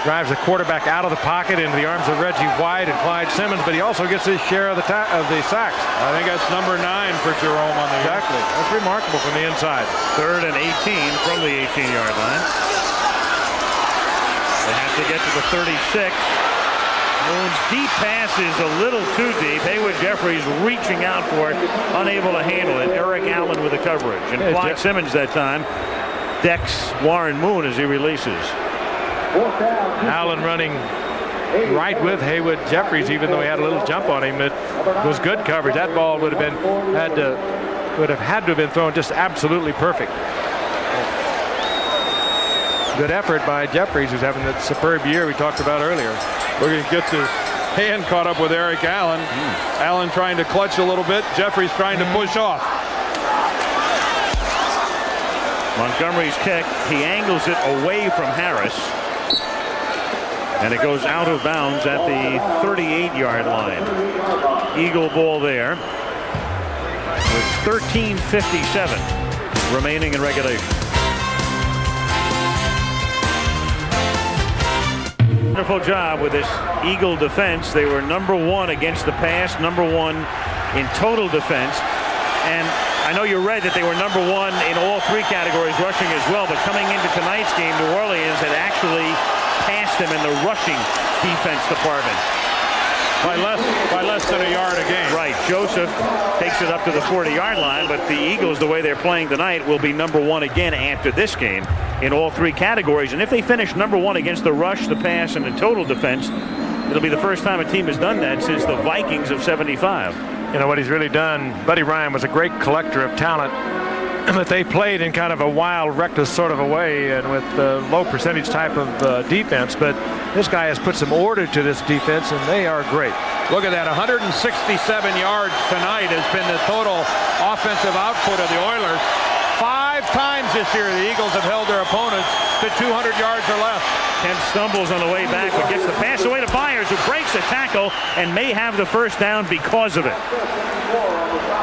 drives the quarterback out of the pocket into the arms of Reggie White and Clyde Simmons, but he also gets his share of the sacks. I think that's number 9 for Jerome on the Exactly. That's remarkable from the inside. 3rd and 18 from the 18-yard line. They have to get to the 36. Moon's deep pass is a little too deep. Haywood Jeffries reaching out for it, unable to handle it. Eric Allen with the coverage. And Clyde Simmons that time decks Warren Moon as he releases. Allen running right with Haywood Jeffries, even though he had a little jump on him. It was good coverage. That ball would have had to have been thrown just absolutely perfect. Good effort by Jeffries, who's having that superb year we talked about earlier. Look, he gets his hand caught up with Eric Allen. Allen trying to clutch a little bit. Jeffries trying to push off. Montgomery's kick. He angles it away from Harris. And it goes out of bounds at the 38-yard line. Eagle ball there. With 13:57 remaining in regulation. Wonderful job with this Eagle defense. They were number 1 against the pass, number 1 in total defense. And I know you read that they were number 1 in all 3 categories, rushing as well. But coming into tonight's game, New Orleans had actually passed them in the rushing defense department. By less than a yard a game. Right. Joseph takes it up to the 40-yard line, but the Eagles, the way they're playing tonight, will be number 1 again after this game in all 3 categories. And if they finish number 1 against the rush, the pass, and the total defense, it'll be the first time a team has done that since the Vikings of '75. You know what he's really done? Buddy Ryan was a great collector of talent, but they played in kind of a wild, reckless sort of a way, and with the low percentage type of defense. But this guy has put some order to this defense, and they are great. Look at that. 167 yards tonight has been the total offensive output of the Oilers. 5 times this year the Eagles have held their opponents to 200 yards or less. Kent stumbles on the way back, but gets the pass away to Byers, who breaks the tackle and may have the first down because of it.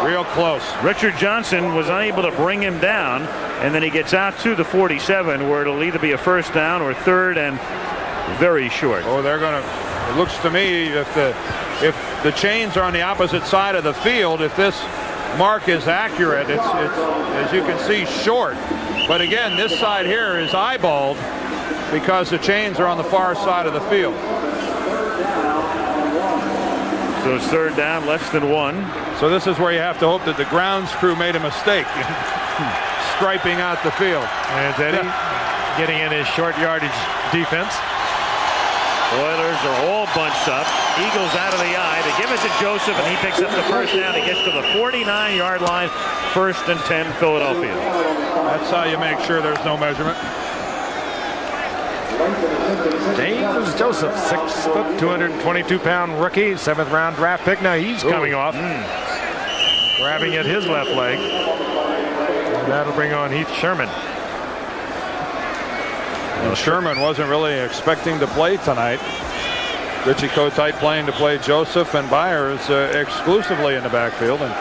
Real close. Richard Johnson was unable to bring him down, and then he gets out to the 47, where it'll either be a first down or 3rd and very short. Oh, they're going to. It looks to me if the chains are on the opposite side of the field, if this mark is accurate, it's as you can see short. But again, this side here is eyeballed because the chains are on the far side of the field. So it's 3rd down, less than 1. So this is where you have to hope that the grounds crew made a mistake striping out the field. And Eddie getting in his short yardage defense. Oilers are all bunched up. Eagles out of the eye. They give it to Joseph, and he picks up the first down. He gets to the 49-yard line. 1st and 10, Philadelphia. That's how you make sure there's no measurement. James Joseph, 6 foot, 222-pound rookie, 7th round draft pick. Now he's coming off, grabbing at his left leg. And that'll bring on Heath Sherman. Well, Sherman wasn't really expecting to play tonight. Richie Kotite playing to play Joseph and Byers exclusively in the backfield. And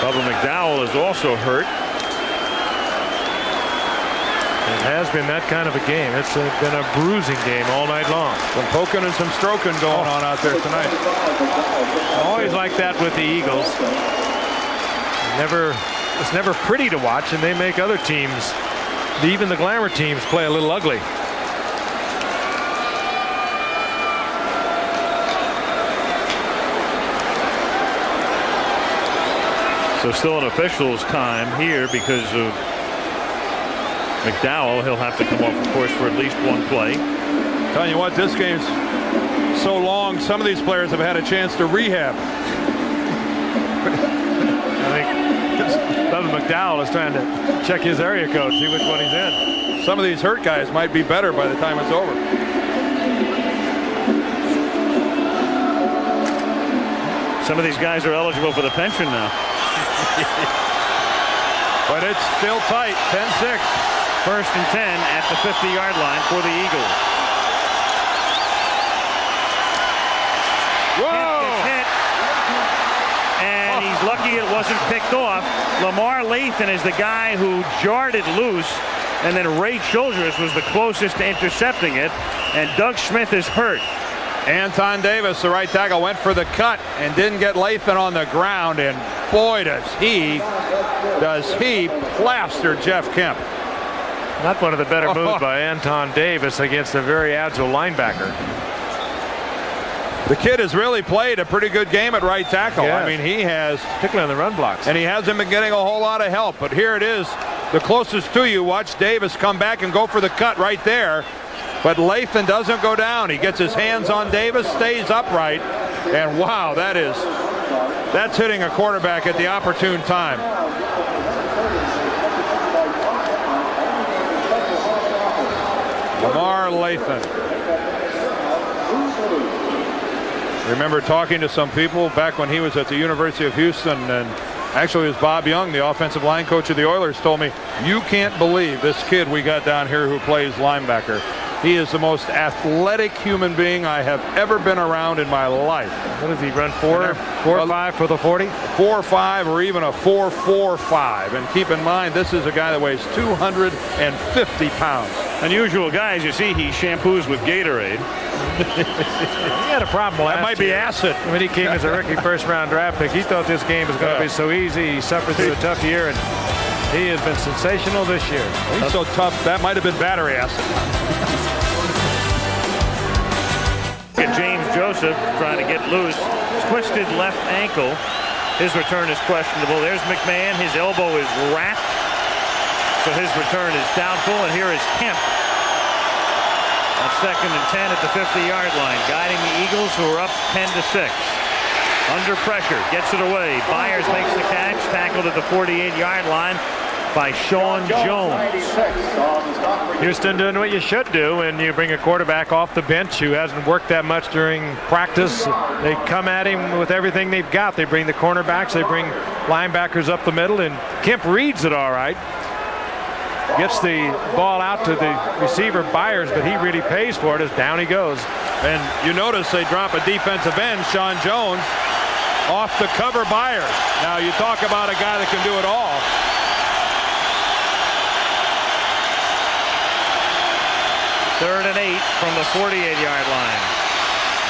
Bubba McDowell is also hurt. It has been that kind of a game. It's been a bruising game all night long. Some poking and some stroking going on out there tonight. Always like that with the Eagles. It's never pretty to watch, and they make other teams, even the glamour teams, play a little ugly. So still an official's time here because of McDowell. He'll have to come off, of course, for at least 1 play. Telling you what, this game's so long, some of these players have had a chance to rehab. I think Bubba McDowell is trying to check his area code, see which one he's in. Some of these hurt guys might be better by the time it's over. Some of these guys are eligible for the pension now. But it's still tight, 10-6. 1st and 10 at the 50-yard line for the Eagles. Whoa! Hit, and he's lucky it wasn't picked off. Lamar Lathan is the guy who jarred it loose, and then Ray Childress was the closest to intercepting it, and Doug Smith is hurt. Anton Davis, the right tackle, went for the cut and didn't get Lathan on the ground, and boy does he plaster Jeff Kemp. Not one of the better moves by Anton Davis against a very agile linebacker. The kid has really played a pretty good game at right tackle. Yes. I mean, he has, particularly on the run blocks, and he hasn't been getting a whole lot of help. But here it is, the closest to you. Watch Davis come back and go for the cut right there. But Lathan doesn't go down. He gets his hands on Davis, stays upright, and wow, that's hitting a quarterback at the opportune time. Lamar Lathan. Remember talking to some people back when he was at the University of Houston, and actually it was Bob Young, the offensive line coach of the Oilers, told me, you can't believe this kid we got down here who plays linebacker. He is the most athletic human being I have ever been around in my life. What does he run, 4.5 for the 40? 4.5 or even a 4.45. And keep in mind, this is a guy that weighs 250 pounds. Unusual guys, you see, he shampoos with Gatorade. He had a problem last That might be year. acid. When he came as a rookie first-round draft pick, he thought this game was going to be so easy. He suffered through a tough year, and he has been sensational this year. He's so tough, that might have been battery acid. James Joseph trying to get loose. Twisted left ankle. His return is questionable. There's McMahon. His elbow is wrapped, so his return is doubtful. And here is Kemp on 2nd and 10 at the 50-yard line, guiding the Eagles, who are up 10-6. Under pressure, gets it away. Byers makes the catch, tackled at the 48-yard line by Sean Jones. Houston doing what you should do when you bring a quarterback off the bench who hasn't worked that much during practice. They come at him with everything they've got. They bring the cornerbacks, they bring linebackers up the middle, and Kemp reads it all right. Gets the ball out to the receiver Byers, but he really pays for it as down he goes. And you notice they drop a defensive end, Sean Jones, off the cover Byers. Now you talk about a guy that can do it all. Third and 8 from the 48-yard line.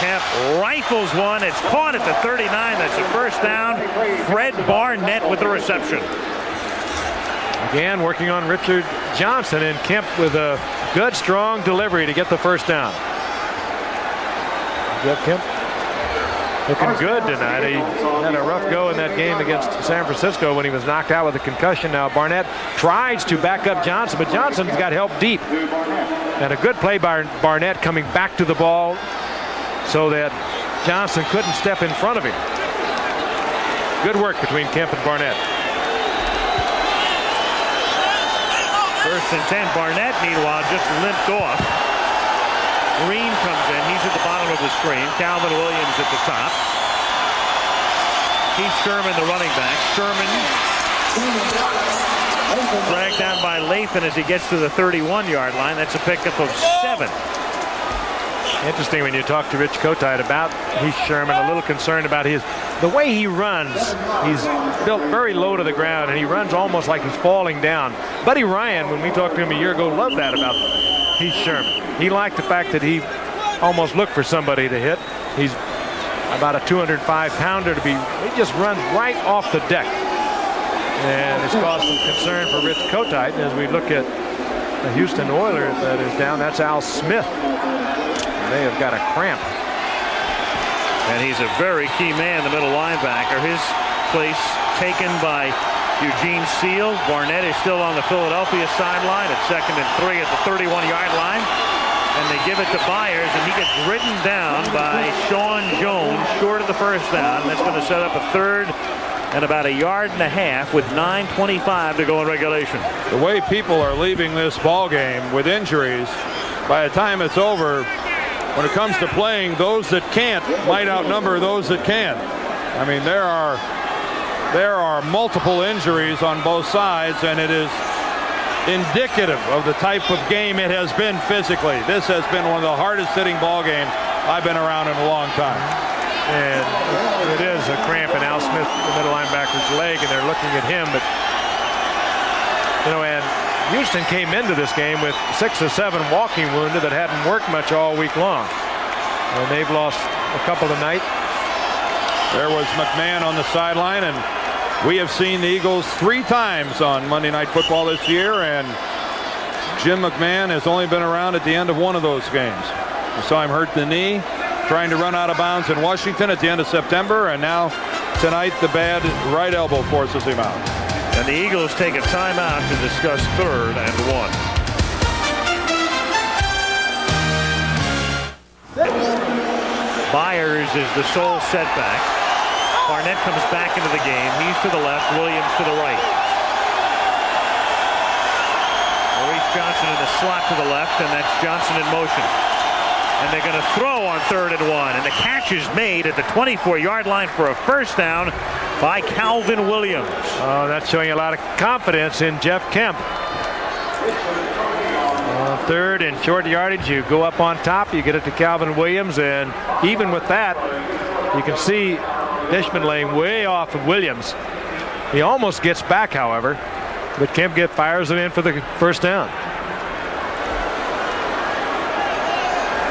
Kemp rifles one. It's caught at the 39. That's a first down. Fred Barnett with the reception. Again, working on Richard Johnson, and Kemp with a good, strong delivery to get the first down. Jeff Kemp looking good tonight. He had a rough go in that game against San Francisco when he was knocked out with a concussion. Now Barnett tries to back up Johnson, but Johnson's got help deep. And a good play by Barnett coming back to the ball so that Johnson couldn't step in front of him. Good work between Kemp and Barnett. 1st and 10. Barnett, meanwhile, just limped off. Green comes in. He's at the bottom of the screen. Calvin Williams at the top. Keith Sherman, the running back. Sherman dragged down by Lathan as he gets to the 31-yard line. That's a pickup of 7. Interesting when you talk to Rich Kotite about Heath Sherman, a little concerned about the way he runs. He's built very low to the ground, and he runs almost like he's falling down. Buddy Ryan, when we talked to him a year ago, loved that about Heath Sherman. He liked the fact that he almost looked for somebody to hit. He's about a 205-pounder to be. He just runs right off the deck. And it's caused some concern for Rich Kotite. As we look at the Houston Oilers that is down, that's Al Smith. They have got a cramp. And he's a very key man, the middle linebacker. His place taken by Eugene Seal. Barnett is still on the Philadelphia sideline at 2nd and 3 at the 31-yard line. And they give it to Byers, and he gets ridden down by Sean Jones, short of the first down. That's going to set up a 3rd and about 1.5 yards with 9:25 to go in regulation. The way people are leaving this ball game with injuries, by the time it's over, when it comes to playing, those that can't might outnumber those that can. I mean, there are multiple injuries on both sides, and it is indicative of the type of game it has been physically. This has been one of the hardest hitting ball games I've been around in a long time. And it is a cramp in Al Smith, the middle linebacker's leg, and they're looking at him. But, you know, and Houston came into this game with 6 or 7 walking wounded that hadn't worked much all week long. And they've lost a couple tonight. There was McMahon on the sideline, and we have seen the Eagles 3 times on Monday Night Football this year, and Jim McMahon has only been around at the end of one of those games. We saw him hurt the knee trying to run out of bounds in Washington at the end of September, and now tonight the bad right elbow forces him out. And the Eagles take a timeout to discuss 3rd and 1. Byers is the sole setback. Barnett comes back into the game. He's to the left, Williams to the right. Maurice Johnson in the slot to the left, and that's Johnson in motion. And they're going to throw on 3rd and 1. And the catch is made at the 24-yard line for a first down by Calvin Williams. Oh, that's showing a lot of confidence in Jeff Kemp. 3rd and short yardage, you go up on top, you get it to Calvin Williams, and even with that, you can see Dishman laying way off of Williams. He almost gets back, however, but Kemp fires it in for the first down.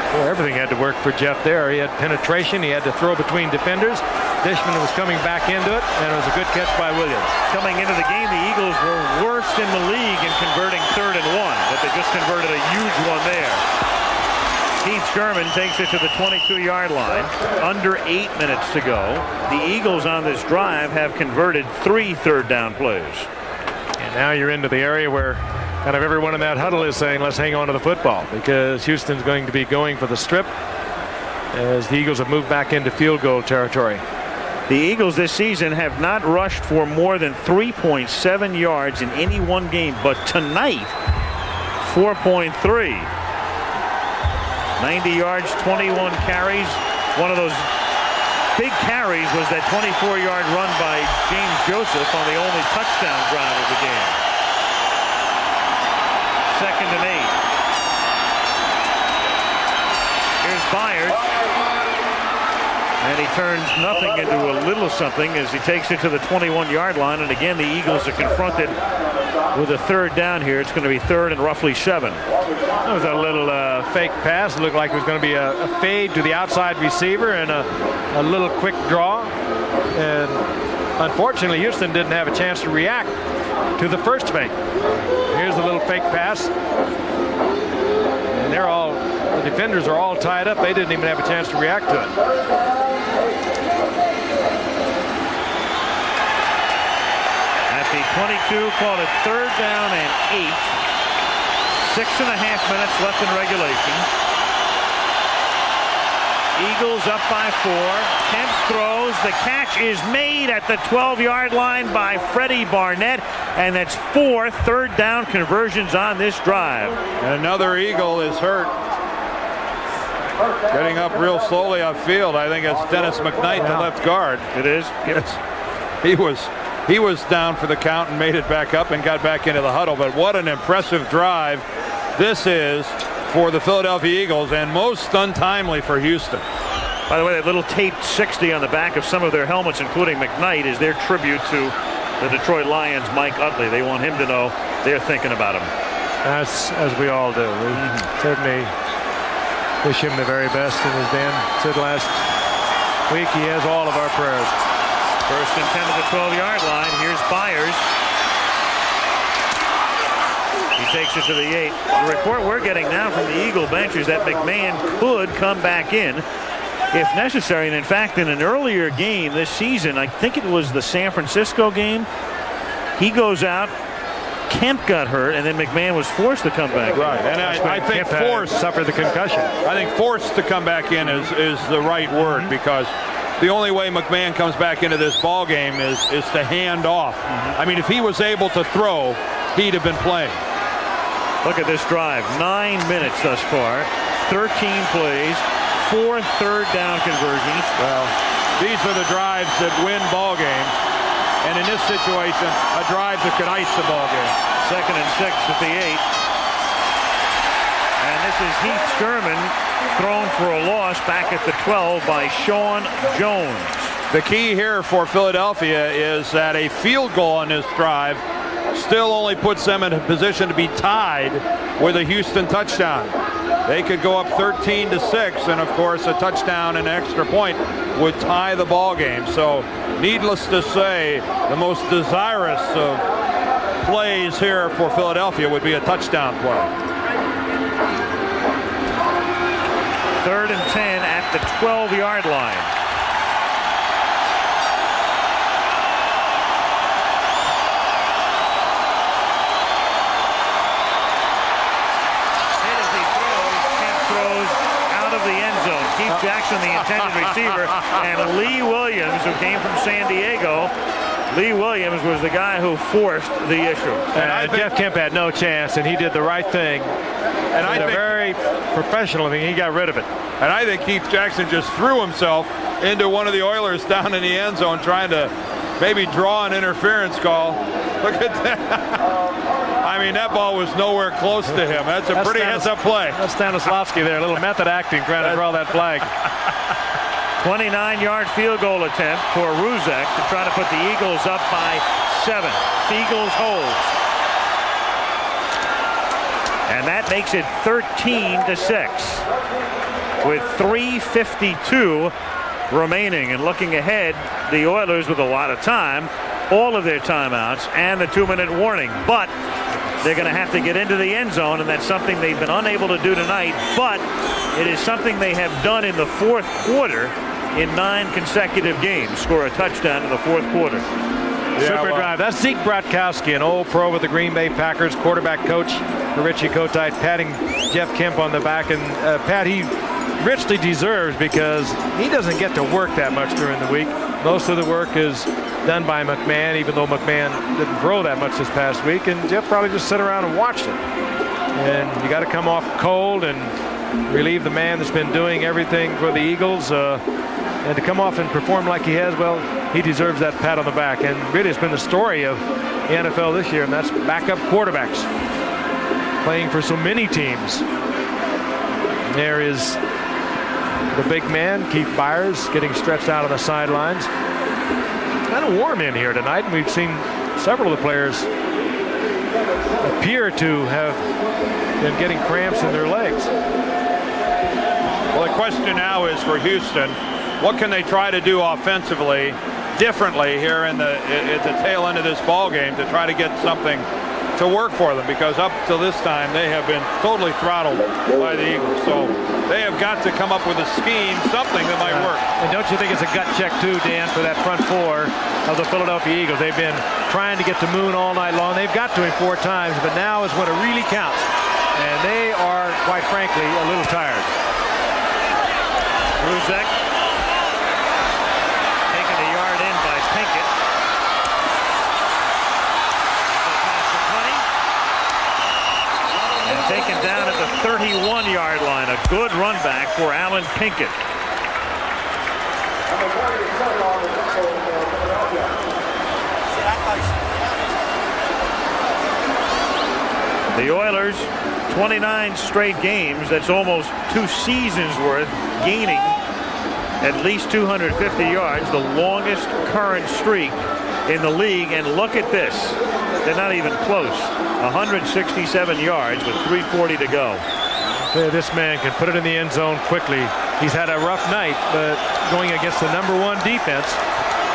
Well, everything had to work for Jeff there. He had penetration. He had to throw between defenders. Dishman was coming back into it, and it was a good catch by Williams. Coming into the game, the Eagles were worst in the league in converting 3rd and 1, but they just converted a huge one there. Keith Sherman takes it to the 22-yard line. Under 8 minutes to go. The Eagles on this drive have converted 3 third-down plays. And now you're into the area where kind of everyone in that huddle is saying, let's hang on to the football, because Houston's going to be going for the strip as the Eagles have moved back into field goal territory. The Eagles this season have not rushed for more than 3.7 yards in any one game, but tonight, 4.3. 90 yards, 21 carries. One of those big carries was that 24-yard run by James Joseph on the only touchdown drive of the game. 2nd and 8. Here's Byers. And he turns nothing into a little something as he takes it to the 21-yard line. And again, the Eagles are confronted with a 3rd down here. It's going to be 3rd and roughly 7. That was a little fake pass. It looked like it was going to be a fade to the outside receiver and a little quick draw. And unfortunately, Houston didn't have a chance to react to the first fake. Here's a little fake pass. And the defenders are all tied up. They didn't even have a chance to react to it. At the 22, called it 3rd down and 8. 6.5 minutes left in regulation. Eagles up by 4. Kemp throws. The catch is made at the 12-yard line by Freddie Barnett, and that's 4 third down conversions on this drive. And another Eagle is hurt. Getting up real slowly upfield. I think it's Dennis McKnight, the left guard. It is. Yes. He was down for the count and made it back up and got back into the huddle. But what an impressive drive this is for the Philadelphia Eagles, and most untimely for Houston. By the way, that little taped 60 on the back of some of their helmets, including McKnight, is their tribute to the Detroit Lions' Mike Utley. They want him to know they're thinking about him. As we all do. We certainly wish him the very best, and as Dan said last week, he has all of our prayers. 1st and 10 to the 12-yard line. Here's Byers. He takes it to the 8. The report we're getting now from the Eagle bench is that McMahon could come back in if necessary. And in fact, in an earlier game this season, I think it was the San Francisco game, he goes out. Kemp got hurt, and then McMahon was forced to come back. Right, and I think forced suffered the concussion. I think forced to come back in is the right word, because the only way McMahon comes back into this ball game is to hand off. I mean, if he was able to throw, he'd have been playing. Look at this drive. 9 minutes thus far. 13 plays. 4 third down conversions. Well, these are the drives that win ball games. And in this situation, a drive that could ice the ball game. 2nd and 6 at the 8. And this is Heath Sherman thrown for a loss back at the 12 by Sean Jones. The key here for Philadelphia is that a field goal on this drive still only puts them in a position to be tied with a Houston touchdown. They could go up 13-6, and of course a touchdown and an extra point would tie the ball game. So needless to say, the most desirous of plays here for Philadelphia would be a touchdown play. 3rd and 10 at the 12-yard line. Keith Jackson, the intended receiver, and Lee Williams, who came from San Diego. Lee Williams was the guy who forced the issue. And Jeff Kemp had no chance, and he did the right thing. And I think a very professional thing. He got rid of it. And I think Keith Jackson just threw himself into one of the Oilers down in the end zone, trying to maybe draw an interference call. Look at that. I mean, that ball was nowhere close to him. That's a pretty heads-up play. That's Stanislavski there, a little method acting, trying to draw that flag. 29-yard field goal attempt for Ruzek to try to put the Eagles up by 7. Eagles holds. And that makes it 13-6 with 3:52 remaining. And looking ahead, the Oilers with a lot of time, all of their timeouts, and the 2-minute warning. But they're going to have to get into the end zone, and that's something they've been unable to do tonight. But it is something they have done in the fourth quarter in 9 consecutive games. Score a touchdown in the fourth quarter. Super drive. That's Zeke Bratkowski, an old pro with the Green Bay Packers, quarterback coach for Richie Kotite, patting Jeff Kemp on the back. And Pat, he richly deserves, because he doesn't get to work that much during the week. Most of the work is done by McMahon, even though McMahon didn't throw that much this past week, and Jeff probably just sat around and watched it. And you got to come off cold and relieve the man that's been doing everything for the Eagles, and to come off and perform like he has, well, he deserves that pat on the back. And really, it's been the story of the NFL this year, and that's backup quarterbacks playing for so many teams. There is the big man, Keith Byers, getting stretched out on the sidelines. Kind of warm in here tonight, and we've seen several of the players appear to have been getting cramps in their legs. Well, the question now is for Houston, what can they try to do offensively differently here at the tail end of this ball game to try to get something to work for them? Because up till this time, they have been totally throttled by the Eagles. So they have got to come up with a scheme, something that might work. And don't you think it's a gut check too, Dan, for that front four of the Philadelphia Eagles? They've been trying to get to Moon all night long. They've got to him 4 times, but now is when it really counts. And they are, quite frankly, a little tired. Ruzek taking a yard in by Pinkett. And taken down at the 31-yard line. A good run back for Alan Pinkett. The Oilers, 29 straight games. That's almost 2 seasons worth, gaining at least 250 yards, the longest current streak in the league. And look at this. They're not even close. 167 yards with 3:40 to go. This man can put it in the end zone quickly. He's had a rough night, but going against the #1 defense,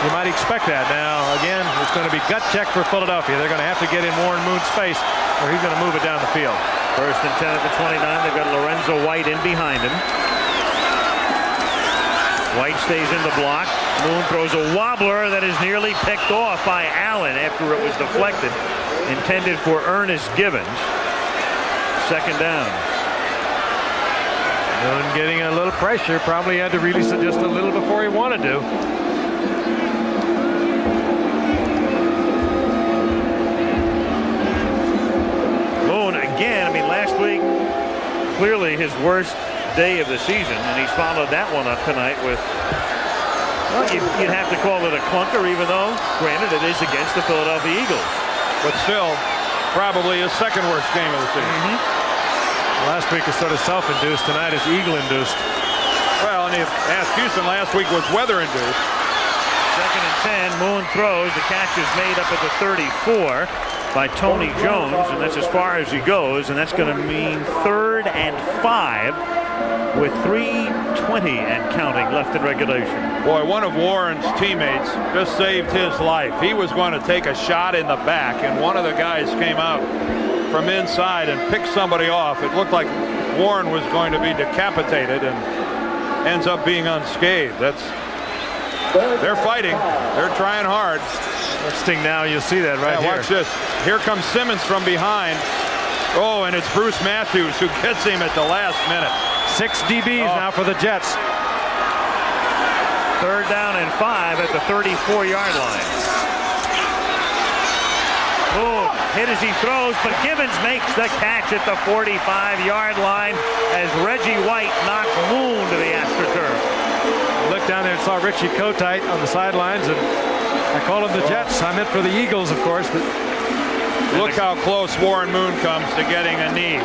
you might expect that. Now, again, it's going to be gut check for Philadelphia. They're going to have to get in Warren Moon's face, or he's going to move it down the field. 1st and 10 at the 29. They've got Lorenzo White in behind him. White stays in the block. Moon throws a wobbler that is nearly picked off by Allen after it was deflected. Intended for Ernest Givens. 2nd down. Moon getting a little pressure. Probably had to release it just a little before he wanted to. Moon again. I mean, last week clearly his worst day of the season, and he's followed that one up tonight with, well, you'd have to call it a clunker, even though, granted, it is against the Philadelphia Eagles. But still, probably his second worst game of the season. Last week is sort of self-induced. Tonight is Eagle-induced. Well, and if asked Houston last week was weather-induced. 2nd and 10. Moon throws. The catch is made up at the 34 by Tony Jones, and that's as far as he goes, and that's going to mean 3rd and 5 with 3:20 and counting left in regulation. Boy, one of Warren's teammates just saved his life. He was going to take a shot in the back, and one of the guys came out from inside and picked somebody off. It looked like Warren was going to be decapitated and ends up being unscathed. They're fighting. They're trying hard. Interesting. Now you'll see that right here. Watch this. Here comes Simmons from behind. Oh, and it's Bruce Matthews who gets him at the last minute. 6 DBs now for the Jets. 3rd down and 5 at the 34-yard line. Boom. Hit as he throws, but Givens makes the catch at the 45-yard line as Reggie White knocks Moon to the AstroTurf. Looked down there and saw Richie Kotite on the sidelines, and I call him the Jets. I meant for the Eagles, of course. But look how close Warren Moon comes to getting a knee.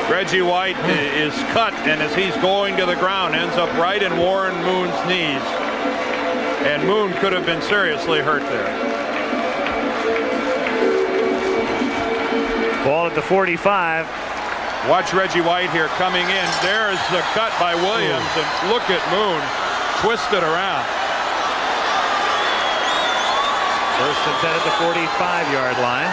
Reggie White is cut, and as he's going to the ground, ends up right in Warren Moon's knees. And Moon could have been seriously hurt there. Ball at the 45. Watch Reggie White here coming in. There's the cut by Williams, and look at Moon twisted around. 1st and 10 at the 45-yard line.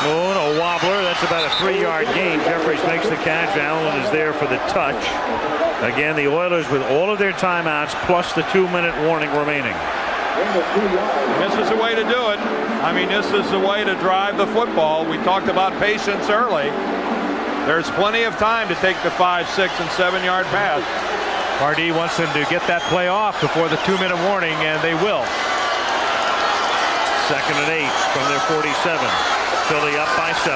Moon, a wobbler. That's about a 3-yard gain. Jeffries makes the catch. Allen is there for the touch. Again, the Oilers with all of their timeouts plus the 2-minute warning remaining. This is the way to do it. I mean, this is the way to drive the football. We talked about patience early. There's plenty of time to take the 5, 6, and 7-yard pass. Pardee wants them to get that play off before the 2-minute warning, and they will. 2nd and 8 from their 47. Philly up by 7.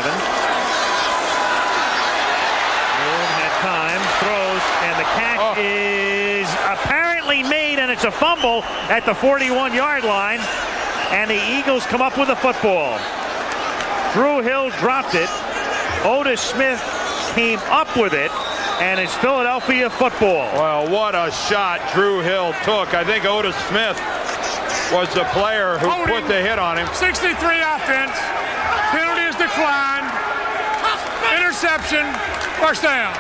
Moon had time, throws, and the catch is apparently made, and it's a fumble at the 41-yard line, and the Eagles come up with a football. Drew Hill dropped it. Otis Smith came up with it, and it's Philadelphia football. Well, what a shot Drew Hill took. I think Otis Smith was the player who put the hit on him. 63 offense. Penalty is declined. Interception. 1st down.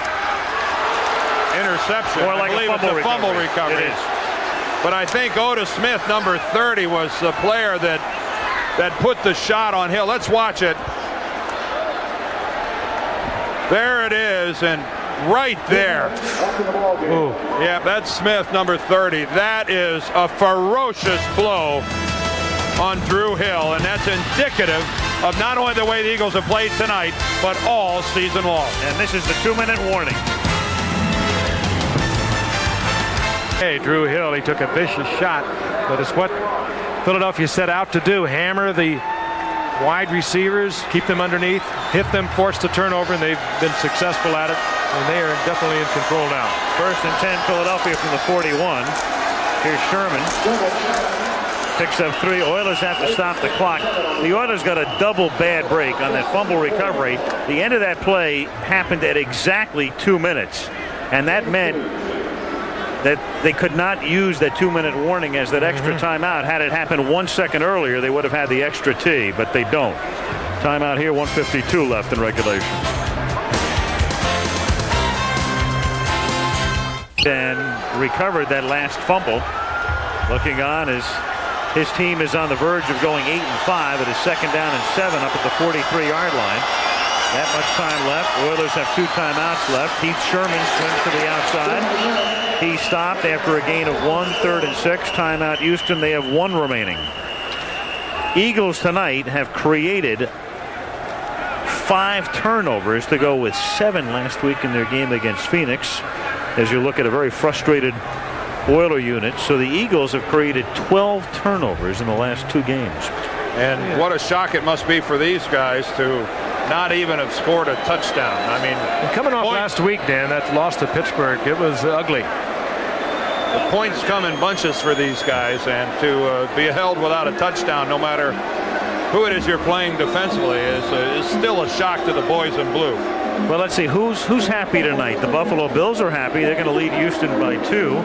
Interception. More like I believe a it's a fumble recovery. It is. But I think Otis Smith, number 30, was the player that put the shot on Hill. Let's watch it. There it is, and right there. Ooh. Yeah, that's Smith, number 30. That is a ferocious blow on Drew Hill, and that's indicative of not only the way the Eagles have played tonight, but all season long. And this is the 2-minute warning. Hey, Drew Hill, he took a vicious shot, but it's what Philadelphia set out to do. Hammer the wide receivers, keep them underneath, hit them, force the turnover, and they've been successful at it, and they are definitely in control now. 1st and 10, Philadelphia from the 41. Here's Sherman. Picks up 3. Oilers have to stop the clock. The Oilers got a double bad break on that fumble recovery. The end of that play happened at exactly 2 minutes, and that meant that they could not use that 2-minute warning as that extra timeout. Had it happened 1 second earlier, they would have had the extra T, but they don't. Timeout here, 1:52 left in regulation. And recovered that last fumble. Looking on as his team is on the verge of going 8-5. It is 2nd down and 7 up at the 43-yard line. That much time left. Oilers have 2 timeouts left. Keith Sherman swings to the outside. He stopped after a gain of 1, 3rd and 6. Timeout Houston. They have 1 remaining. Eagles tonight have created 5 turnovers to go with 7 last week in their game against Phoenix, as you look at a very frustrated Oiler unit. So the Eagles have created 12 turnovers in the last 2 games. And what a shock it must be for these guys to not even have scored a touchdown. I mean, coming off last week, Dan, that loss to Pittsburgh, it was ugly. The points come in bunches for these guys, and to be held without a touchdown, no matter who it is you're playing defensively, is still a shock to the boys in blue. Well, let's see who's happy tonight. The Buffalo Bills are happy. They're going to lead Houston by 2.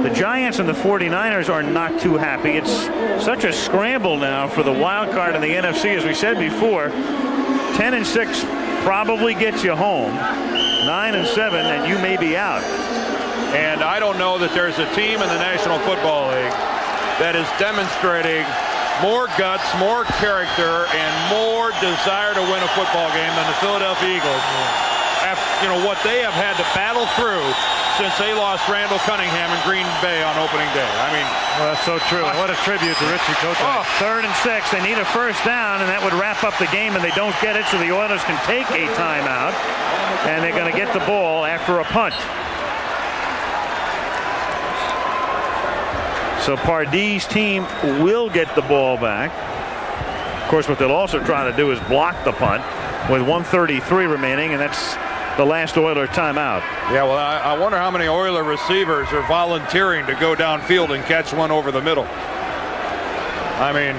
The Giants and the 49ers are not too happy. It's such a scramble now for the wild card in the NFC. As we said before, 10-6 probably gets you home. 9-7, and you may be out. And I don't know that there's a team in the National Football League that is demonstrating more guts, more character, and more desire to win a football game than the Philadelphia Eagles. After, what they have had to battle through since they lost Randall Cunningham in Green Bay on opening day. I mean, well, that's so true. What a tribute to Richie Kotite. 3rd and 6. They need a first down, and that would wrap up the game, and they don't get it, so the Oilers can take a timeout, and they're going to get the ball after a punt. So Pardee team will get the ball back. Of course, what they'll also try to do is block the punt with 1:33 remaining, and that's the last Oiler timeout. Yeah, well, I wonder how many Oiler receivers are volunteering to go downfield and catch one over the middle. I mean,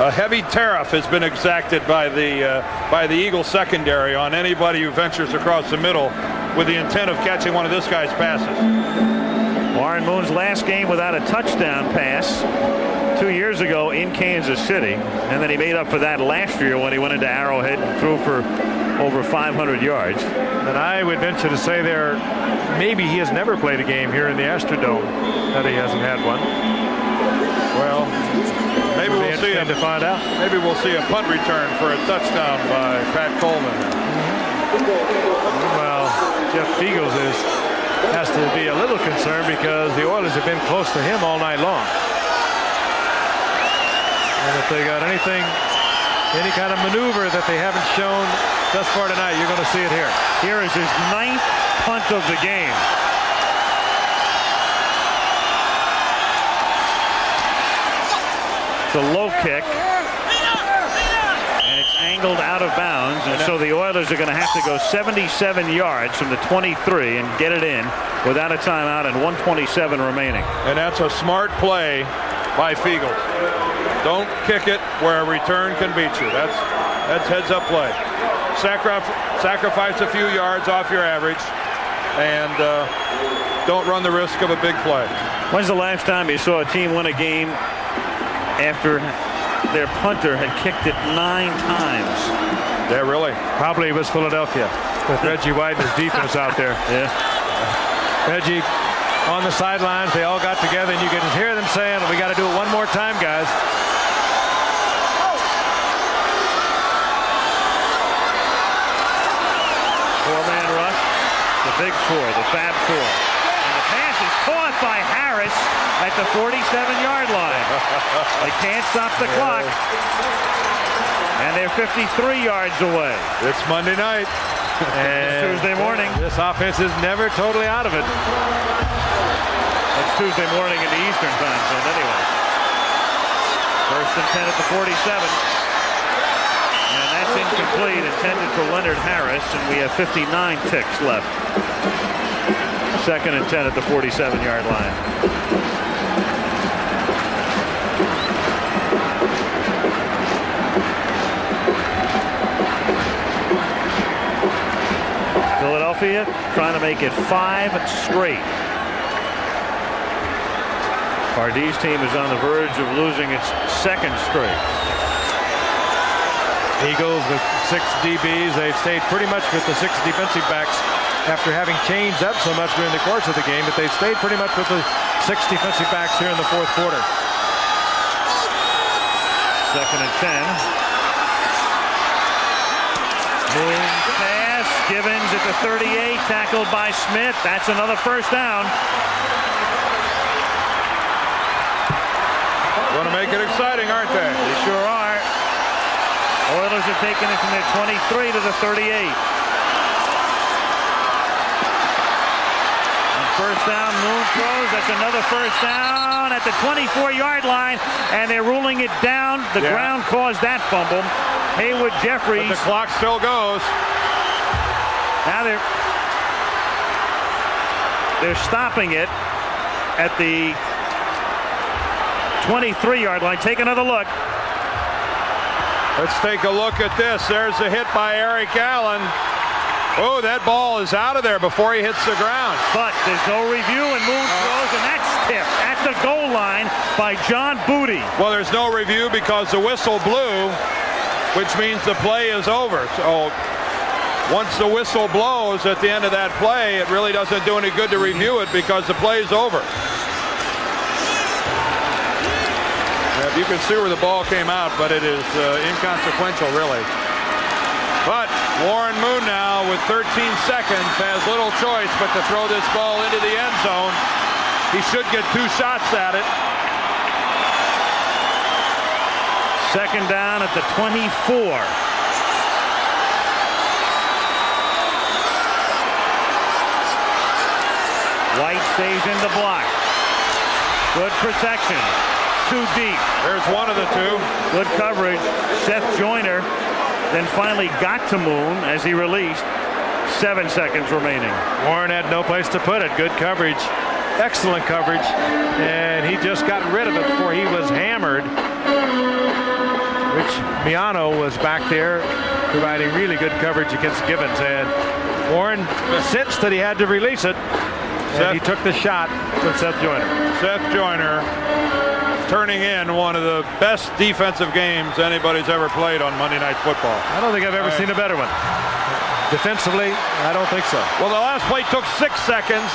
a heavy tariff has been exacted by the Eagle secondary on anybody who ventures across the middle with the intent of catching one of this guy's passes. Warren Moon's last game without a touchdown pass 2 years ago in Kansas City, and then he made up for that last year when he went into Arrowhead and threw for over 500 yards. And I would venture to say maybe he has never played a game here in the Astrodome that he hasn't had one. Well, maybe we'll see to find out. Maybe we'll see a punt return for a touchdown by Pat Coleman. Well, Jeff Fiegels has to be a little concerned because the Oilers have been close to him all night long. And if they got any kind of maneuver that they haven't shown thus far tonight, you're going to see it here. Here is his 9th punt of the game. It's a low kick. And it's angled out of bounds. And so the Oilers are going to have to go 77 yards from the 23 and get it in without a timeout and 1:27 remaining. And that's a smart play by Fiegels. Don't kick it where a return can beat you. That's heads up play. Sacrifice a few yards off your average, and don't run the risk of a big play. When's the last time you saw a team win a game after their punter had kicked it 9 times? Yeah, really? Probably it was Philadelphia with Reggie White and his defense out there. Yeah. Reggie on the sidelines, they all got together, and you could just hear them saying, "We got to do it one more time, guys." Four-man rush, the big 4, the Fab 4. And the pass is caught by Harris at the 47-yard line. They can't stop the clock. And they're 53 yards away. It's Monday night. And Tuesday morning. This offense is never totally out of it. It's Tuesday morning in the Eastern time zone anyway. 1st and 10 at the 47. And that's incomplete, intended for Leonard Harris, and we have 59 ticks left. 2nd and 10 at the 47-yard line. Philadelphia trying to make it 5 straight. Pardee's team is on the verge of losing its 2nd straight. Eagles with 6 DBs. They've stayed pretty much with the 6 defensive backs after having changed up so much during the course of the game, but they've stayed pretty much with the 6 defensive backs here in the 4th quarter. 2nd and 10. Moon pass. Givens at the 38, tackled by Smith. That's another first down. Going to make it exciting, aren't they? They sure are. Oilers are taking it from their 23 to the 38. First down, Moon throws. That's another first down at the 24-yard line, and they're ruling it down. The ground caused that fumble. Haywood Jeffries. But the clock still goes. Now they're stopping it at the 23-yard line. Take another look. Let's take a look at this. There's a hit by Eric Allen. Oh, that ball is out of there before he hits the ground. But there's no review, and Moon throws, and that's tipped at the goal line by John Booty. Well, there's no review because the whistle blew, which means the play is over. So once the whistle blows at the end of that play, it really doesn't do any good to review it because the play is over. You can see where the ball came out, but it is inconsequential, really. But Warren Moon now with 13 seconds has little choice but to throw this ball into the end zone. He should get 2 shots at it. Second down at the 24. White stays in the block. Good protection. Too deep. There's one of the two. Good coverage. Seth Joyner then finally got to Moon as he released. 7 seconds remaining. Warren had no place to put it. Good coverage. Excellent coverage. And he just got rid of it before he was hammered. Rich Miano was back there providing really good coverage against Gibbons. And Warren sensed that he had to release it. And he took the shot with Seth Joyner. Seth Joyner turning in one of the best defensive games anybody's ever played on Monday Night Football. I don't think I've ever seen a better one. Defensively, I don't think so. Well, the last play took 6 seconds.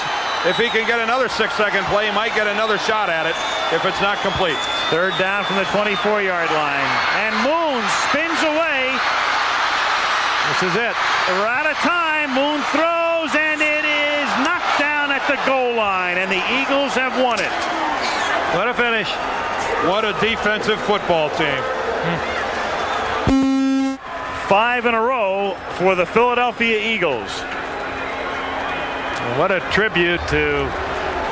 If he can get another 6-second play, he might get another shot at it if it's not complete. Third down from the 24-yard line. And Moon spins away. This is it. We're out of time. Moon throws, and it is knocked down at the goal line, and the Eagles have won it. What a finish. What a defensive football team. 5 in a row for the Philadelphia Eagles. What a tribute to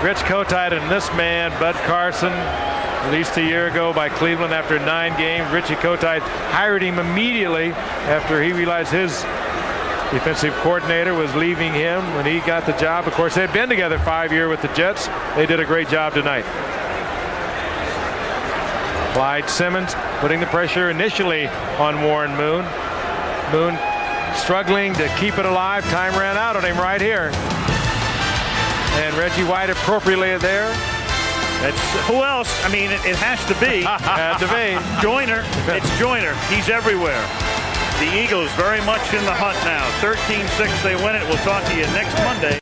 Rich Kotite and this man, Bud Carson, released a year ago by Cleveland after 9 games. Richie Kotite hired him immediately after he realized his defensive coordinator was leaving him when he got the job. Of course, they'd been together 5 years with the Jets. They did a great job tonight. Clyde Simmons putting the pressure initially on Warren Moon. Moon struggling to keep it alive. Time ran out on him right here. And Reggie White appropriately there. That's who else? I mean, it has to be. Had to be. Joyner. It's Joyner. He's everywhere. The Eagles very much in the hunt now. 13-6, they win it. We'll talk to you next Monday.